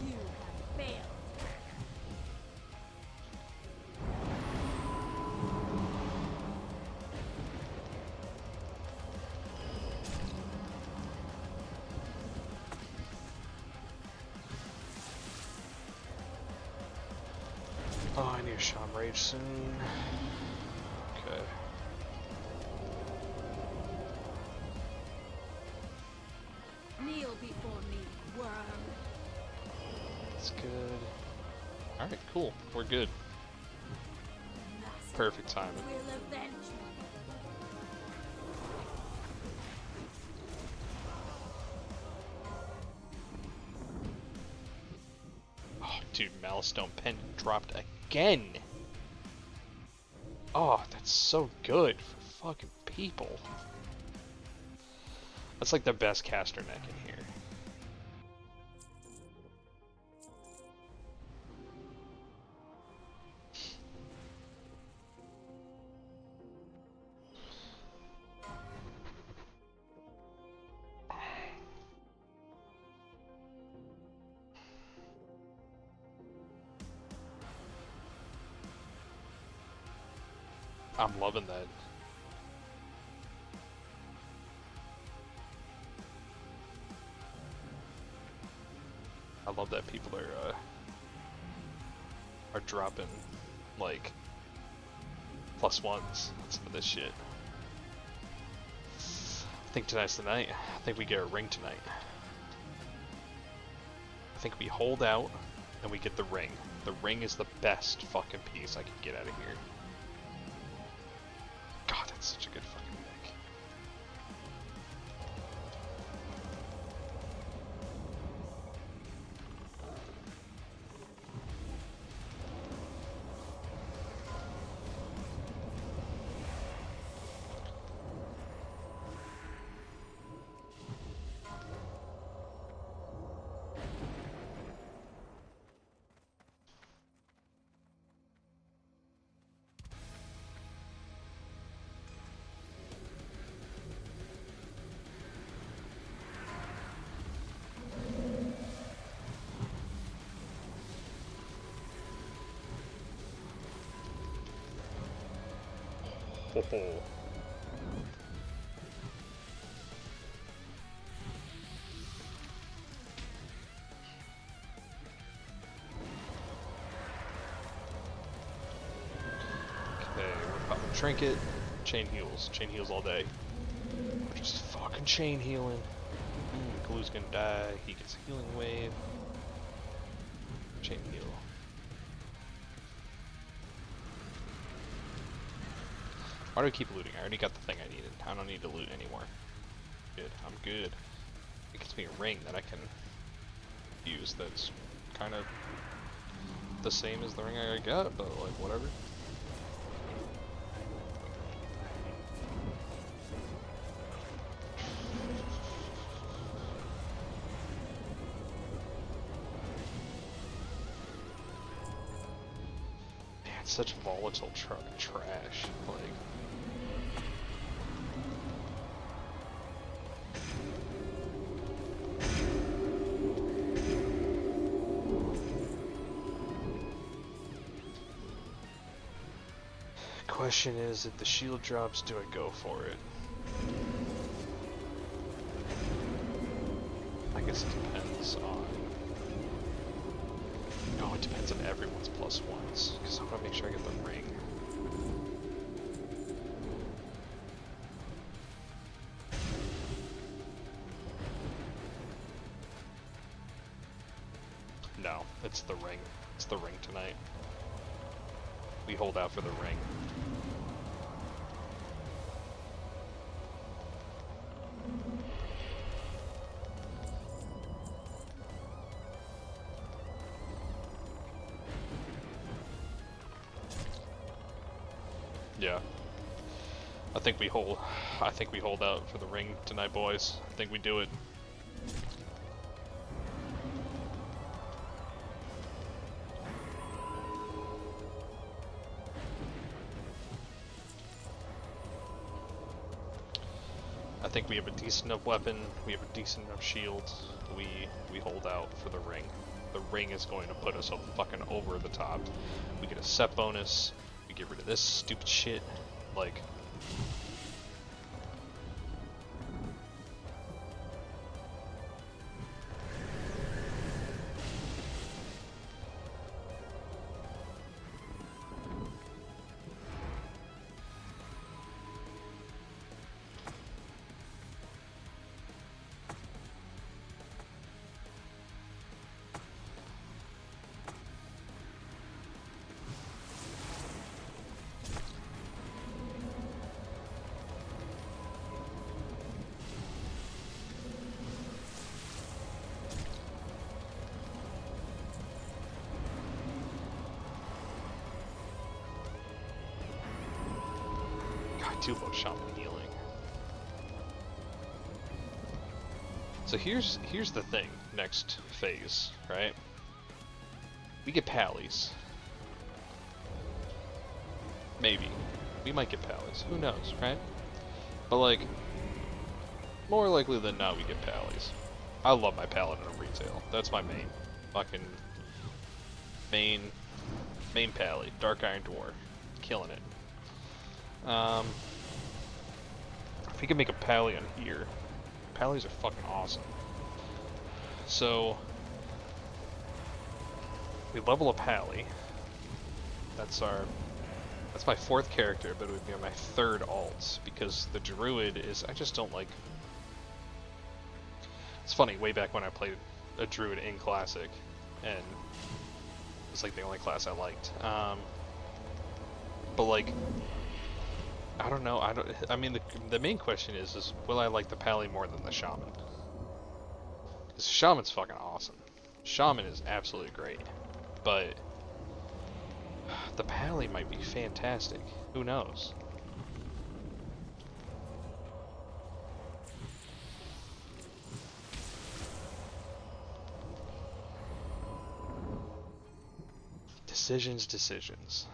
Speaker 2: You have failed.
Speaker 1: Oh, I need a Shaman Rage soon. Okay.
Speaker 2: Kneel before me, worm.
Speaker 1: That's good. Alright, cool. We're good.
Speaker 2: Master
Speaker 1: Perfect timing.
Speaker 2: will avenge me.
Speaker 1: Oh, dude, Malastone Pendant dropped again! Oh, that's so good for fucking people. That's like the best caster neck in here. I'm loving that. I love that people are dropping like +1s on some of this shit. I think tonight's the night. I think we get a ring tonight. I think we hold out and we get the ring. The ring is the best fucking piece I can get out of here. God, that's such a good fucking pick. Ho ho. Okay, we're popping trinket, chain heals all day. We're just fucking chain healing. Glue's gonna die, he gets a healing wave. Chain heal. Why do I keep looting? I already got the thing I needed. I don't need to loot anymore. Good, I'm good. It gets me a ring that I can use that's kind of the same as the ring I got, but like whatever. Man, such volatile trash. Like. Question is, if the shield drops, do I go for it? I guess it depends on... No, it depends on everyone's +1s, because I want to make sure I get the ring. No, it's the ring. It's the ring tonight. We hold out for the ring. Yeah. I think we hold out for the ring tonight, boys. I think we do it. I think we have a decent enough weapon, we have a decent enough shield, we hold out for the ring. The ring is going to put us fucking over the top. We get a set bonus, we get rid of this stupid shit, like... Two-bow shaman healing. So here's the thing, next phase, right? We get pallies. Maybe. We might get pallies. Who knows, right? But like, more likely than not we get pallies. I love my paladin of retail. That's my main. Fucking main pally. Dark Iron Dwarf. Killing it. If we can make a pally on here, pallies are fucking awesome. So we level a pally, That's my fourth character, but it would be my third alt because the druid is I just don't like. It's funny, way back when I played a druid in classic, and it's like the only class I liked. But like, I don't know. I mean, the main question is will I like the pally more than the shaman? Because shaman's fucking awesome. Shaman is absolutely great, but the pally might be fantastic. Who knows? Decisions.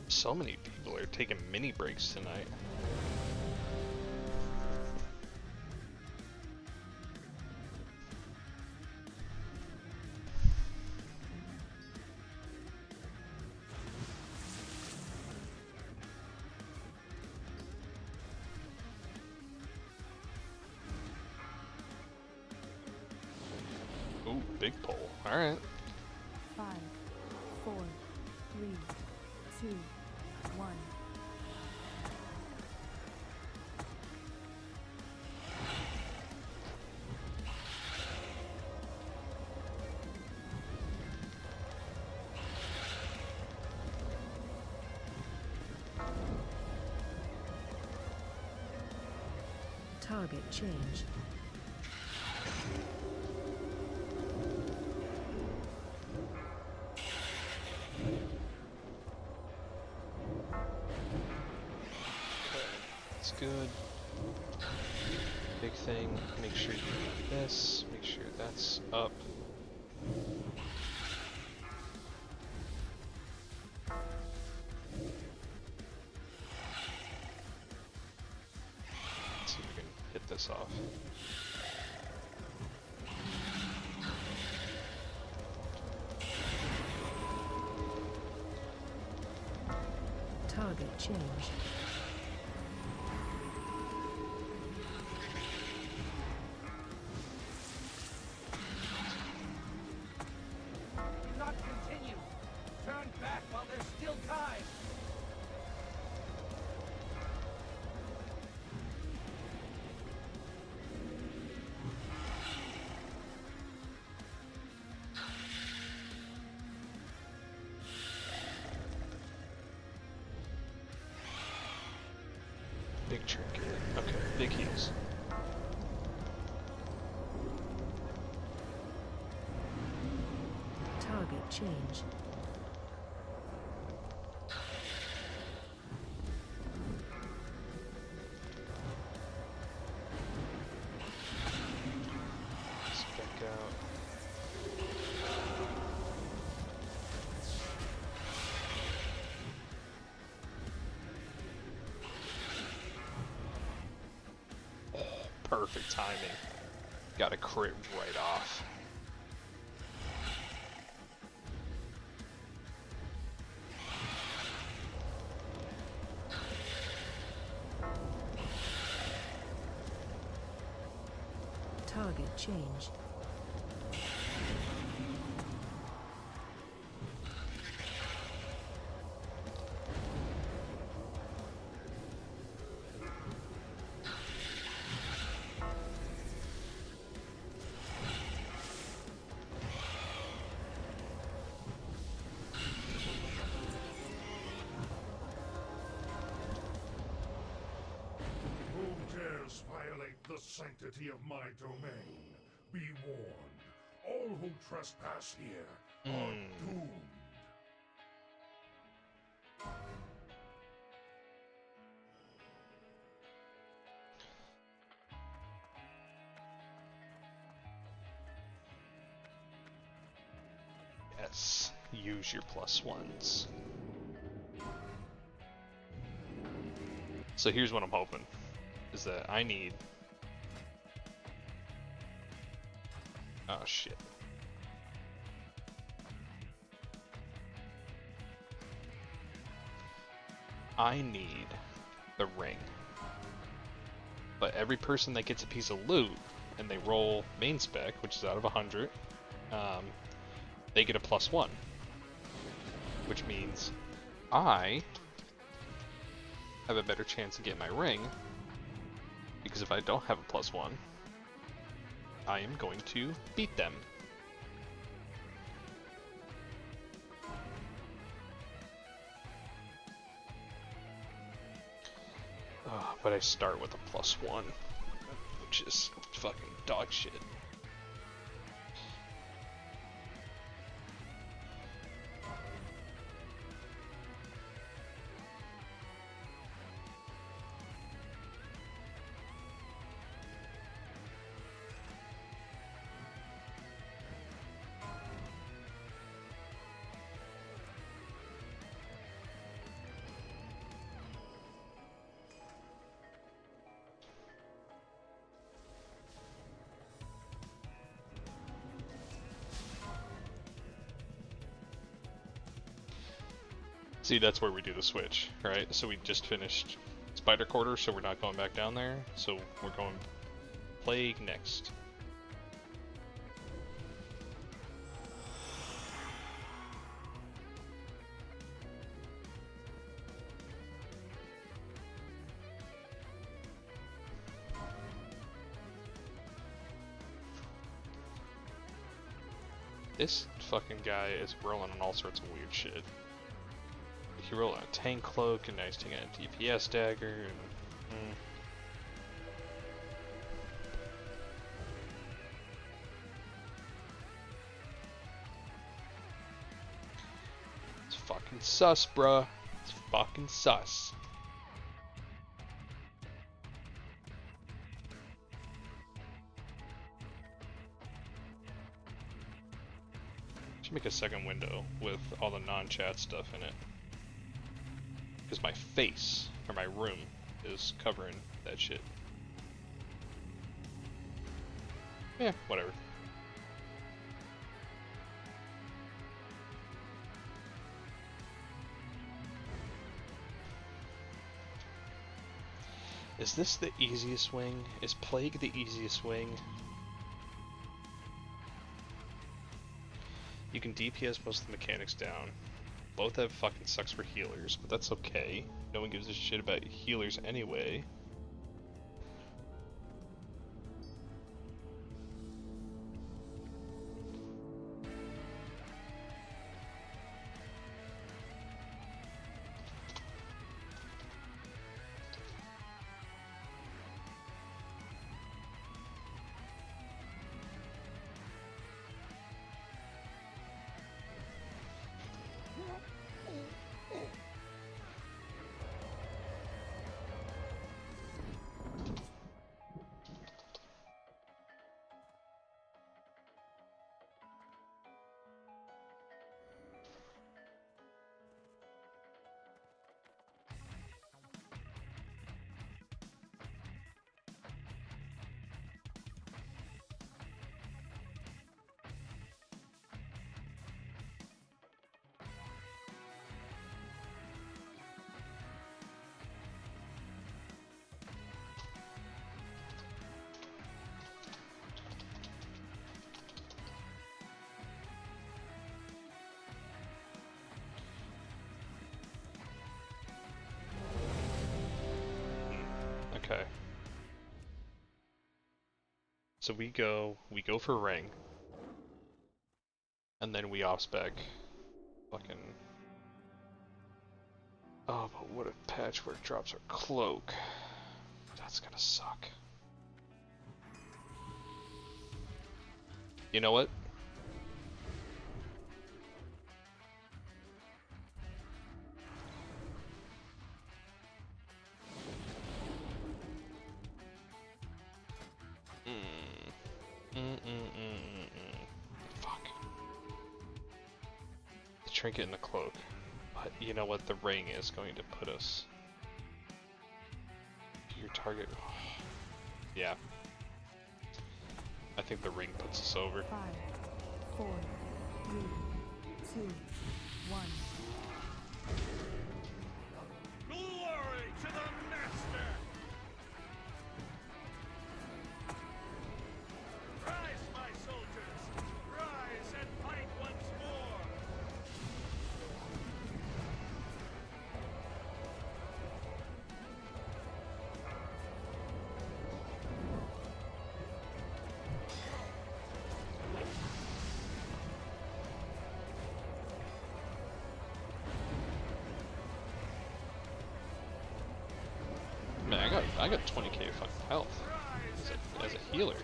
Speaker 1: So many people are taking mini breaks tonight. Ooh, big pull. Alright.
Speaker 5: 5, 4, 3, 2, 1. Target change.
Speaker 1: That's good. Big thing. Make sure you do this. Make sure that's up. Let's see if we can hit this off.
Speaker 5: Target change.
Speaker 3: Not continue. Turn back while there's still time.
Speaker 1: Big trinket. Okay, big heals.
Speaker 5: Target change.
Speaker 1: Spec out. Oh, perfect timing. Got a crit right off.
Speaker 5: Target change.
Speaker 4: Who dares violate the sanctity of my domain? Be warned, all who trespass here are doomed.
Speaker 1: Yes. Use your +1s. So here's what I'm hoping. Is that I need... Oh shit. I need the ring. But every person that gets a piece of loot, and they roll main spec, which is out of 100, they get a +1. Which means I have a better chance of getting my ring, because if I don't have a +1, I am going to beat them. But I start with a +1, which is fucking dog shit. See, that's where we do the switch, right? So we just finished Spider Quarter, so we're not going back down there. So we're going Plague next. This fucking guy is rolling on all sorts of weird shit. He rolled on a tank cloak, and now he's taking a DPS dagger, and... It's fucking sus, bruh. It's fucking sus. Should make a second window with all the non-chat stuff in it. Because my face, or my room, is covering that shit. Yeah, whatever. Is this the easiest wing? Is Plague the easiest wing? You can DPS most of the mechanics down. Both have fucking sucks for healers, but that's okay. No one gives a shit about healers anyway. Okay. So we go for ring. And then we off spec fucking... Oh, but what if Patchwork drops our cloak? That's gonna suck. You know what? Fuck. trinket and a cloak. But you know what? The ring is going to put us... Your target... Yeah. I think the ring puts us over.
Speaker 5: 5, 4, 3, 2, 1.
Speaker 4: Glory to the Master! Rise, my soldiers! Rise and fight once more!
Speaker 1: Man, I got 20k fucking health as a healer.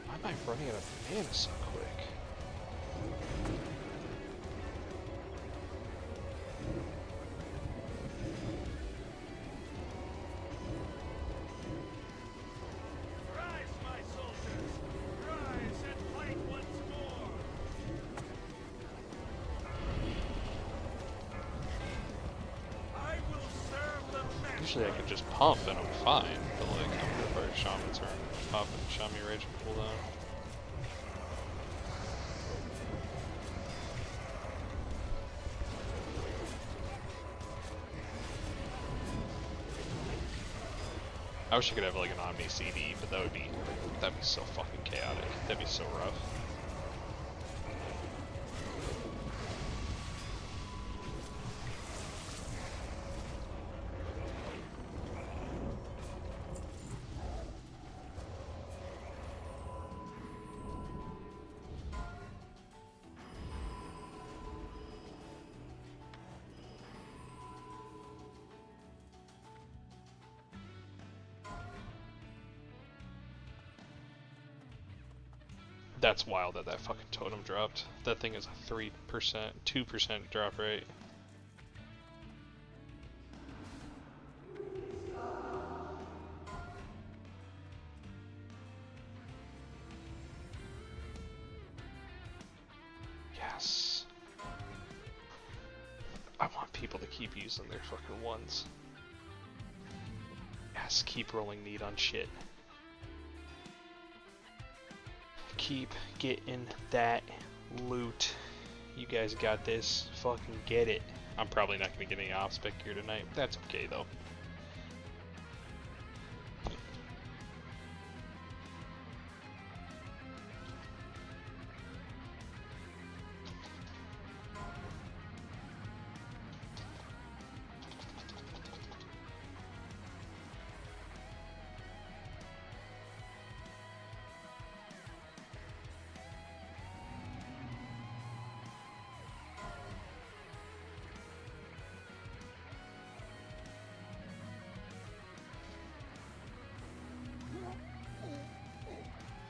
Speaker 1: Why am I running out of mana so quick?
Speaker 4: Rise, my soldiers! Rise and fight once more! I will serve the Master!
Speaker 1: Usually I can just pump and I'm fine, but like I'm gonna fire Shaman turn, pop and Shaman Rage and pull down. I wish I could have like an Omni CD, but that'd be so fucking chaotic. That'd be so rough. That's wild that that fucking totem dropped. That thing is a 3%, 2% drop rate. Yes. I want people to keep using their fucking ones. Yes, keep rolling need on shit. Keep getting that loot. You guys got this. Fucking get it. I'm probably not gonna get any off spec gear tonight. That's okay though.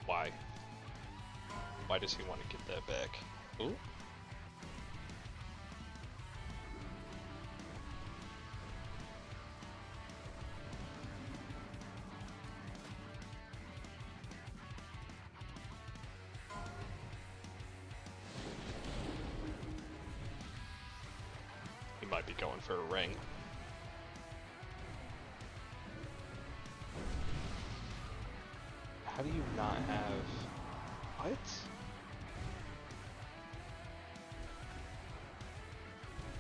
Speaker 1: Why? Why does he want to get that back? Ooh. He might be going for a ring. How do you not have... What?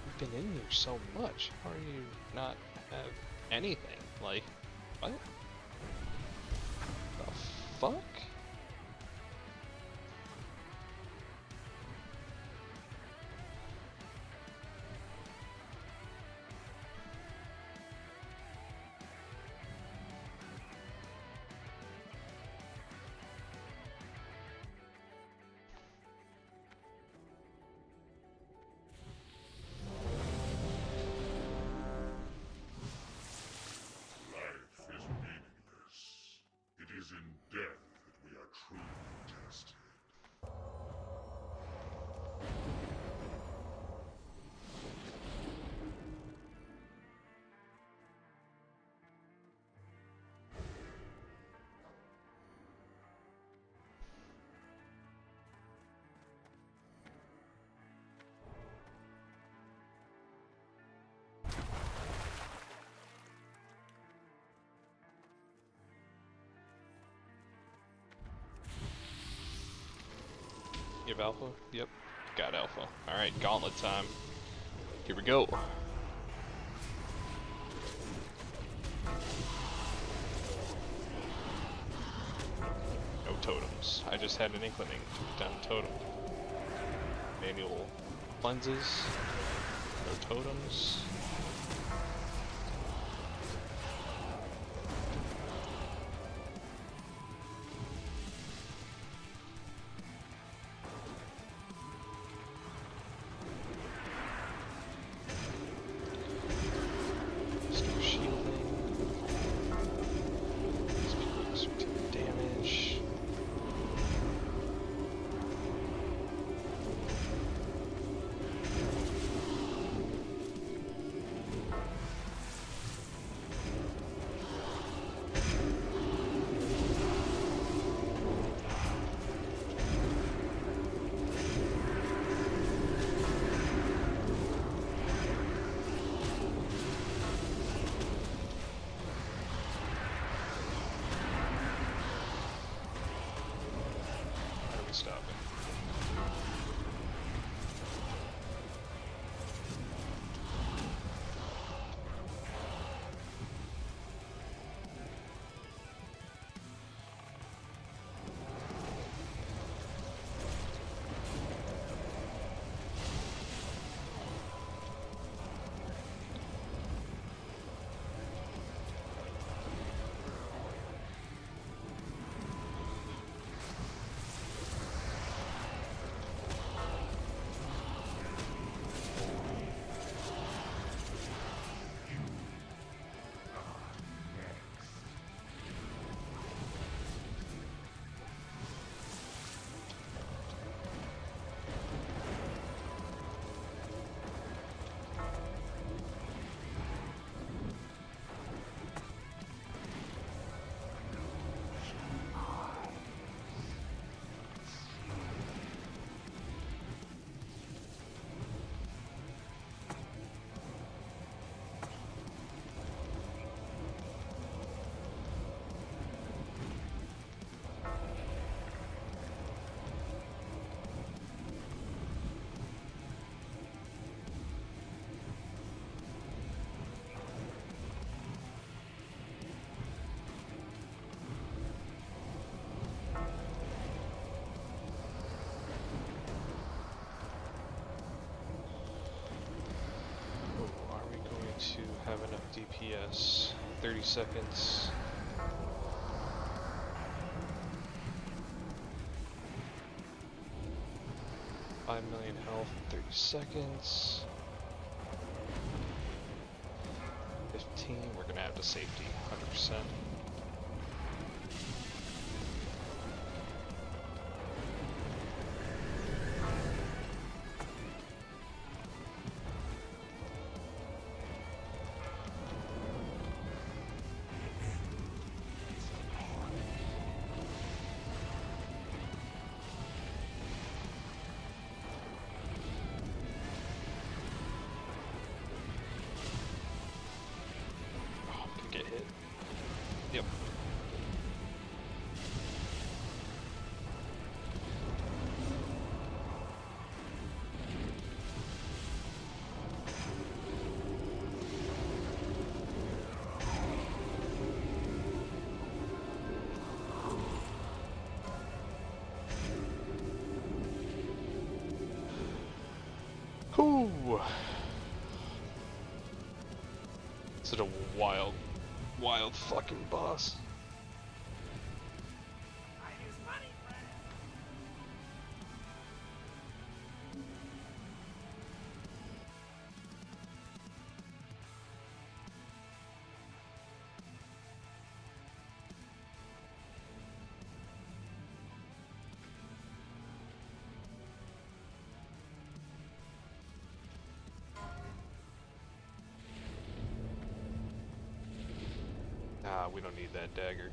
Speaker 1: You've been in here so much. How do you not have anything? Like, what? The fuck?
Speaker 4: Life is meaningless. It is in death that we
Speaker 1: have alpha? Yep, got alpha. Alright, gauntlet time. Here we go. No totems. I just had an inkling to put down totem. Manual cleanses. No totems. Start shielding. These people start taking damage. How do we stop it? Oh, are we going to have enough DPS? 30 seconds. $5 million health, 30 seconds. 15, we're gonna have to safety, 100%. Oh, I'm gonna get hit. Yep. Whoo! Such a wild, wild fucking boss. Ah, we don't need that dagger.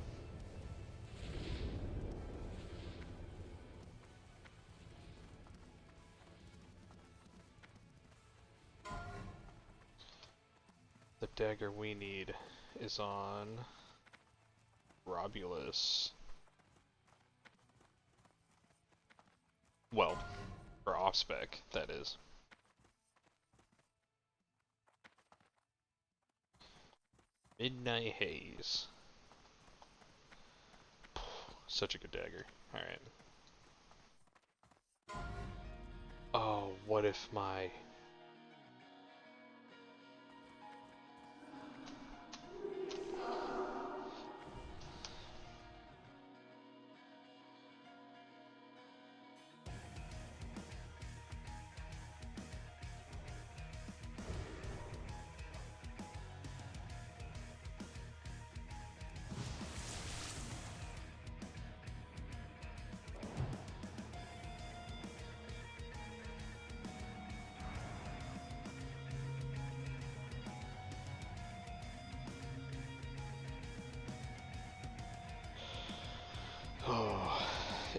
Speaker 1: The dagger we need is on Robulus. Well, Or off spec, that is. Midnight Haze. Such a good dagger. Alright. Oh, what if my... Oh,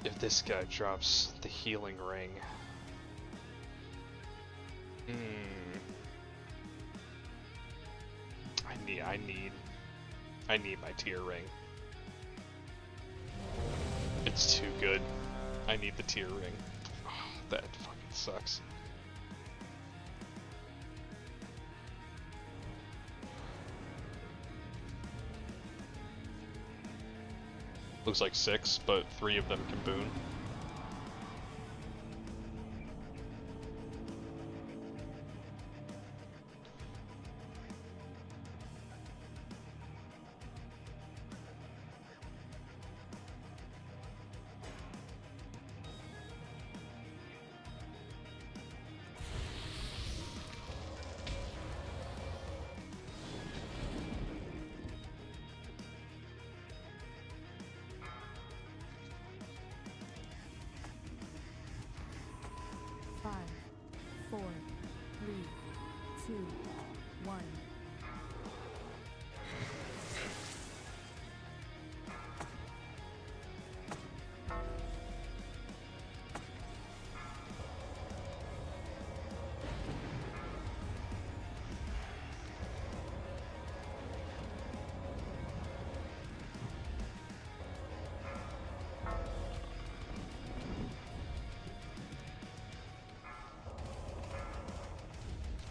Speaker 1: if this guy drops the healing ring. I need my tier ring. It's too good. I need the tier ring. Oh, that fucking sucks. Looks like 6, but 3 of them can boon.
Speaker 5: Five, four, three, two, one.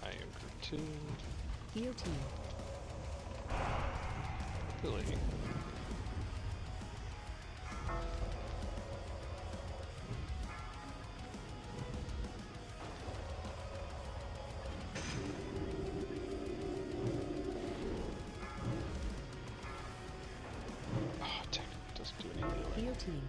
Speaker 1: I am group 2.
Speaker 5: Heal team.
Speaker 1: Really? Oh, technically doesn't do any healing.
Speaker 5: Heal team.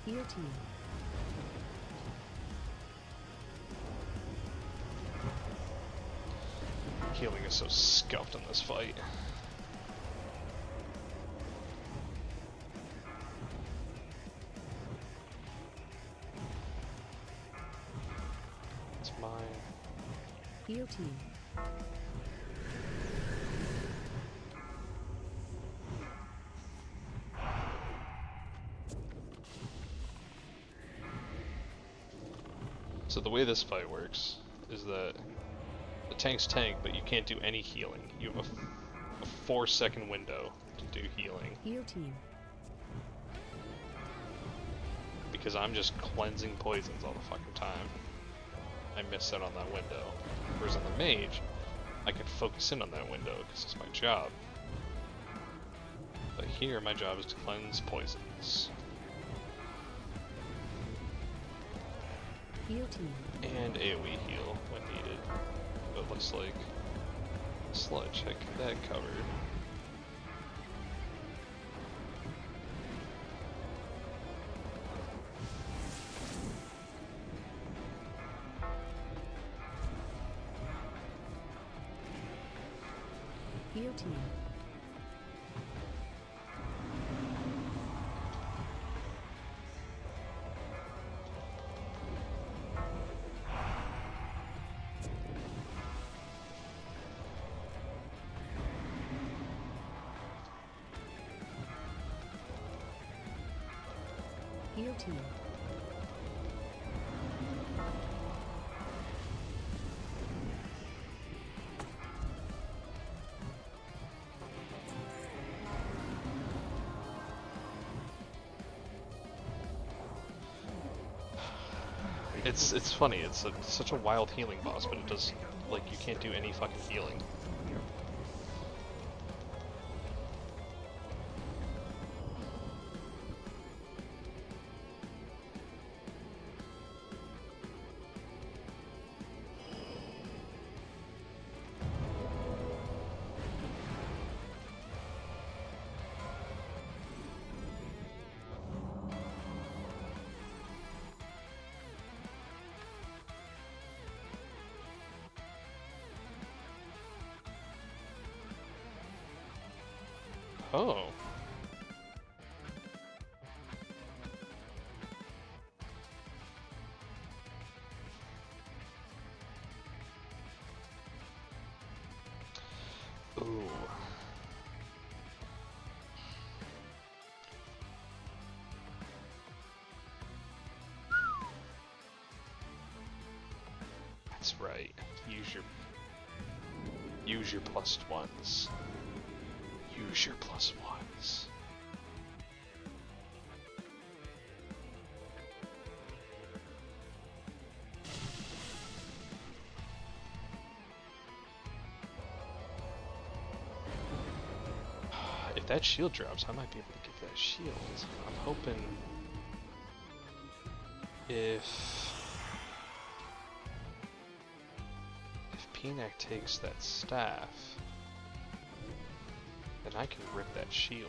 Speaker 5: Heal team.
Speaker 1: Healing is so scuffed in this fight. It's mine.
Speaker 5: Heal team.
Speaker 1: So the way this fight works is that the tank's tank, but you can't do any healing. You have a 4-second window to do healing.
Speaker 5: Heal team.
Speaker 1: Because I'm just cleansing poisons all the fucking time. I miss out on that window. Whereas on the mage, I can focus in on that window because it's my job. But here, my job is to cleanse poisons.
Speaker 5: Heal team.
Speaker 1: And AoE heal when needed. But looks like sludge had that covered.
Speaker 5: Heal team. Heal team.
Speaker 1: It's funny. It's such a wild healing boss, but it does like you can't do any fucking healing. Oh. Ooh. That's right. Use your plus ones. Use your plus ones. If that shield drops, I might be able to get that shield. I'm hoping if Peanut takes that staff, then I can rip that shield.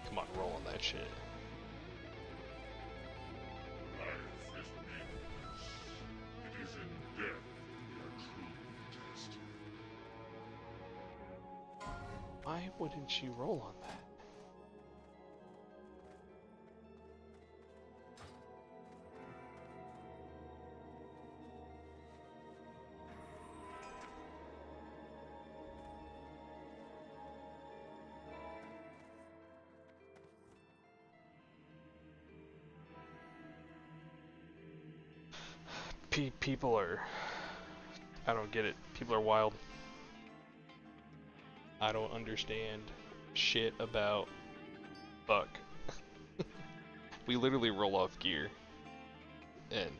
Speaker 1: Come on, roll on that shit.
Speaker 4: Life is meaningless. It is in death we are truly tested.
Speaker 1: Why wouldn't you roll on that? People are... I don't get it. People are wild. I don't understand shit about Buck. We literally roll off gear. And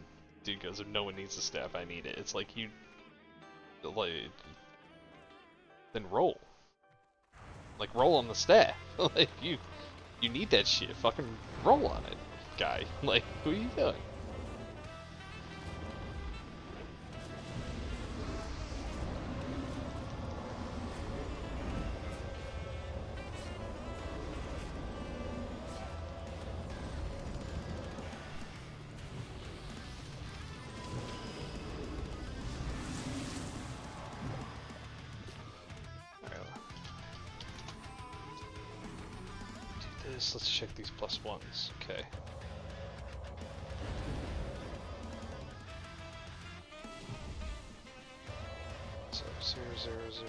Speaker 1: dude goes, if no one needs the staff, I need it. It's like you... like... then roll. Like, roll on the staff. Like, you need that shit. Fucking roll on it, guy. Like, what are you doing? Let's check these plus ones. Okay. So 0, 0, 0.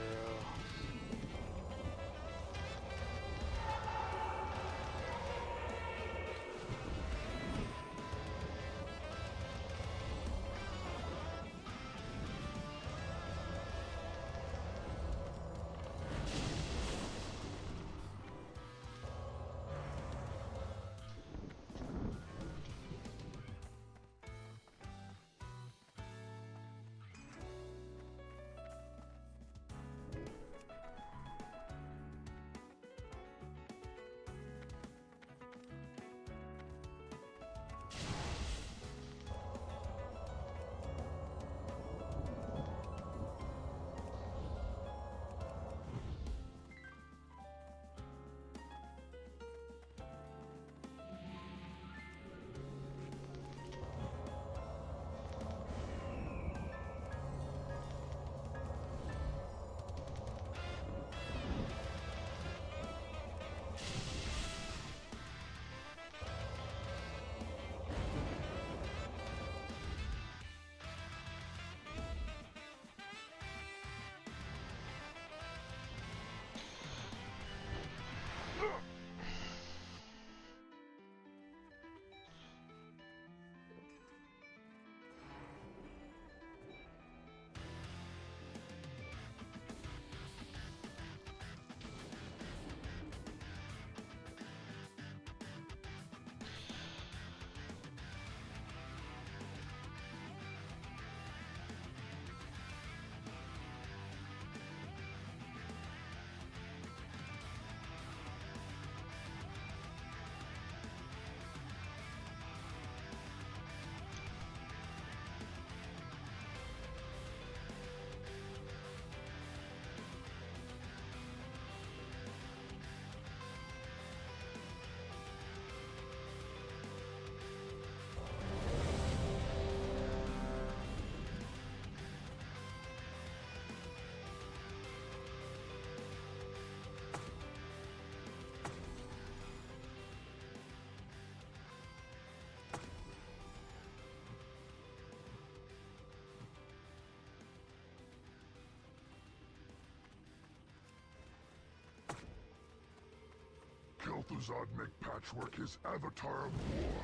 Speaker 4: WoW make Patchwork his avatar of war.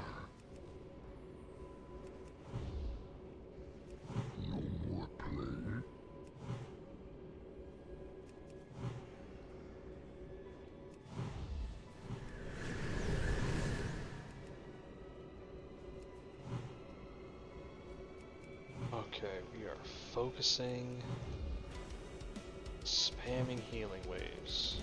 Speaker 4: No more play.
Speaker 1: Okay, we are focusing, spamming healing waves.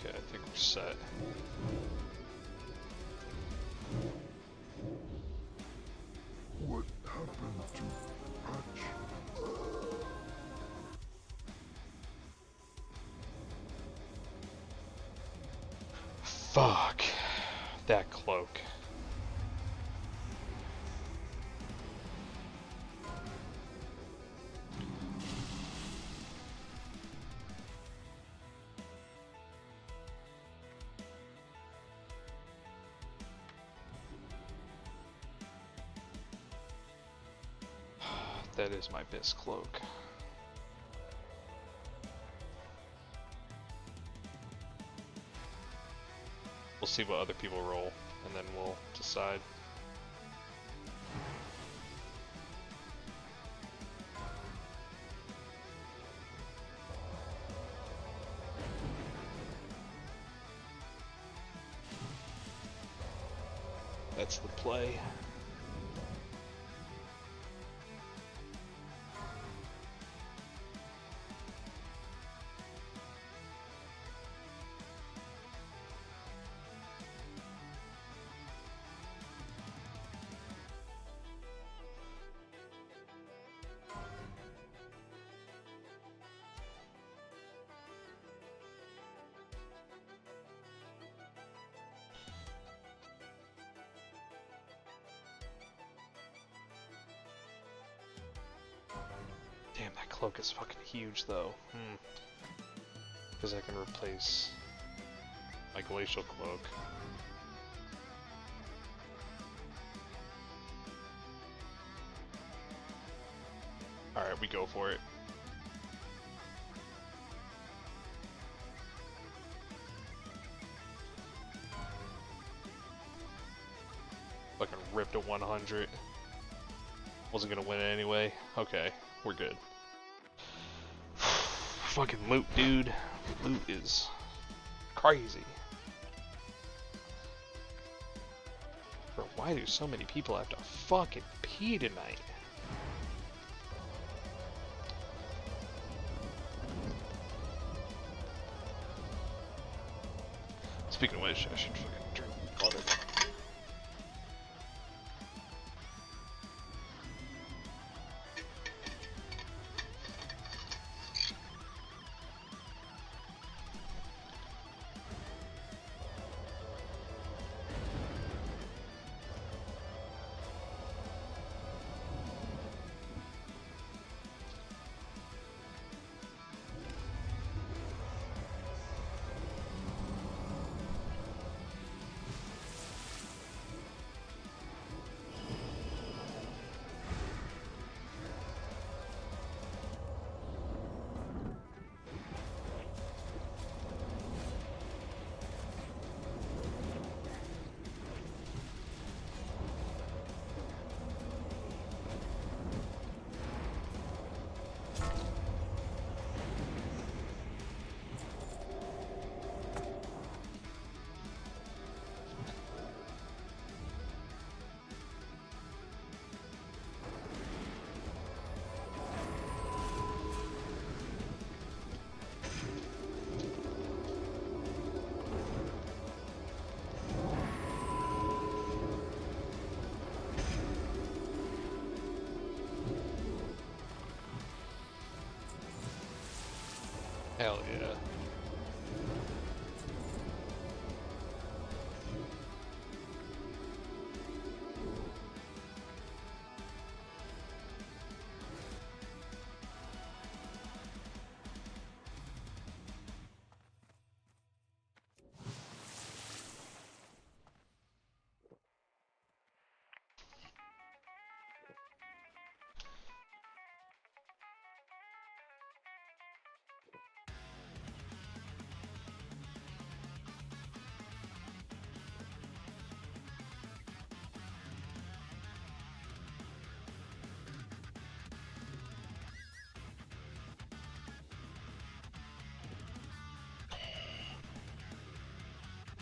Speaker 1: Okay, I think we're set.
Speaker 4: What happened to Patch?
Speaker 1: Fuck. That cloak. That is my best cloak. We'll see what other people roll, and then we'll decide. That's the play. Damn, that cloak is fucking huge though. Because I can replace my glacial cloak. Alright, we go for it. Fucking ripped a 100. Wasn't gonna win anyway. Okay, we're good. Fucking loot, dude. Loot is crazy. Bro, why do so many people have to fucking pee tonight? Speaking of which, I should fucking drink water.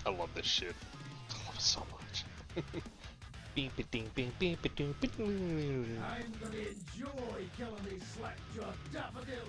Speaker 1: I love this shit. I love it so much. Beep a ding bing beep a ding bing.
Speaker 4: I'm gonna enjoy killing these slack-jawed daffodils.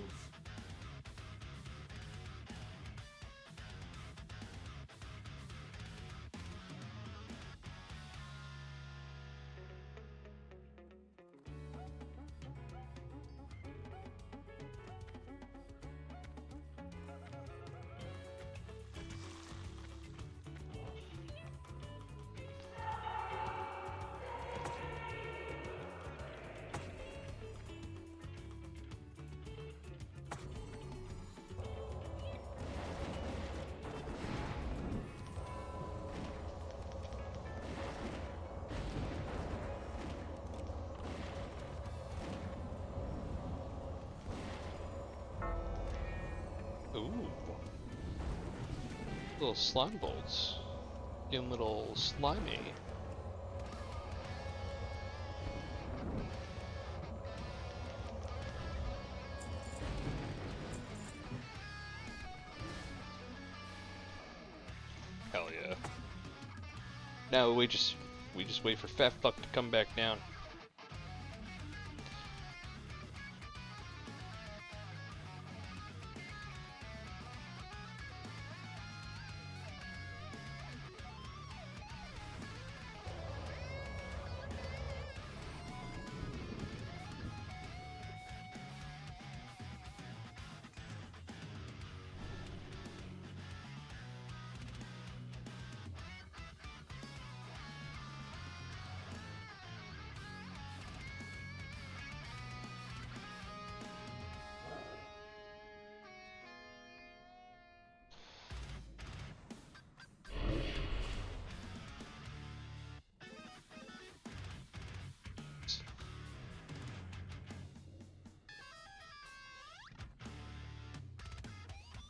Speaker 1: Ooh. Little slime bolts. Getting a little slimy. Hell yeah. Now we just wait for Fat Fuck to come back down.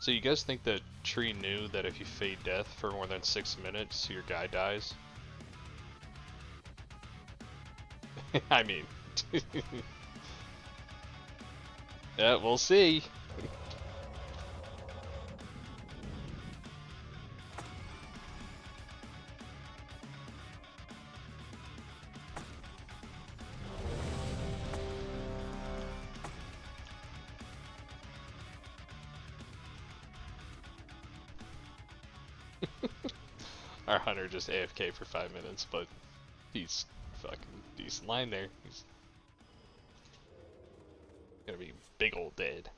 Speaker 1: So you guys think that Tree knew that if you fade death for more than 6 minutes, your guy dies? I mean... yeah, we'll see. Our hunter just AFK for 5 minutes, but he's fucking decent line there. He's gonna be big old dead.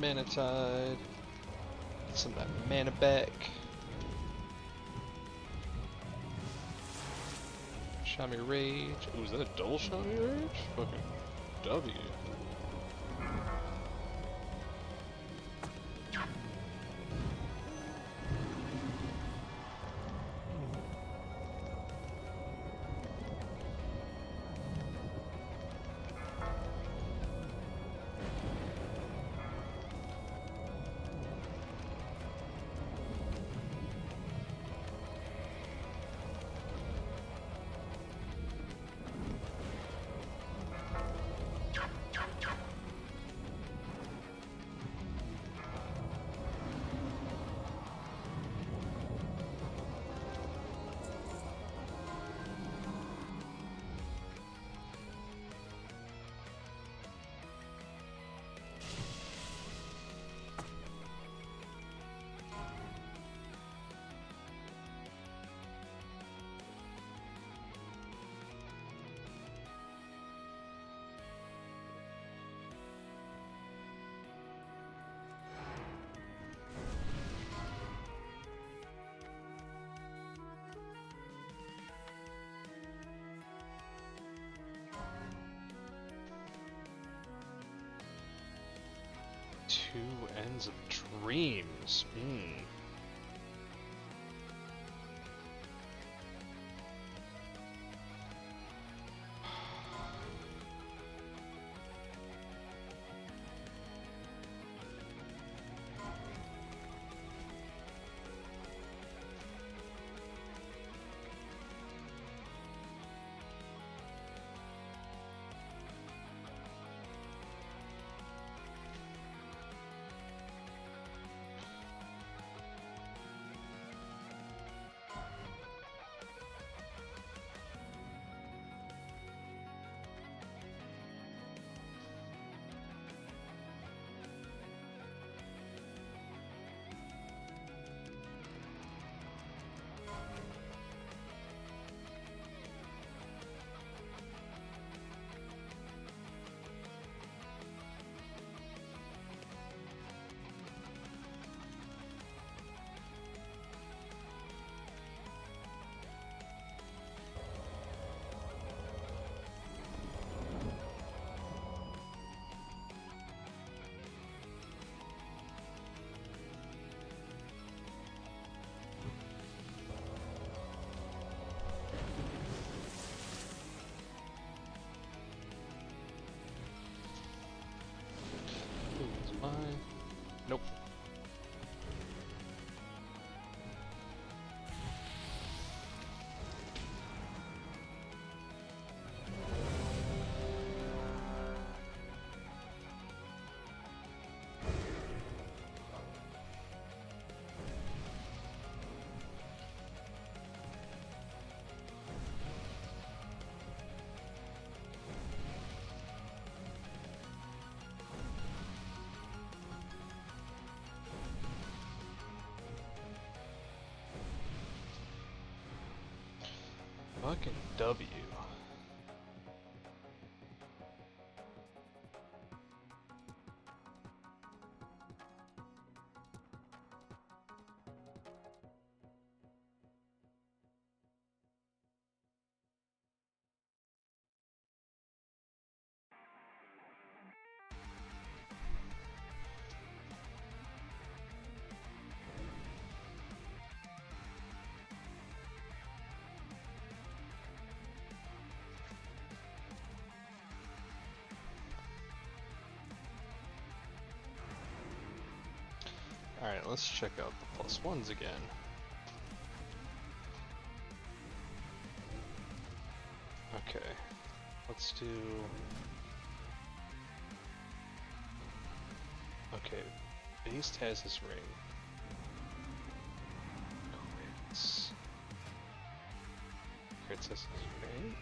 Speaker 1: Mana Tide. Get some of that mana back. Shami Rage. Ooh, is that a double Shami Rage? Fucking W. Lands of Dreams. Hmm. Who's mine? Nope. Fucking W. Alright, let's check out the +1s again. Okay, let's do... Okay, Beast has his ring. Crits. Crits has his ring?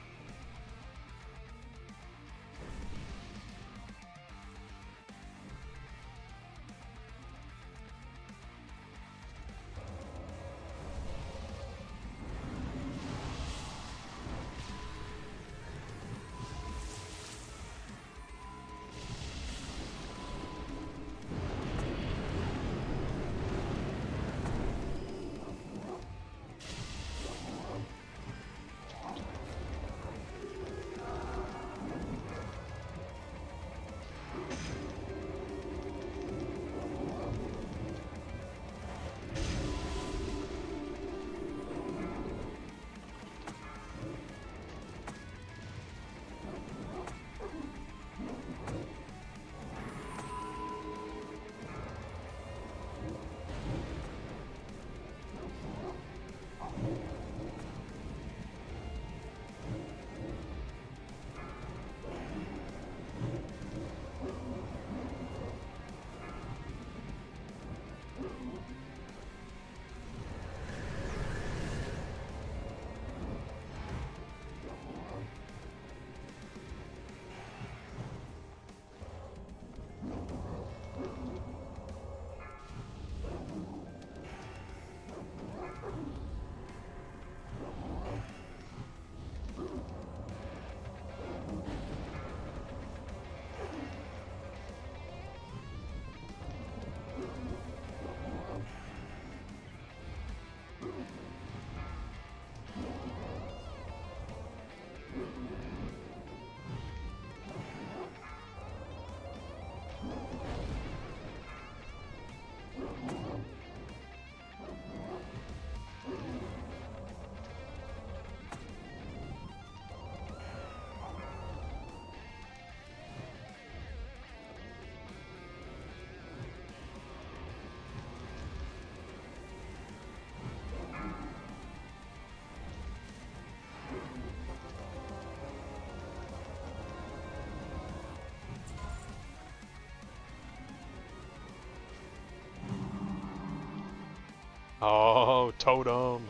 Speaker 1: Oh, totem.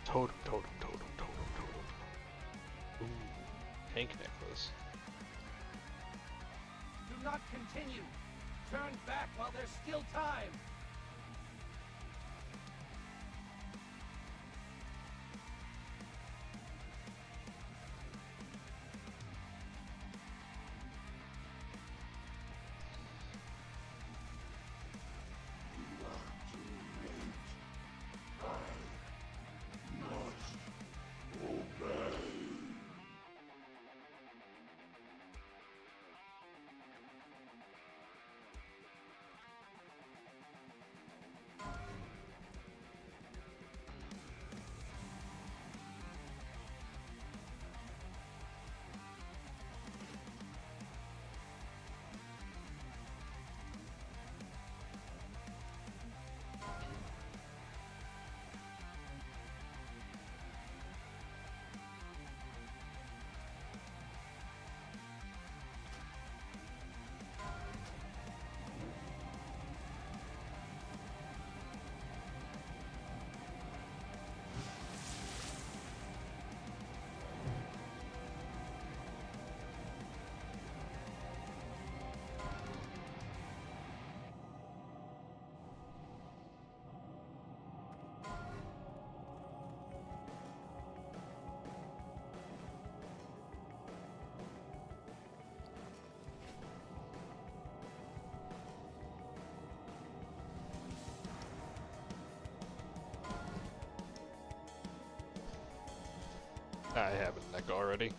Speaker 1: Totem, totem, totem, totem, totem. Ooh, tank necklace.
Speaker 6: Do not continue. Turn back while there's still time.
Speaker 1: I have a neck already.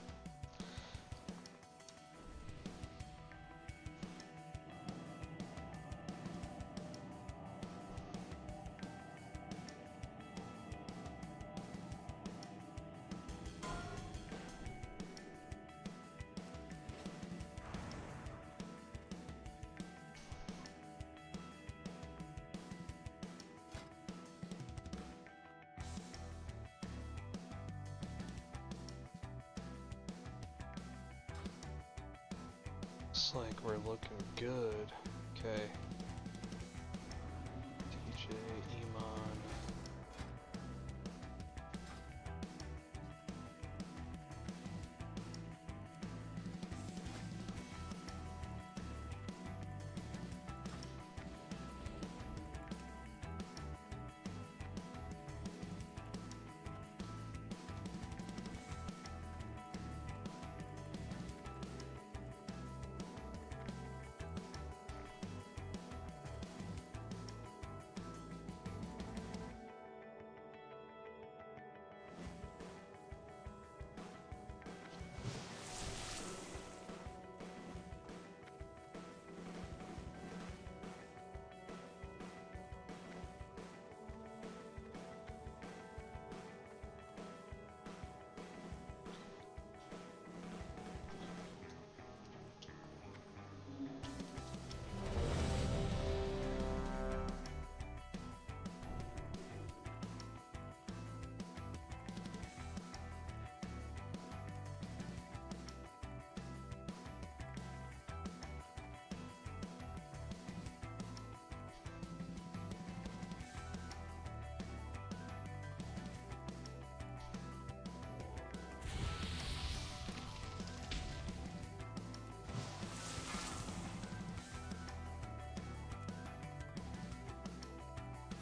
Speaker 1: Looks like we're looking good. Okay. TJ, Iman.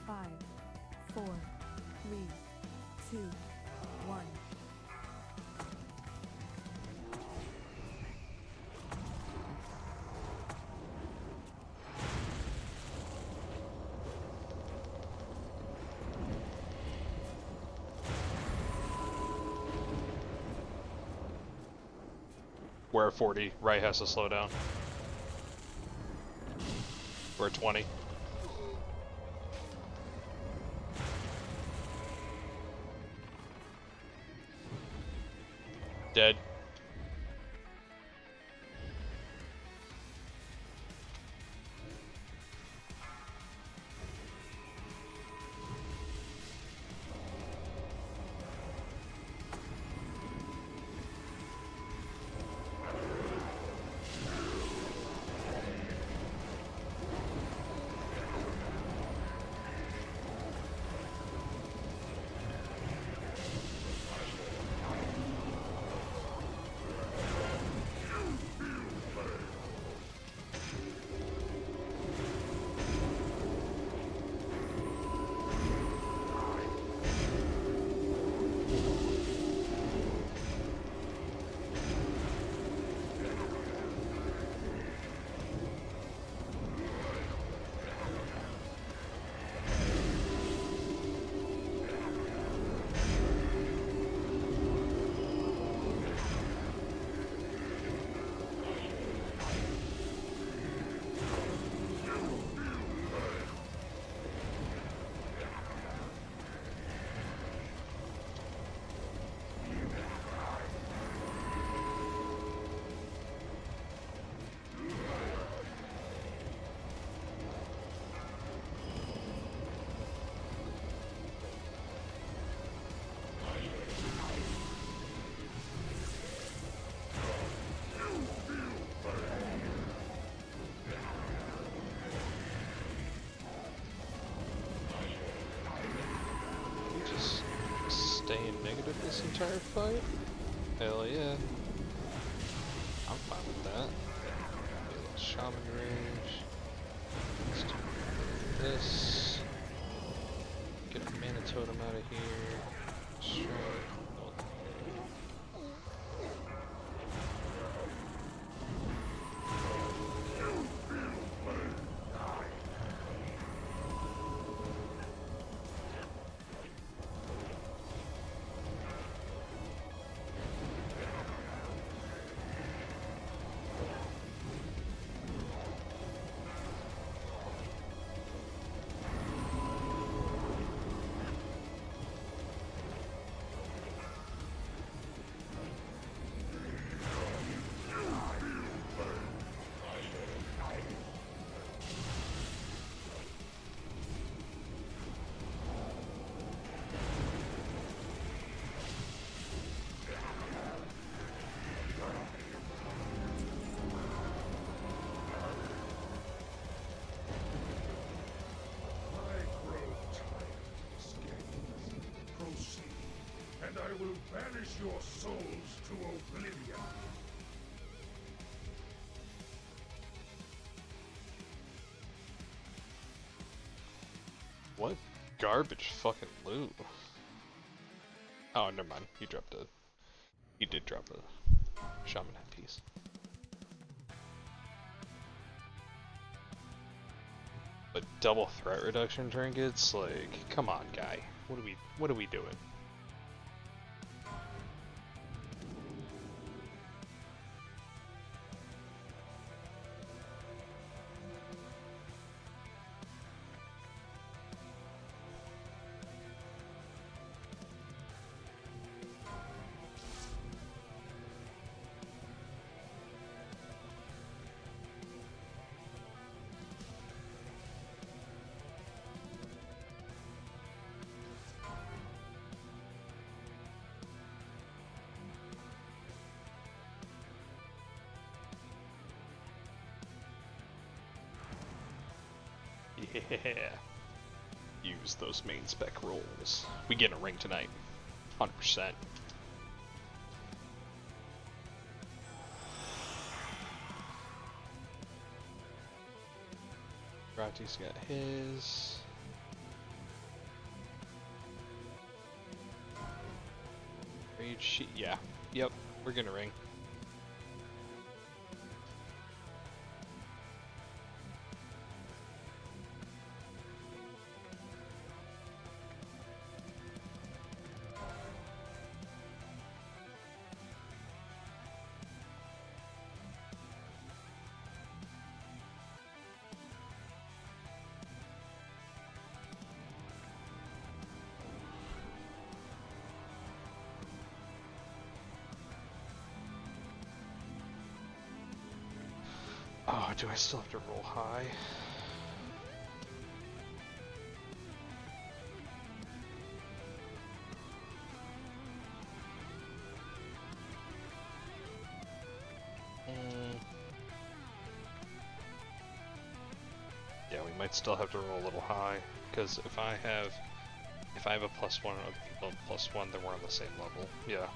Speaker 5: Five, four, three, two, one.
Speaker 1: We're at 40. Right has to slow down. We're at 20. Dead. staying negative this entire fight? Hell yeah. I'm fine with that. Get a little shaman rage. Let's do this. Get a mana totem out of here. Destroy.
Speaker 4: And I will banish your souls to oblivion.
Speaker 1: What garbage fucking loot? Oh, never mind. You dropped a. You did drop a shaman headpiece. But double threat reduction trinkets? Like, come on, guy. What are we doing? Yeah. Use those main spec rolls. We get in a ring tonight. 100%. Rati's got his. Rage sheet. Yeah. Yep. We're gonna ring. Oh, do I still have to roll high? Yeah, we might still have to roll a little high, because if I have a +1 and other people have +1, then we're on the same level. Yeah.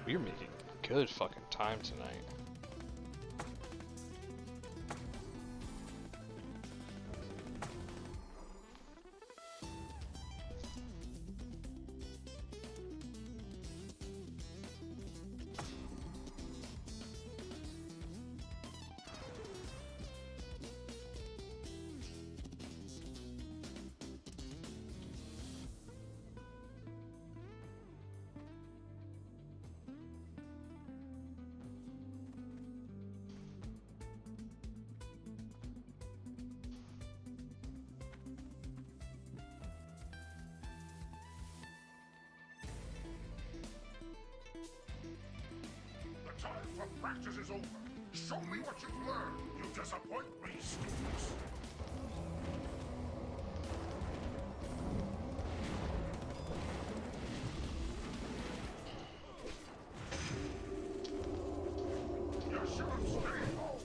Speaker 1: We're making good fucking time tonight.
Speaker 4: The time for practice is over. Show me what you've learned. You disappoint me, students. You should have stayed home.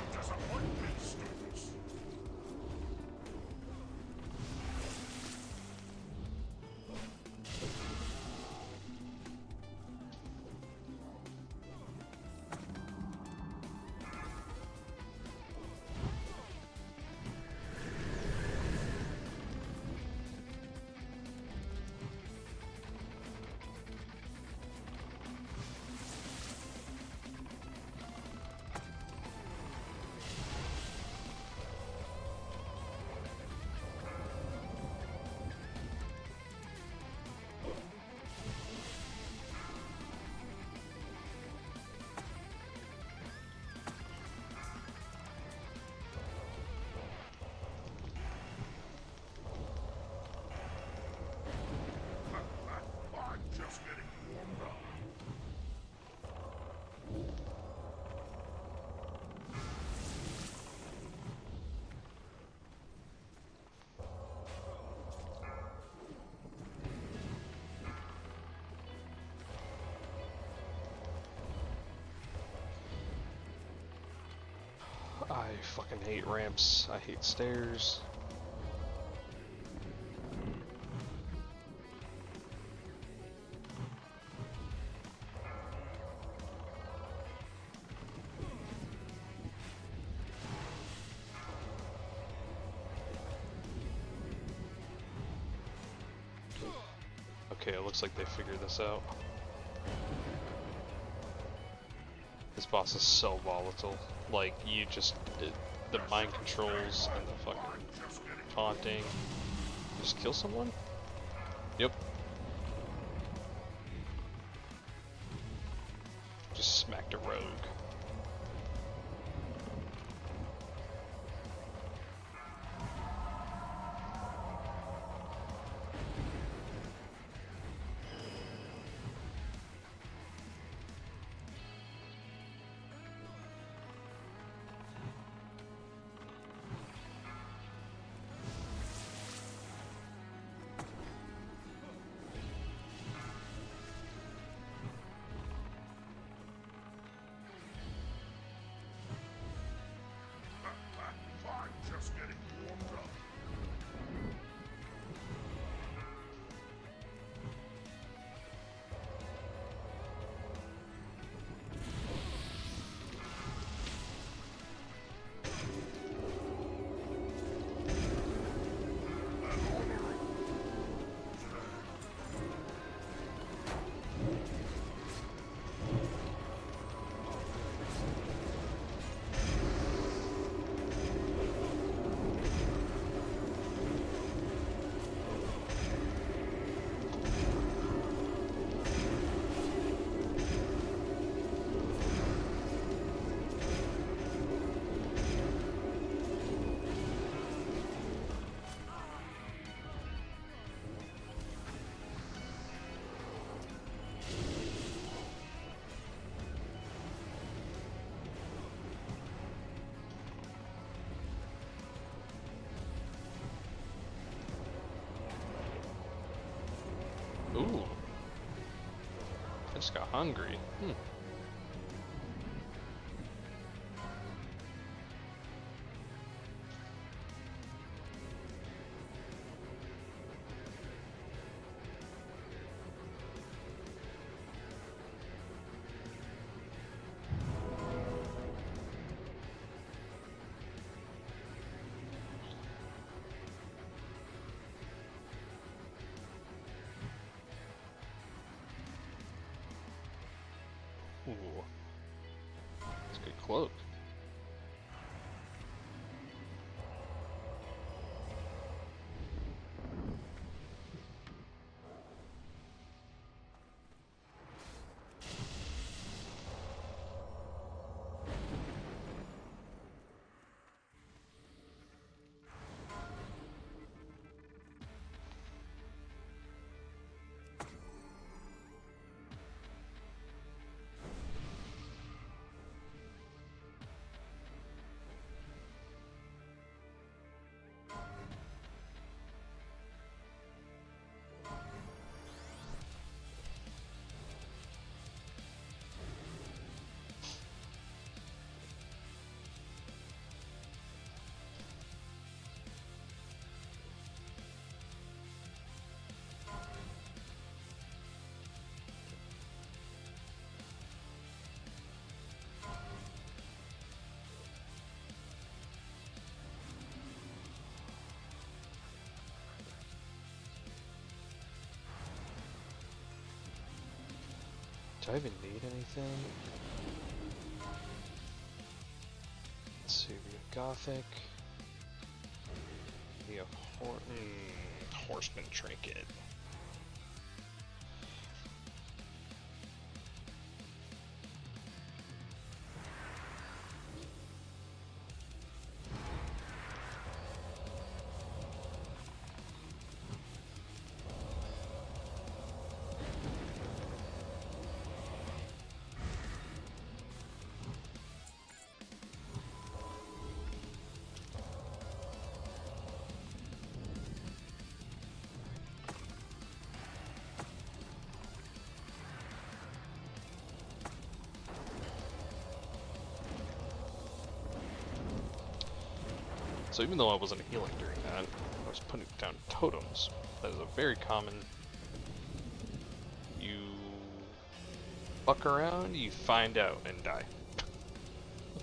Speaker 4: You disappoint me, students. I'm just getting warmed up.
Speaker 1: I fucking hate ramps. I hate stairs. Okay, it looks like they figured this out. This boss is so volatile. Like, you just... the mind controls and the fucking taunting. Just kill someone? Yep. Just smacked a rogue. Ooh. I just got hungry. Ooh. That's a good cloak. Do I even need anything? Let's see, we have Gothic. We have Horseman Trinket. So even though I wasn't healing during that, I was putting down totems. That is a very common. You fuck around, you find out, and die.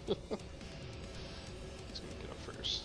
Speaker 1: Let's get up first.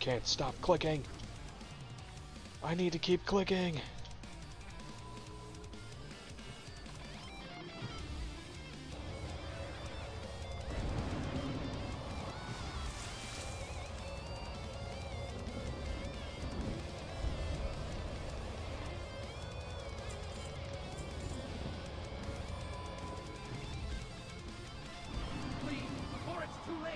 Speaker 1: can't stop clicking. I need to keep clicking.
Speaker 6: Please, before it's too late.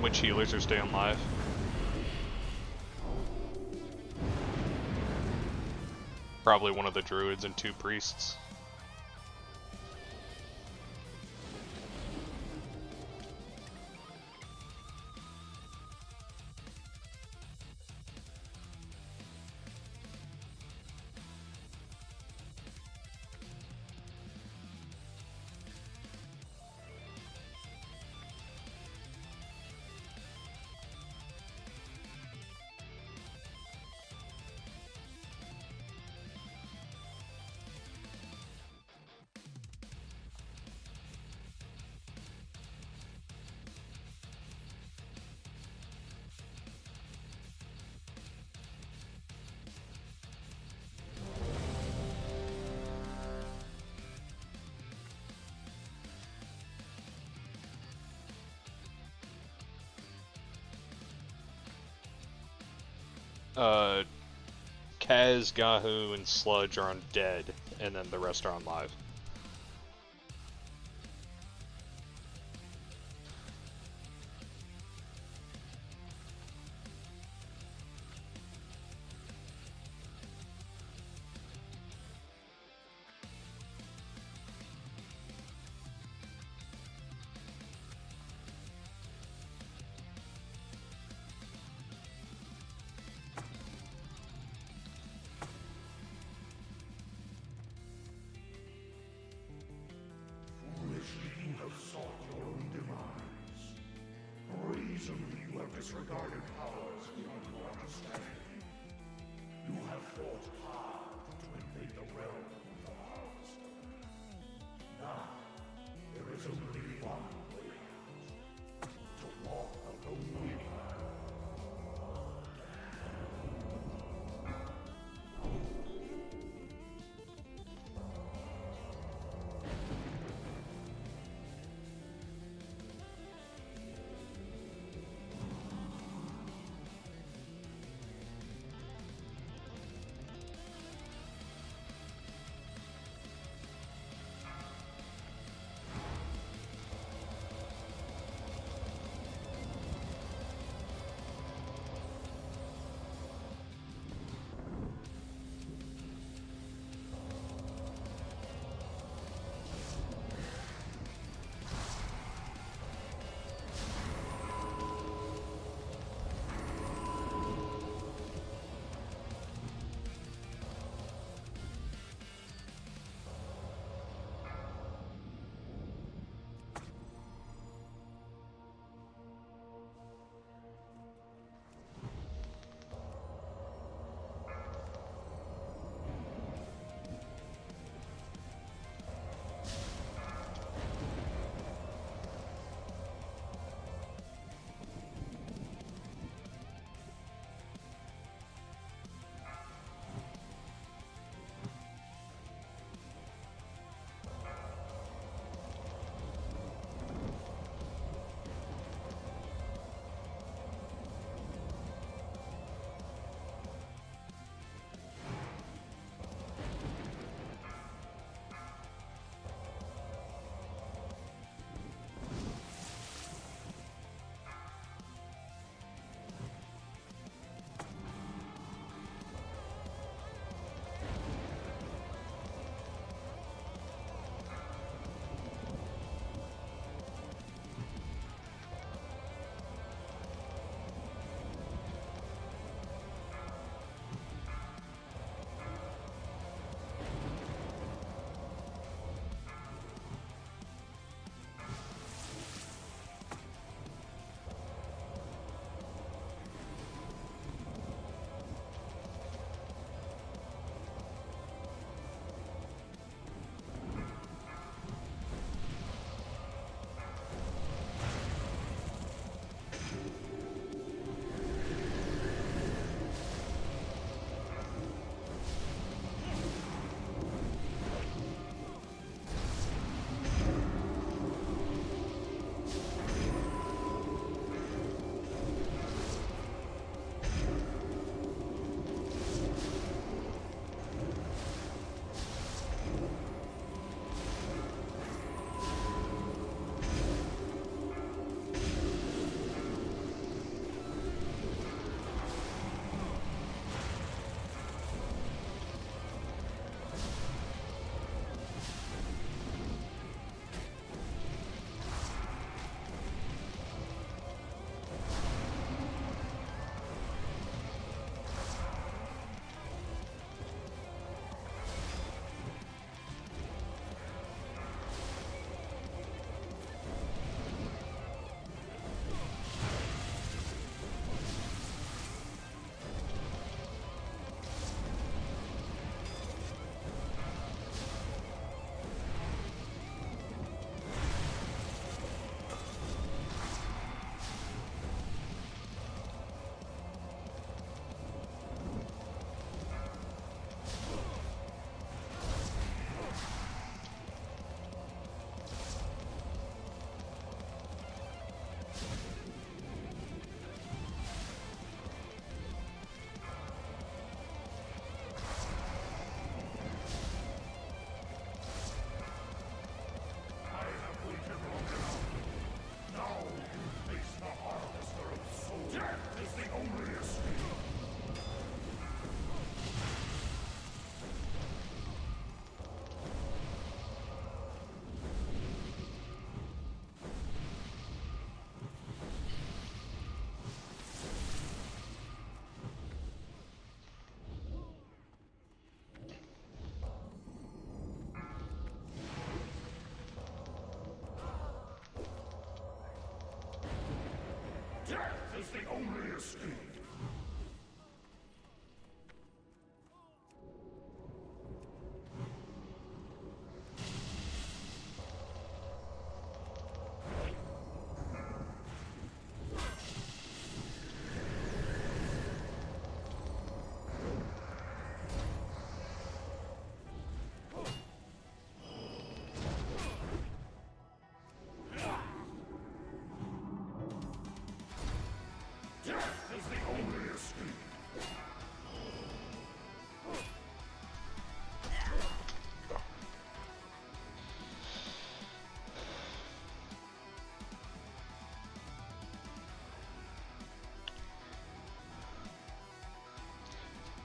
Speaker 1: Which healers are staying alive? Probably one of the druids and 2 priests. Kaz, Gahu, and Sludge are undead, and then the rest are on live.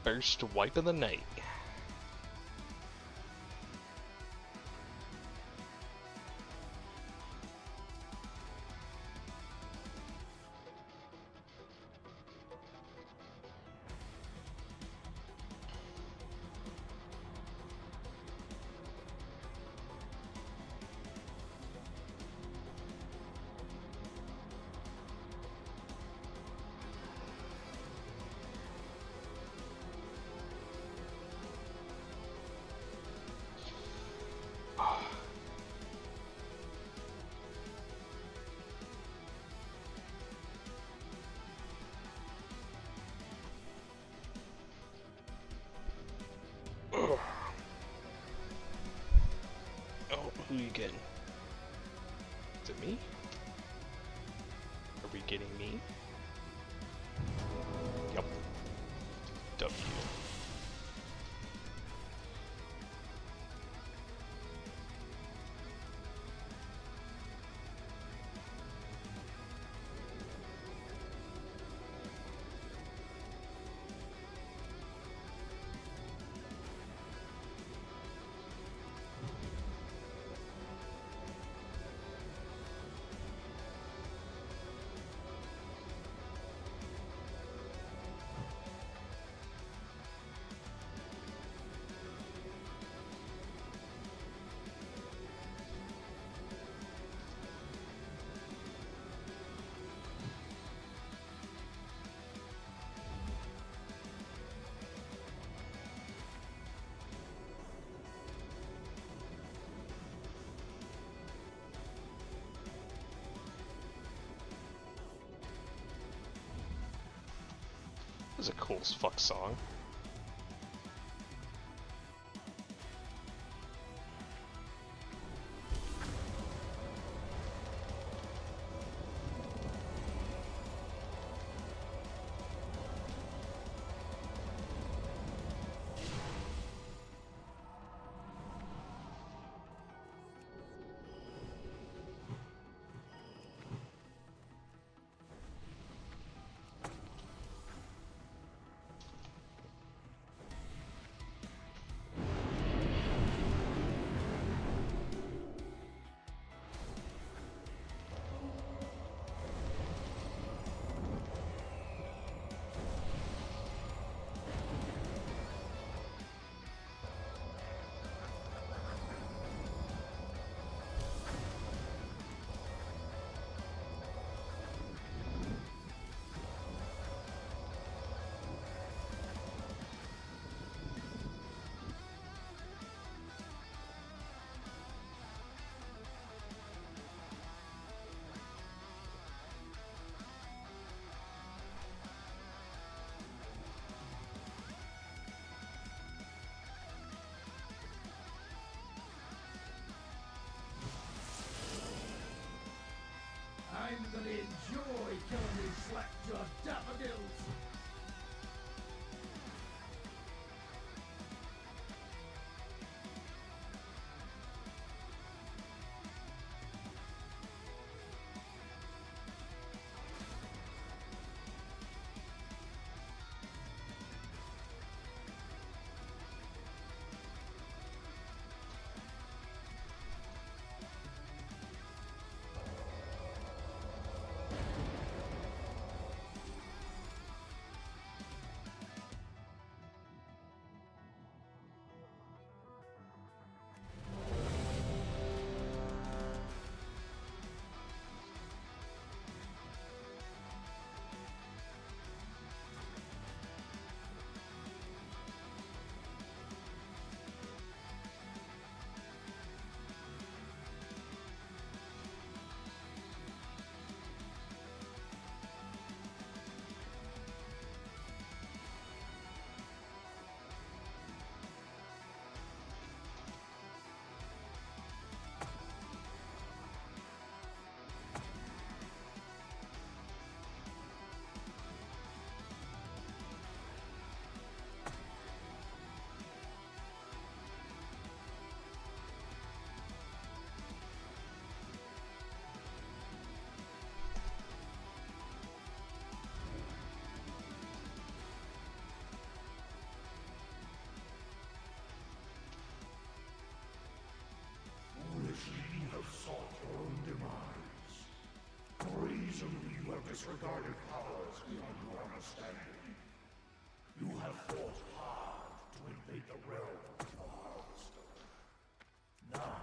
Speaker 1: First wipe of the night. Oh, who you getting? Is it me? Are we getting me? Yep. W. This is a cool as fuck song.
Speaker 6: I'm gonna enjoy killing these slack-jawed daffodils.
Speaker 4: disregarded powers beyond your understanding. You have fought hard to invade the realm of the Harvester. Now,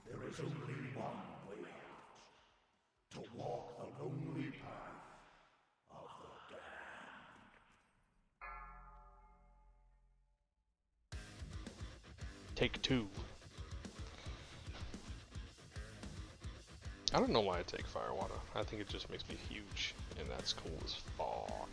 Speaker 4: there is only one way out. To walk the lonely path of the damned.
Speaker 1: Take two. I don't know why I take fire water. I think it just makes me huge, and that's cool as fuck.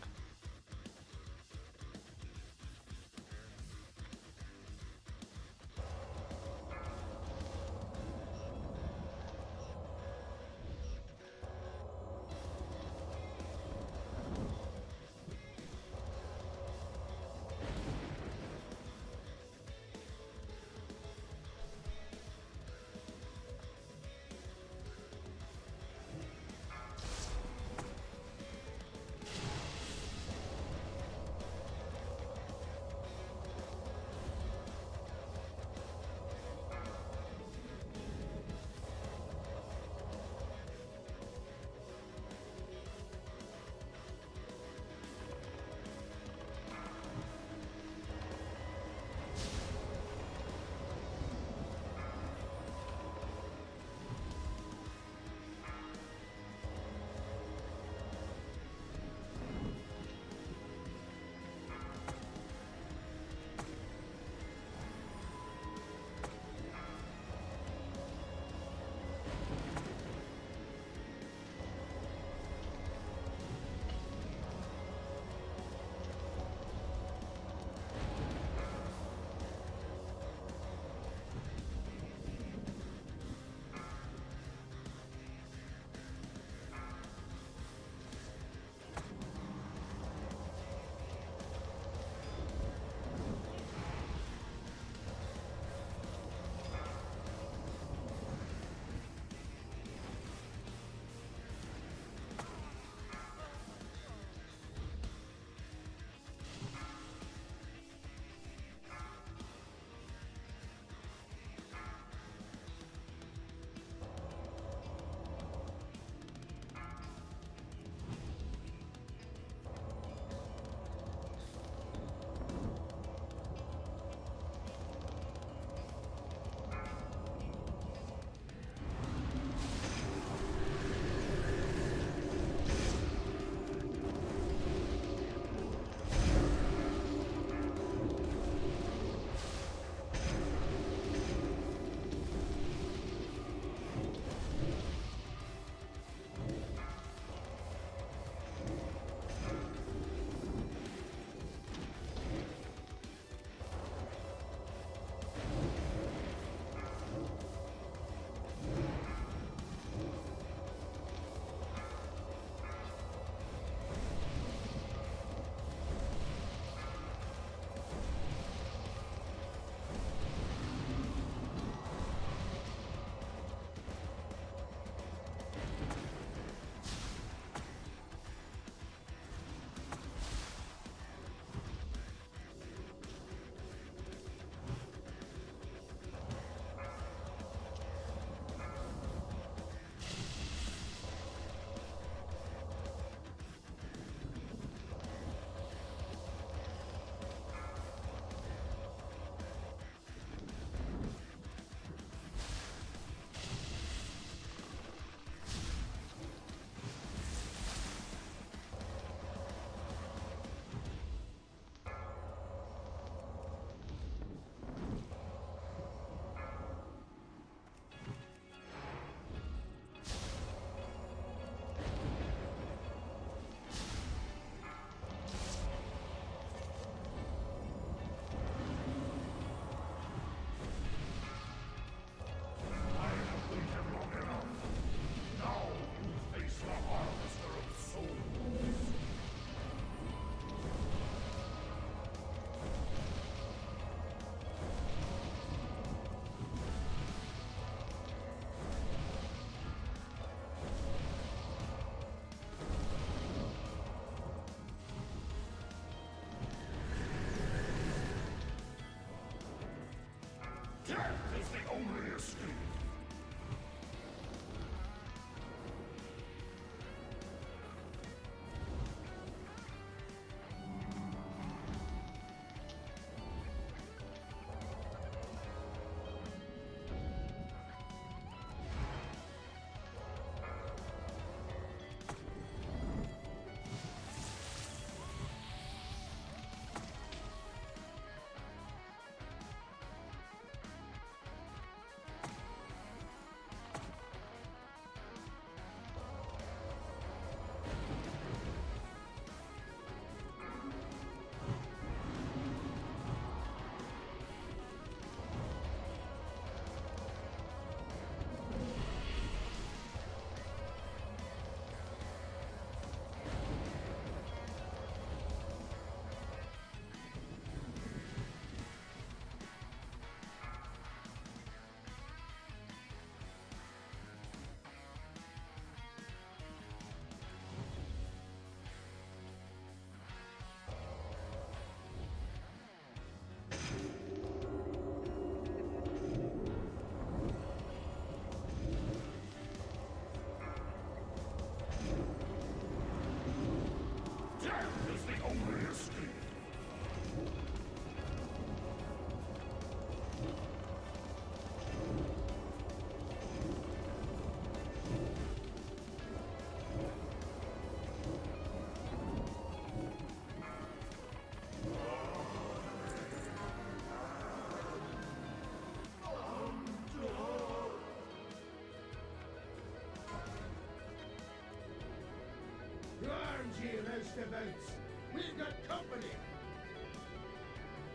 Speaker 4: events. We've got company.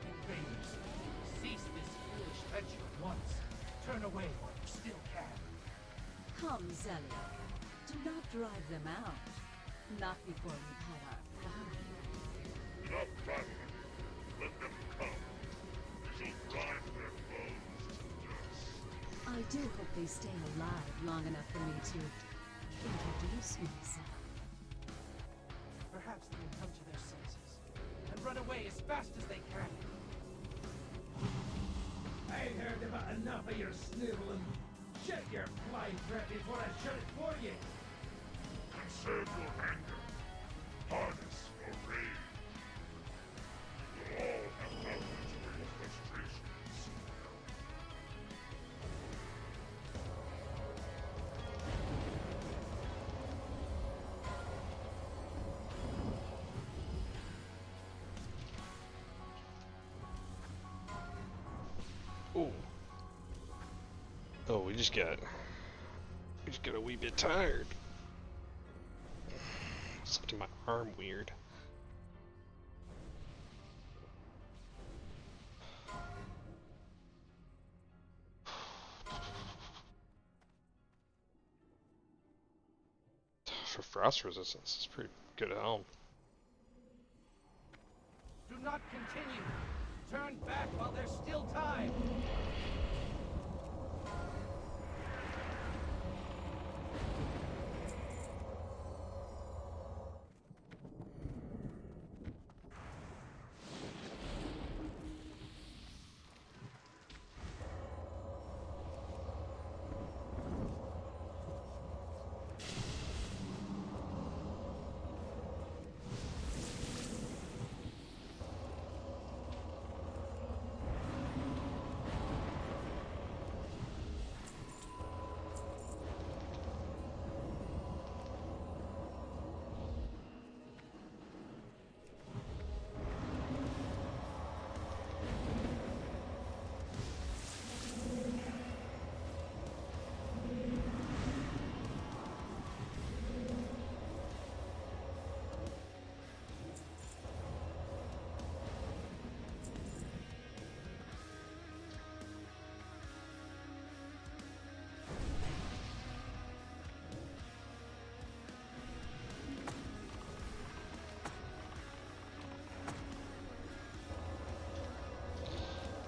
Speaker 6: Invaders, cease this foolish venture at once. Turn away while you still can.
Speaker 2: Come, Zelia. Do not drive them out. Not before we've had our fun.
Speaker 4: Enough battling. Let them come. We shall grind their bones to dust.
Speaker 2: I do hope they stay alive long enough for me to introduce myself.
Speaker 6: Perhaps they will come to their senses and run away as fast as they can.
Speaker 3: I've heard about enough of your sniveling. Shut your fly threat before I shut it for you.
Speaker 4: Conserve your anger. Harness your rage. We will all have outlets for your frustrations.
Speaker 1: Ooh. Oh, we just got a wee bit tired. Something my arm weird. For frost resistance, it's pretty good helm.
Speaker 6: Do not continue. Turn back while there's still time.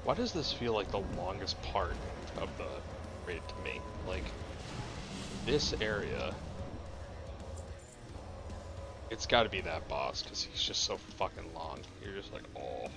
Speaker 1: Why does this feel like the longest part of the raid to me? Like, this area, it's gotta be that boss, because he's just so fucking long. You're just like, oh.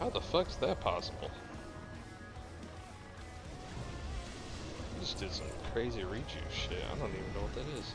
Speaker 1: How the fuck's that possible? I just did some crazy rejuice shit. I don't even know what that is.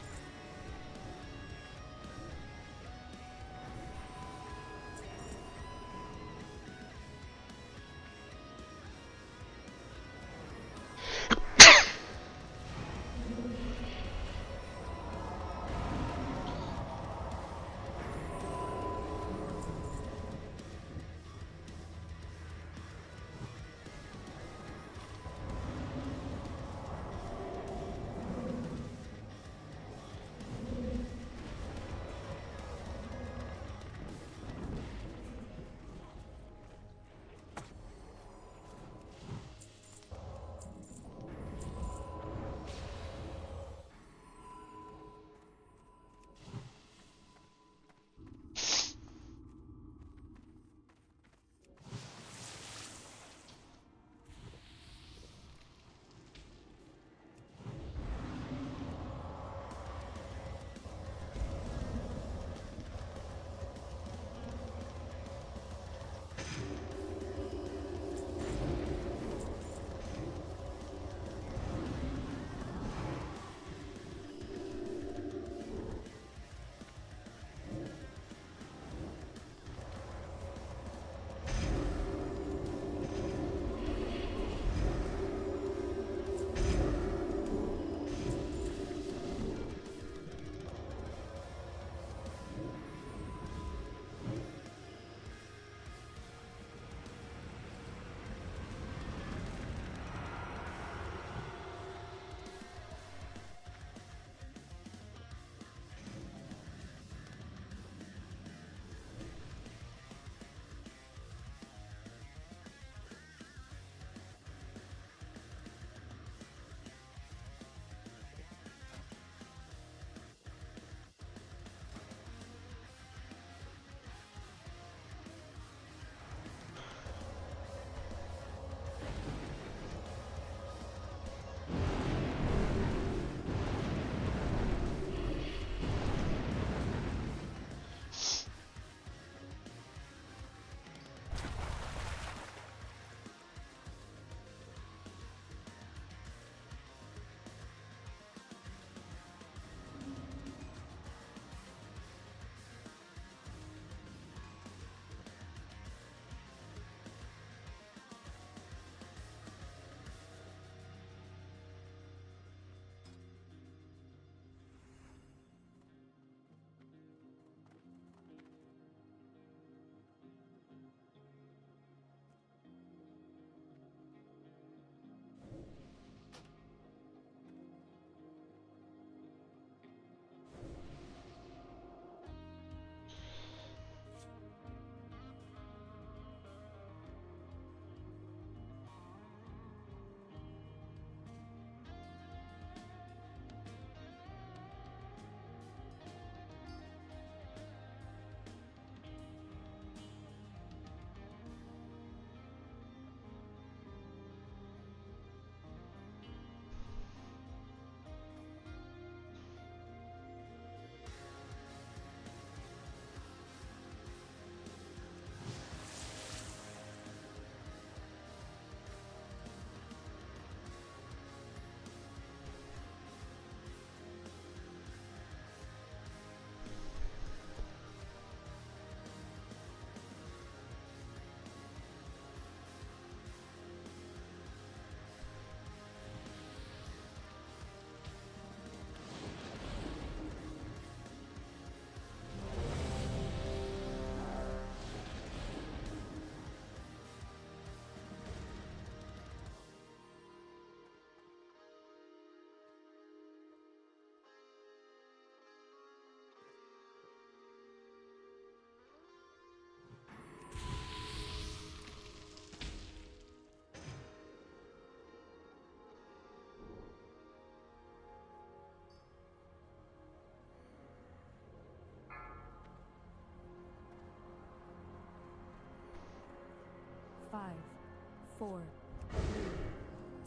Speaker 5: 4,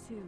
Speaker 5: 3, 2.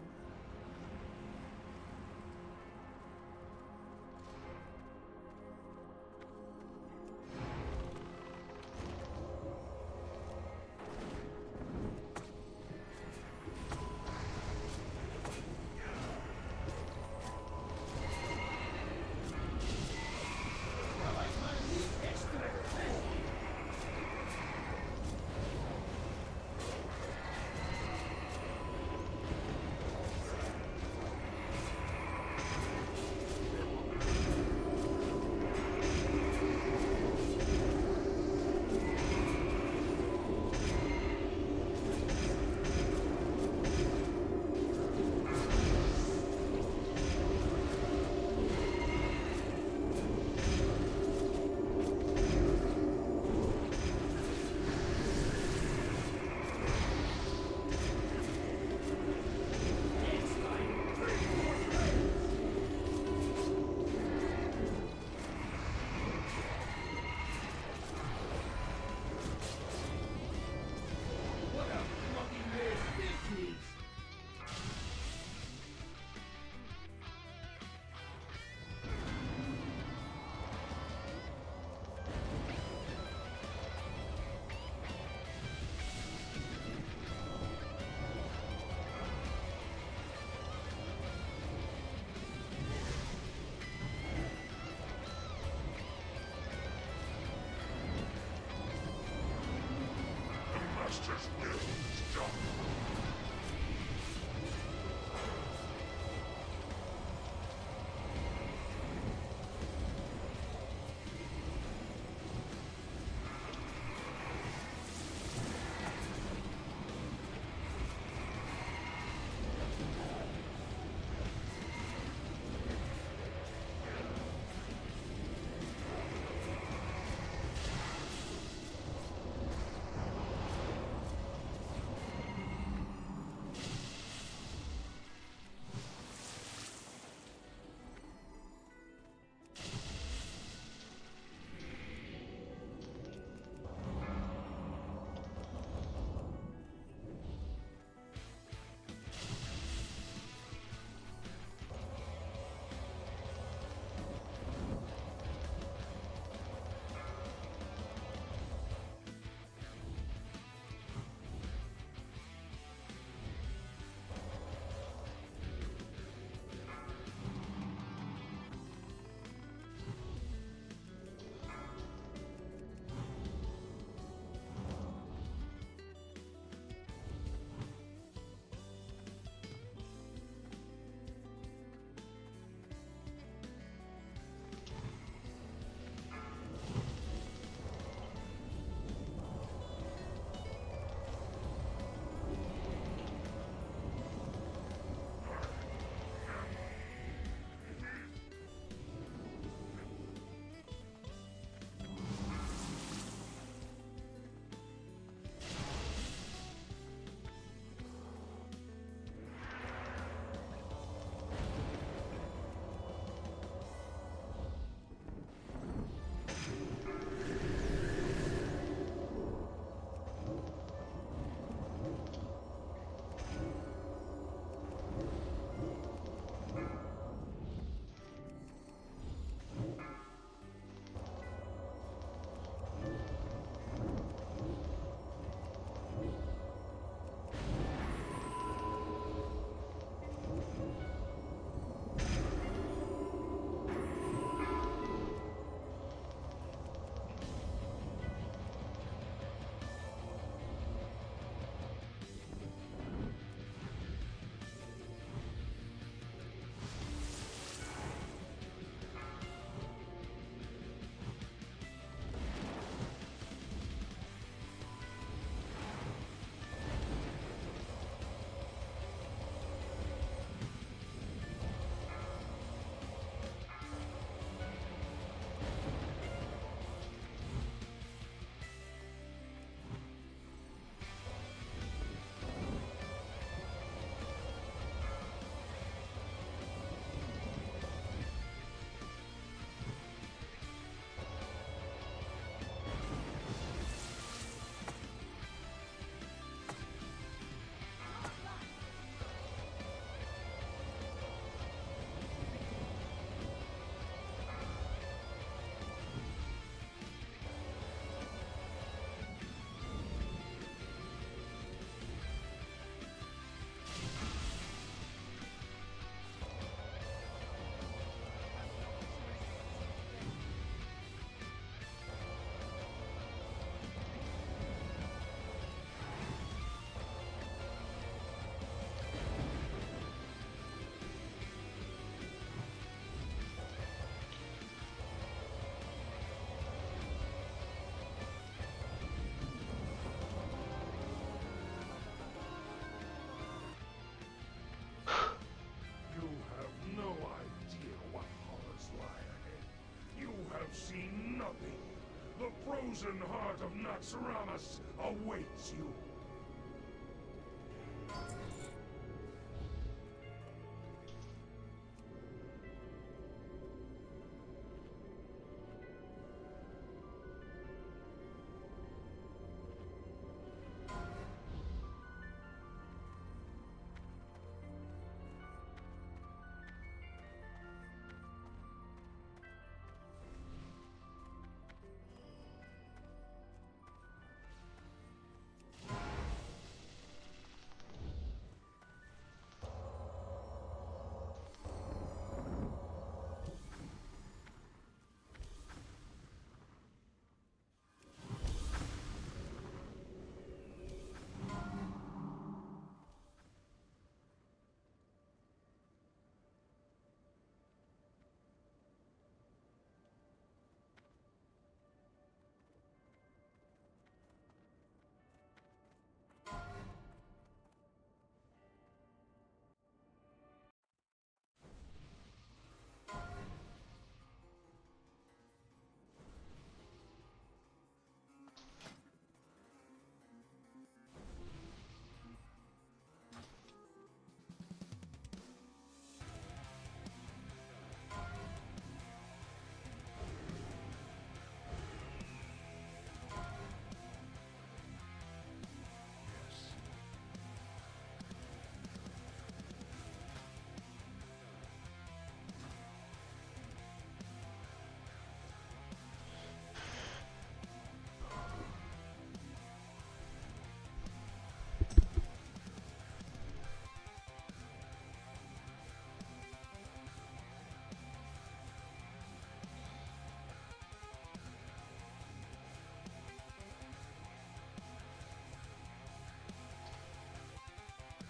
Speaker 4: crimson heart of Naxxramas awaits you.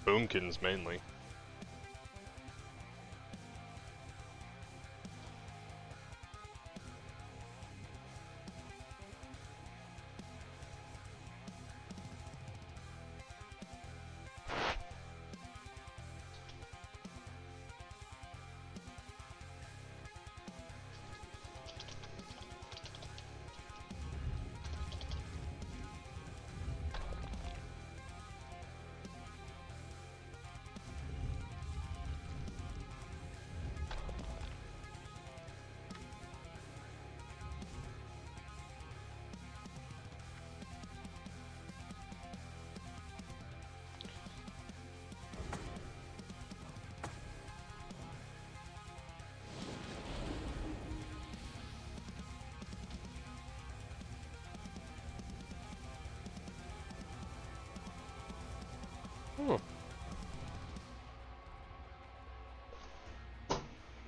Speaker 1: Boomkins mainly. Hmm.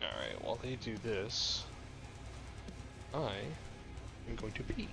Speaker 1: Alright, while they do this, I am going to pee.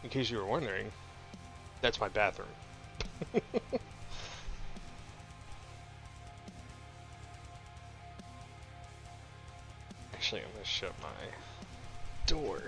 Speaker 1: in case you were wondering, that's my bathroom. Actually, I'm gonna shut my door.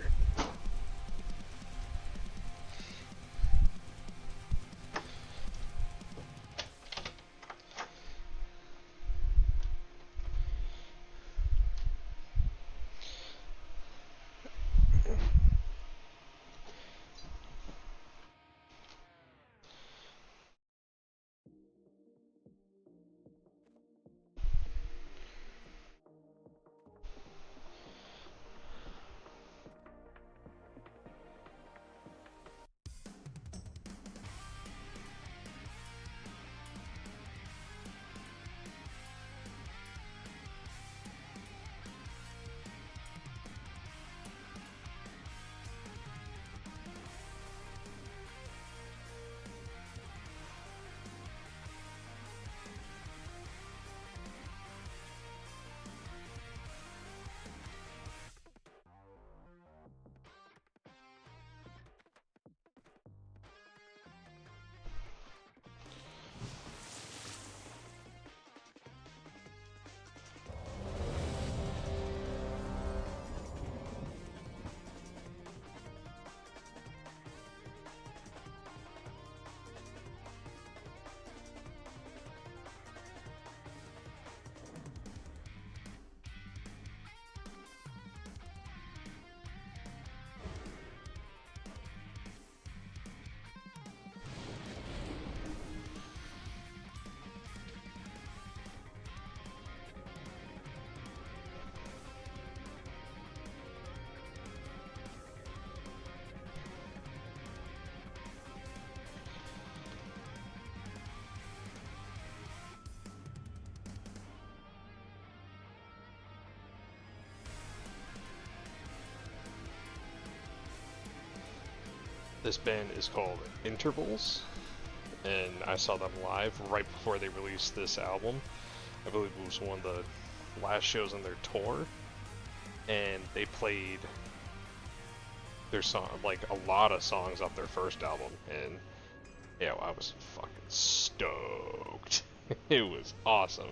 Speaker 1: This band is called Intervals, and I saw them live right before they released this album. I believe it was one of the last shows on their tour, and they played their song, like a lot of songs off their first album, and yeah, I was fucking stoked. It was awesome.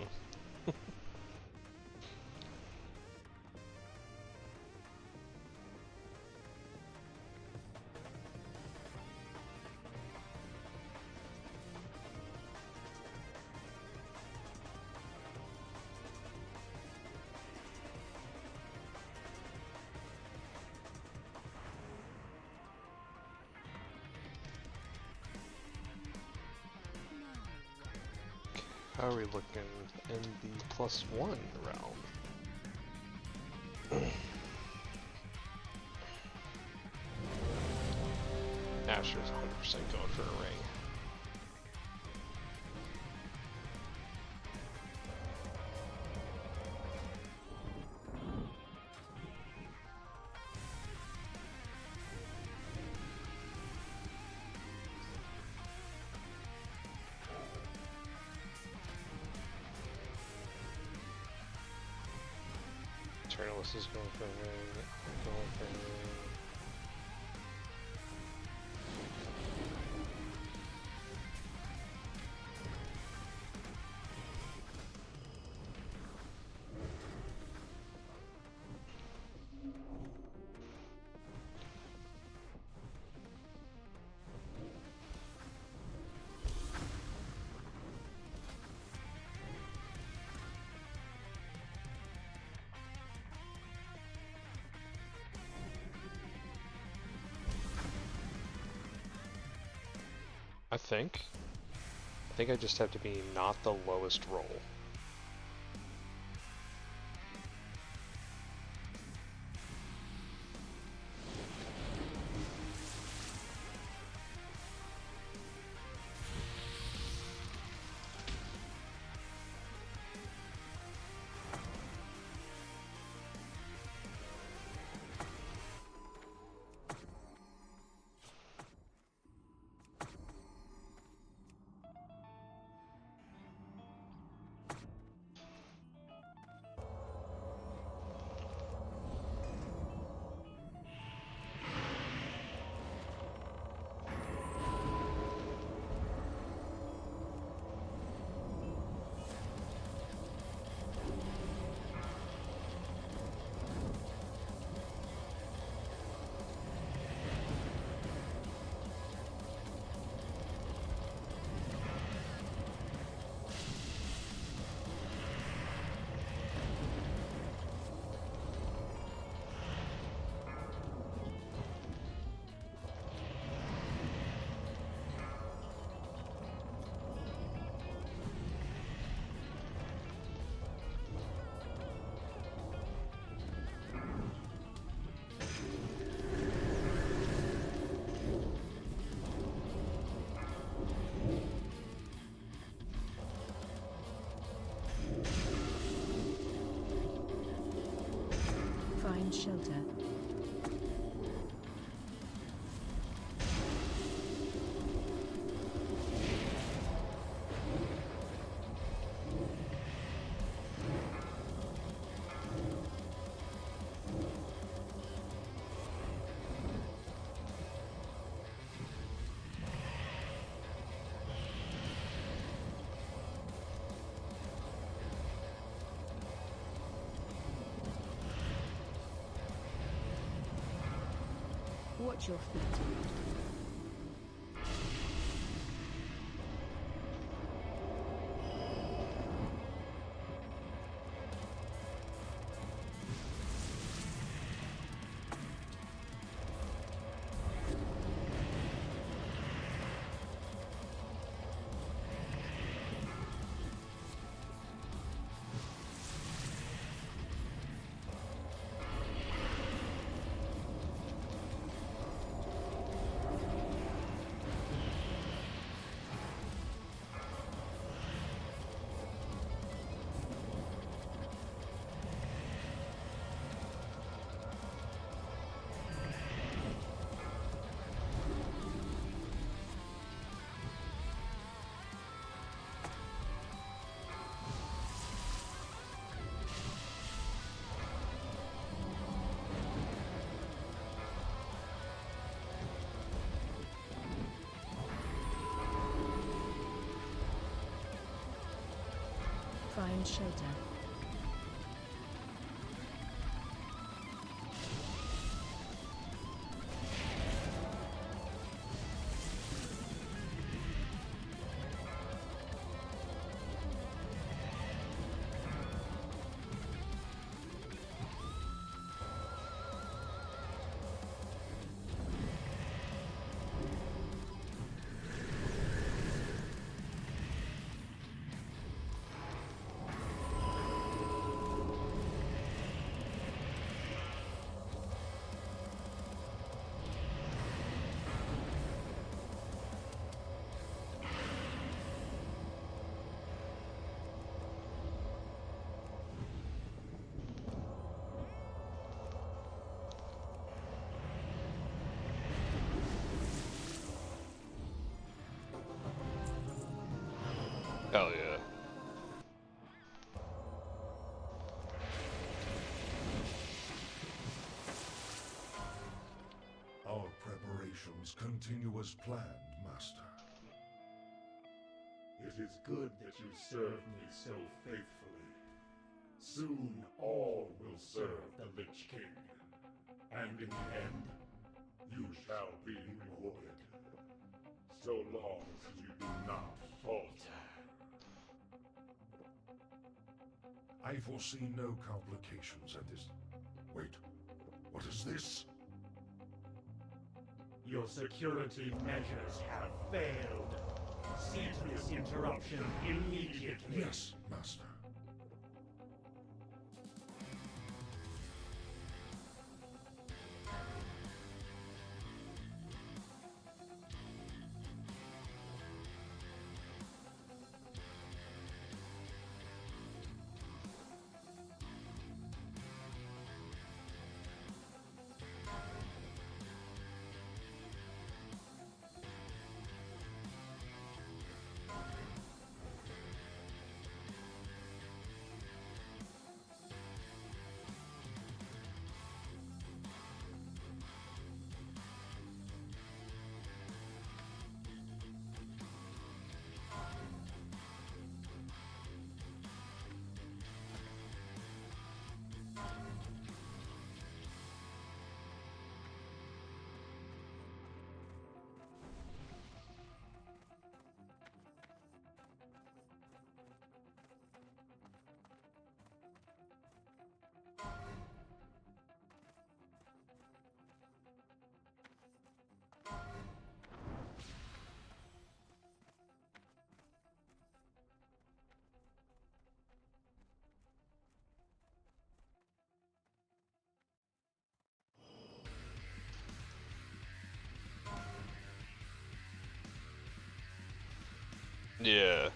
Speaker 1: How are we looking in the +1 realm? Asher's 100% going for a ring. Eternalist is going for a ring. Going for a ring. I think I just have to be not the lowest roll.
Speaker 5: Find shelter. Watch your feet. Find shelter.
Speaker 1: Hell yeah.
Speaker 4: Our preparations continue as planned, Master. It is good that you serve me so faithfully. Soon all will serve the Lich King. And in the end, you shall be rewarded. So long as you do not falter. I foresee no complications at this... Wait, what is this?
Speaker 7: Your security measures have failed. See to this interruption immediately.
Speaker 4: Yes, Master.
Speaker 1: Yeah.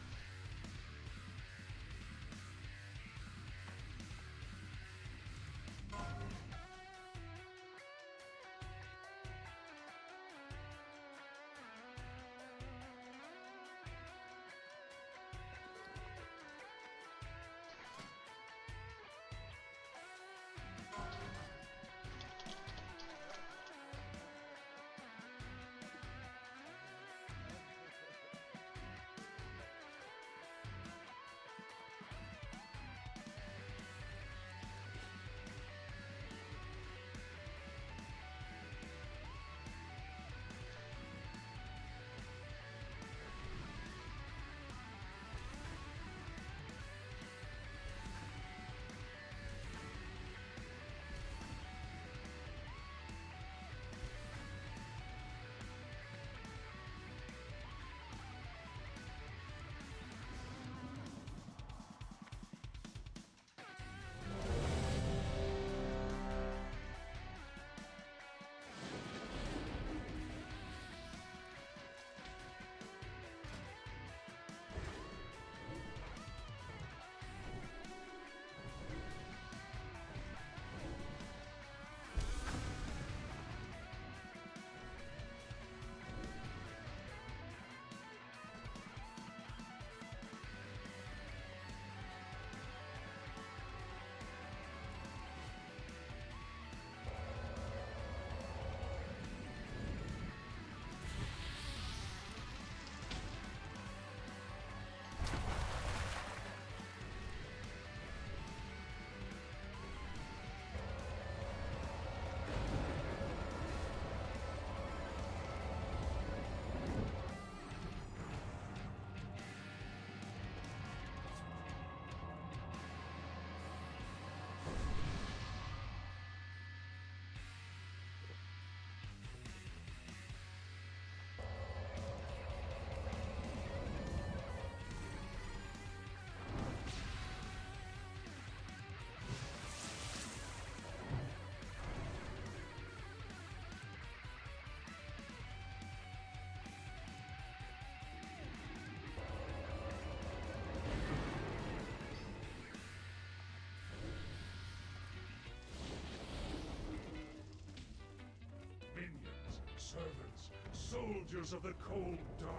Speaker 4: servants, soldiers of the cold dark,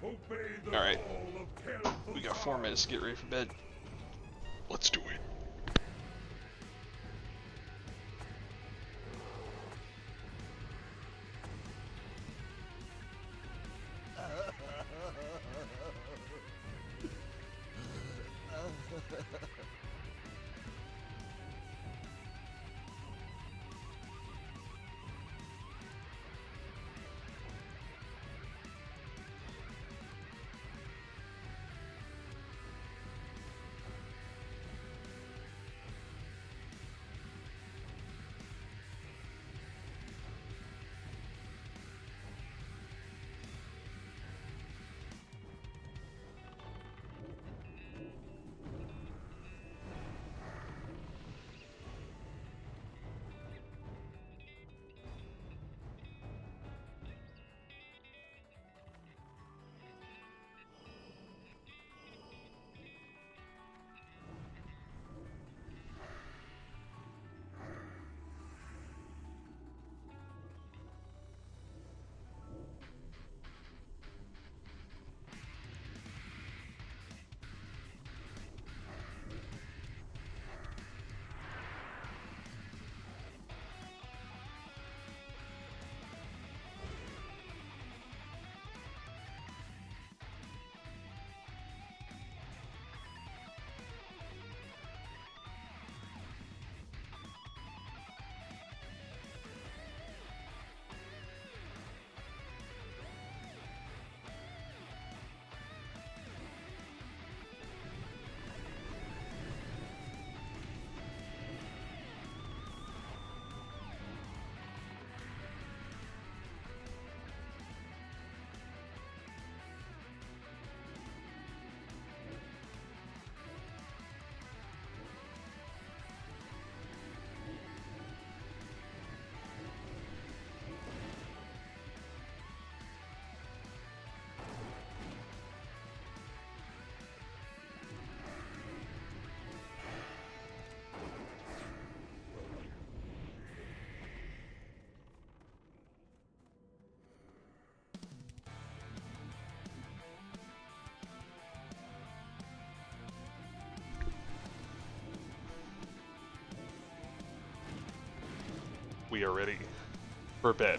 Speaker 4: obey the
Speaker 1: Alright.
Speaker 4: call of Kel'Thuzad.
Speaker 1: We got 4 minutes to get ready for bed. Let's do it. We are ready for bed.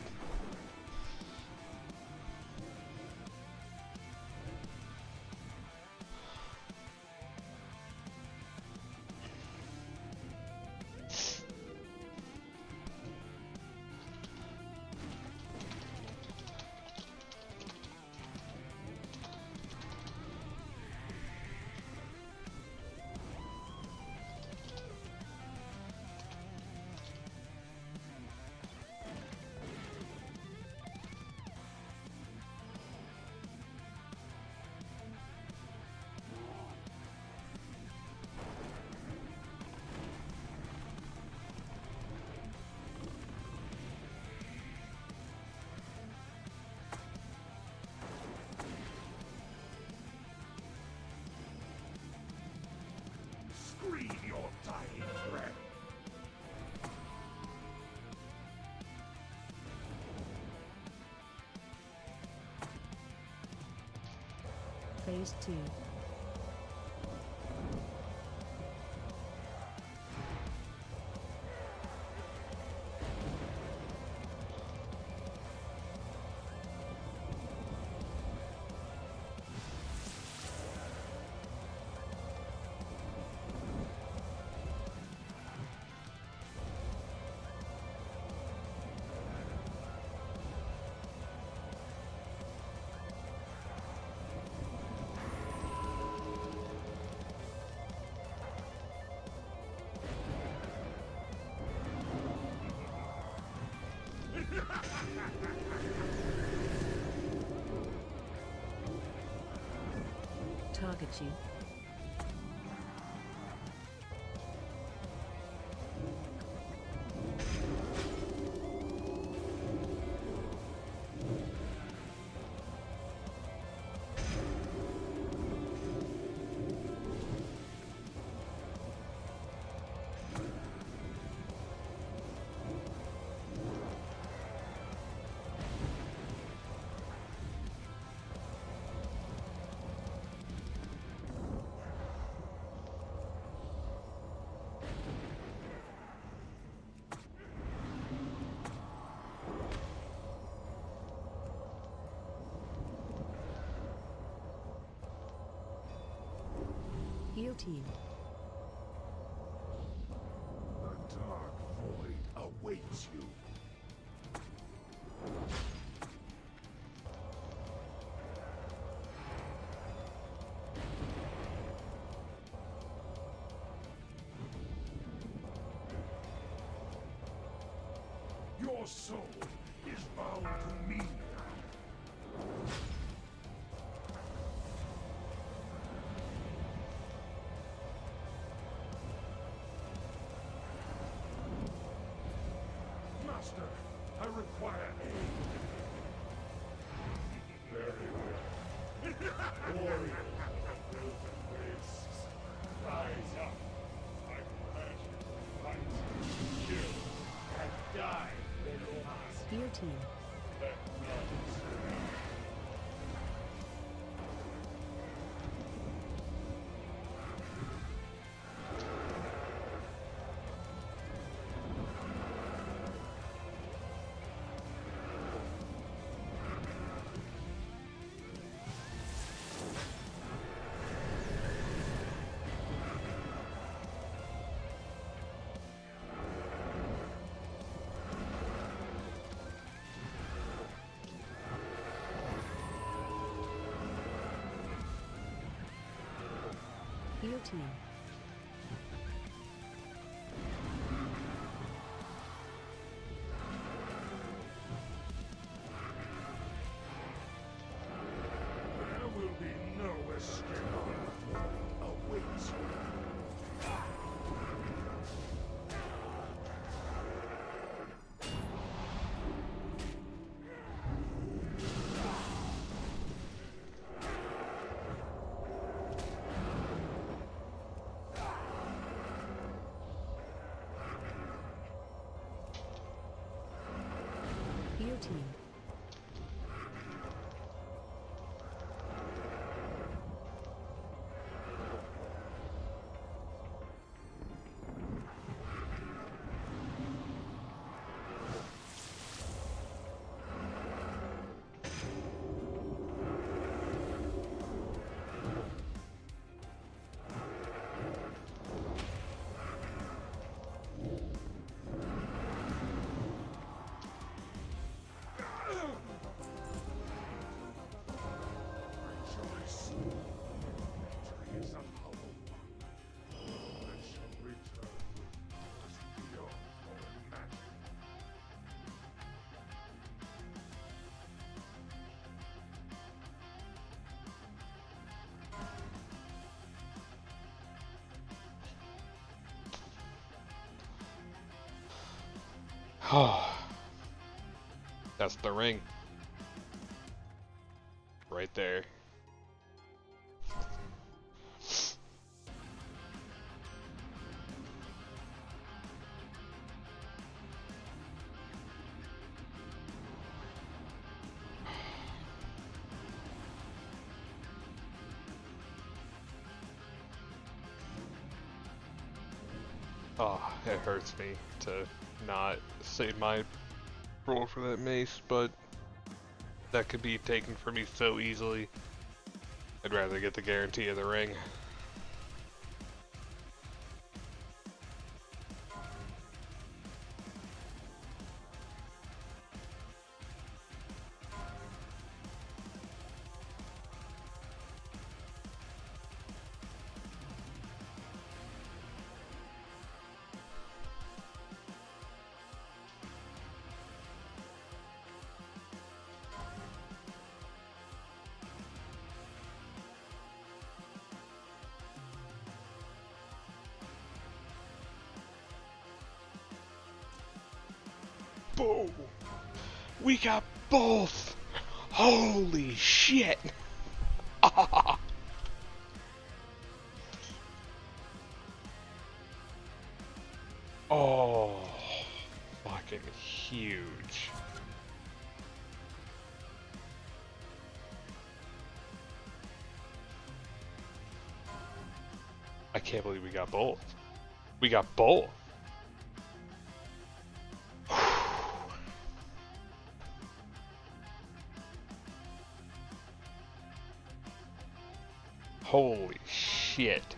Speaker 4: Scream your dying breath.
Speaker 5: Phase 2. Target you. Heal team.
Speaker 4: The dark void awaits you. Your soul is bound to me now. Master, I require aid. Very well. Warriors of the Wilton Wastes, rise up. I command you to fight, kill, and die for your master.
Speaker 5: Heal team.
Speaker 4: Let none survive.
Speaker 5: Heal team.
Speaker 4: There will be no escape. Awaits you.
Speaker 5: Heal team.
Speaker 4: Rejoice. Victory is a humble one. I shall return with powers beyond our magic.
Speaker 1: That's the ring. Right there. Oh, it hurts me to not save my roll for that mace, but that could be taken from me so easily. I'd rather get the guarantee of the ring. Boom! We got both! Holy shit! Oh, fucking huge. I can't believe we got both. We got both. Holy shit.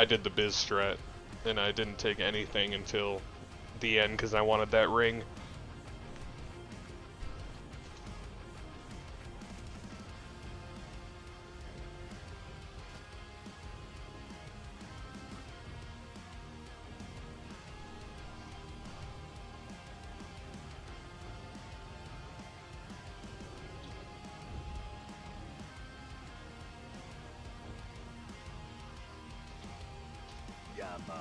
Speaker 1: I did the biz strat, and I didn't take anything until the end because I wanted that ring.
Speaker 3: Yeah, man.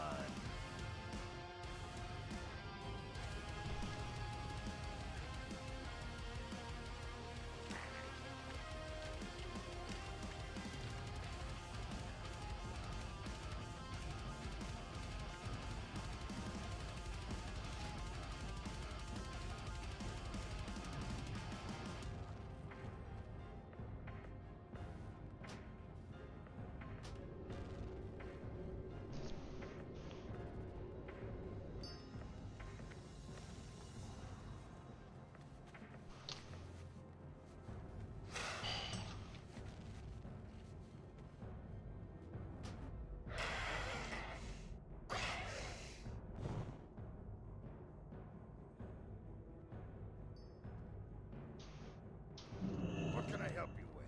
Speaker 3: What can I help you with?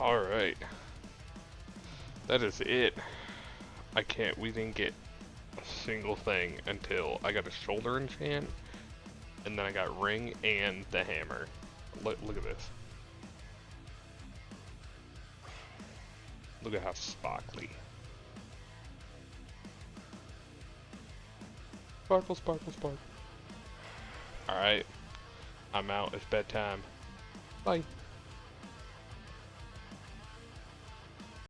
Speaker 1: Alright. That is it. We didn't get a single thing until I got a shoulder enchant, and then I got ring and the hammer. Look at this. Look at how sparkly. Sparkle, sparkle, sparkle. Alright. I'm out. It's bedtime. Bye.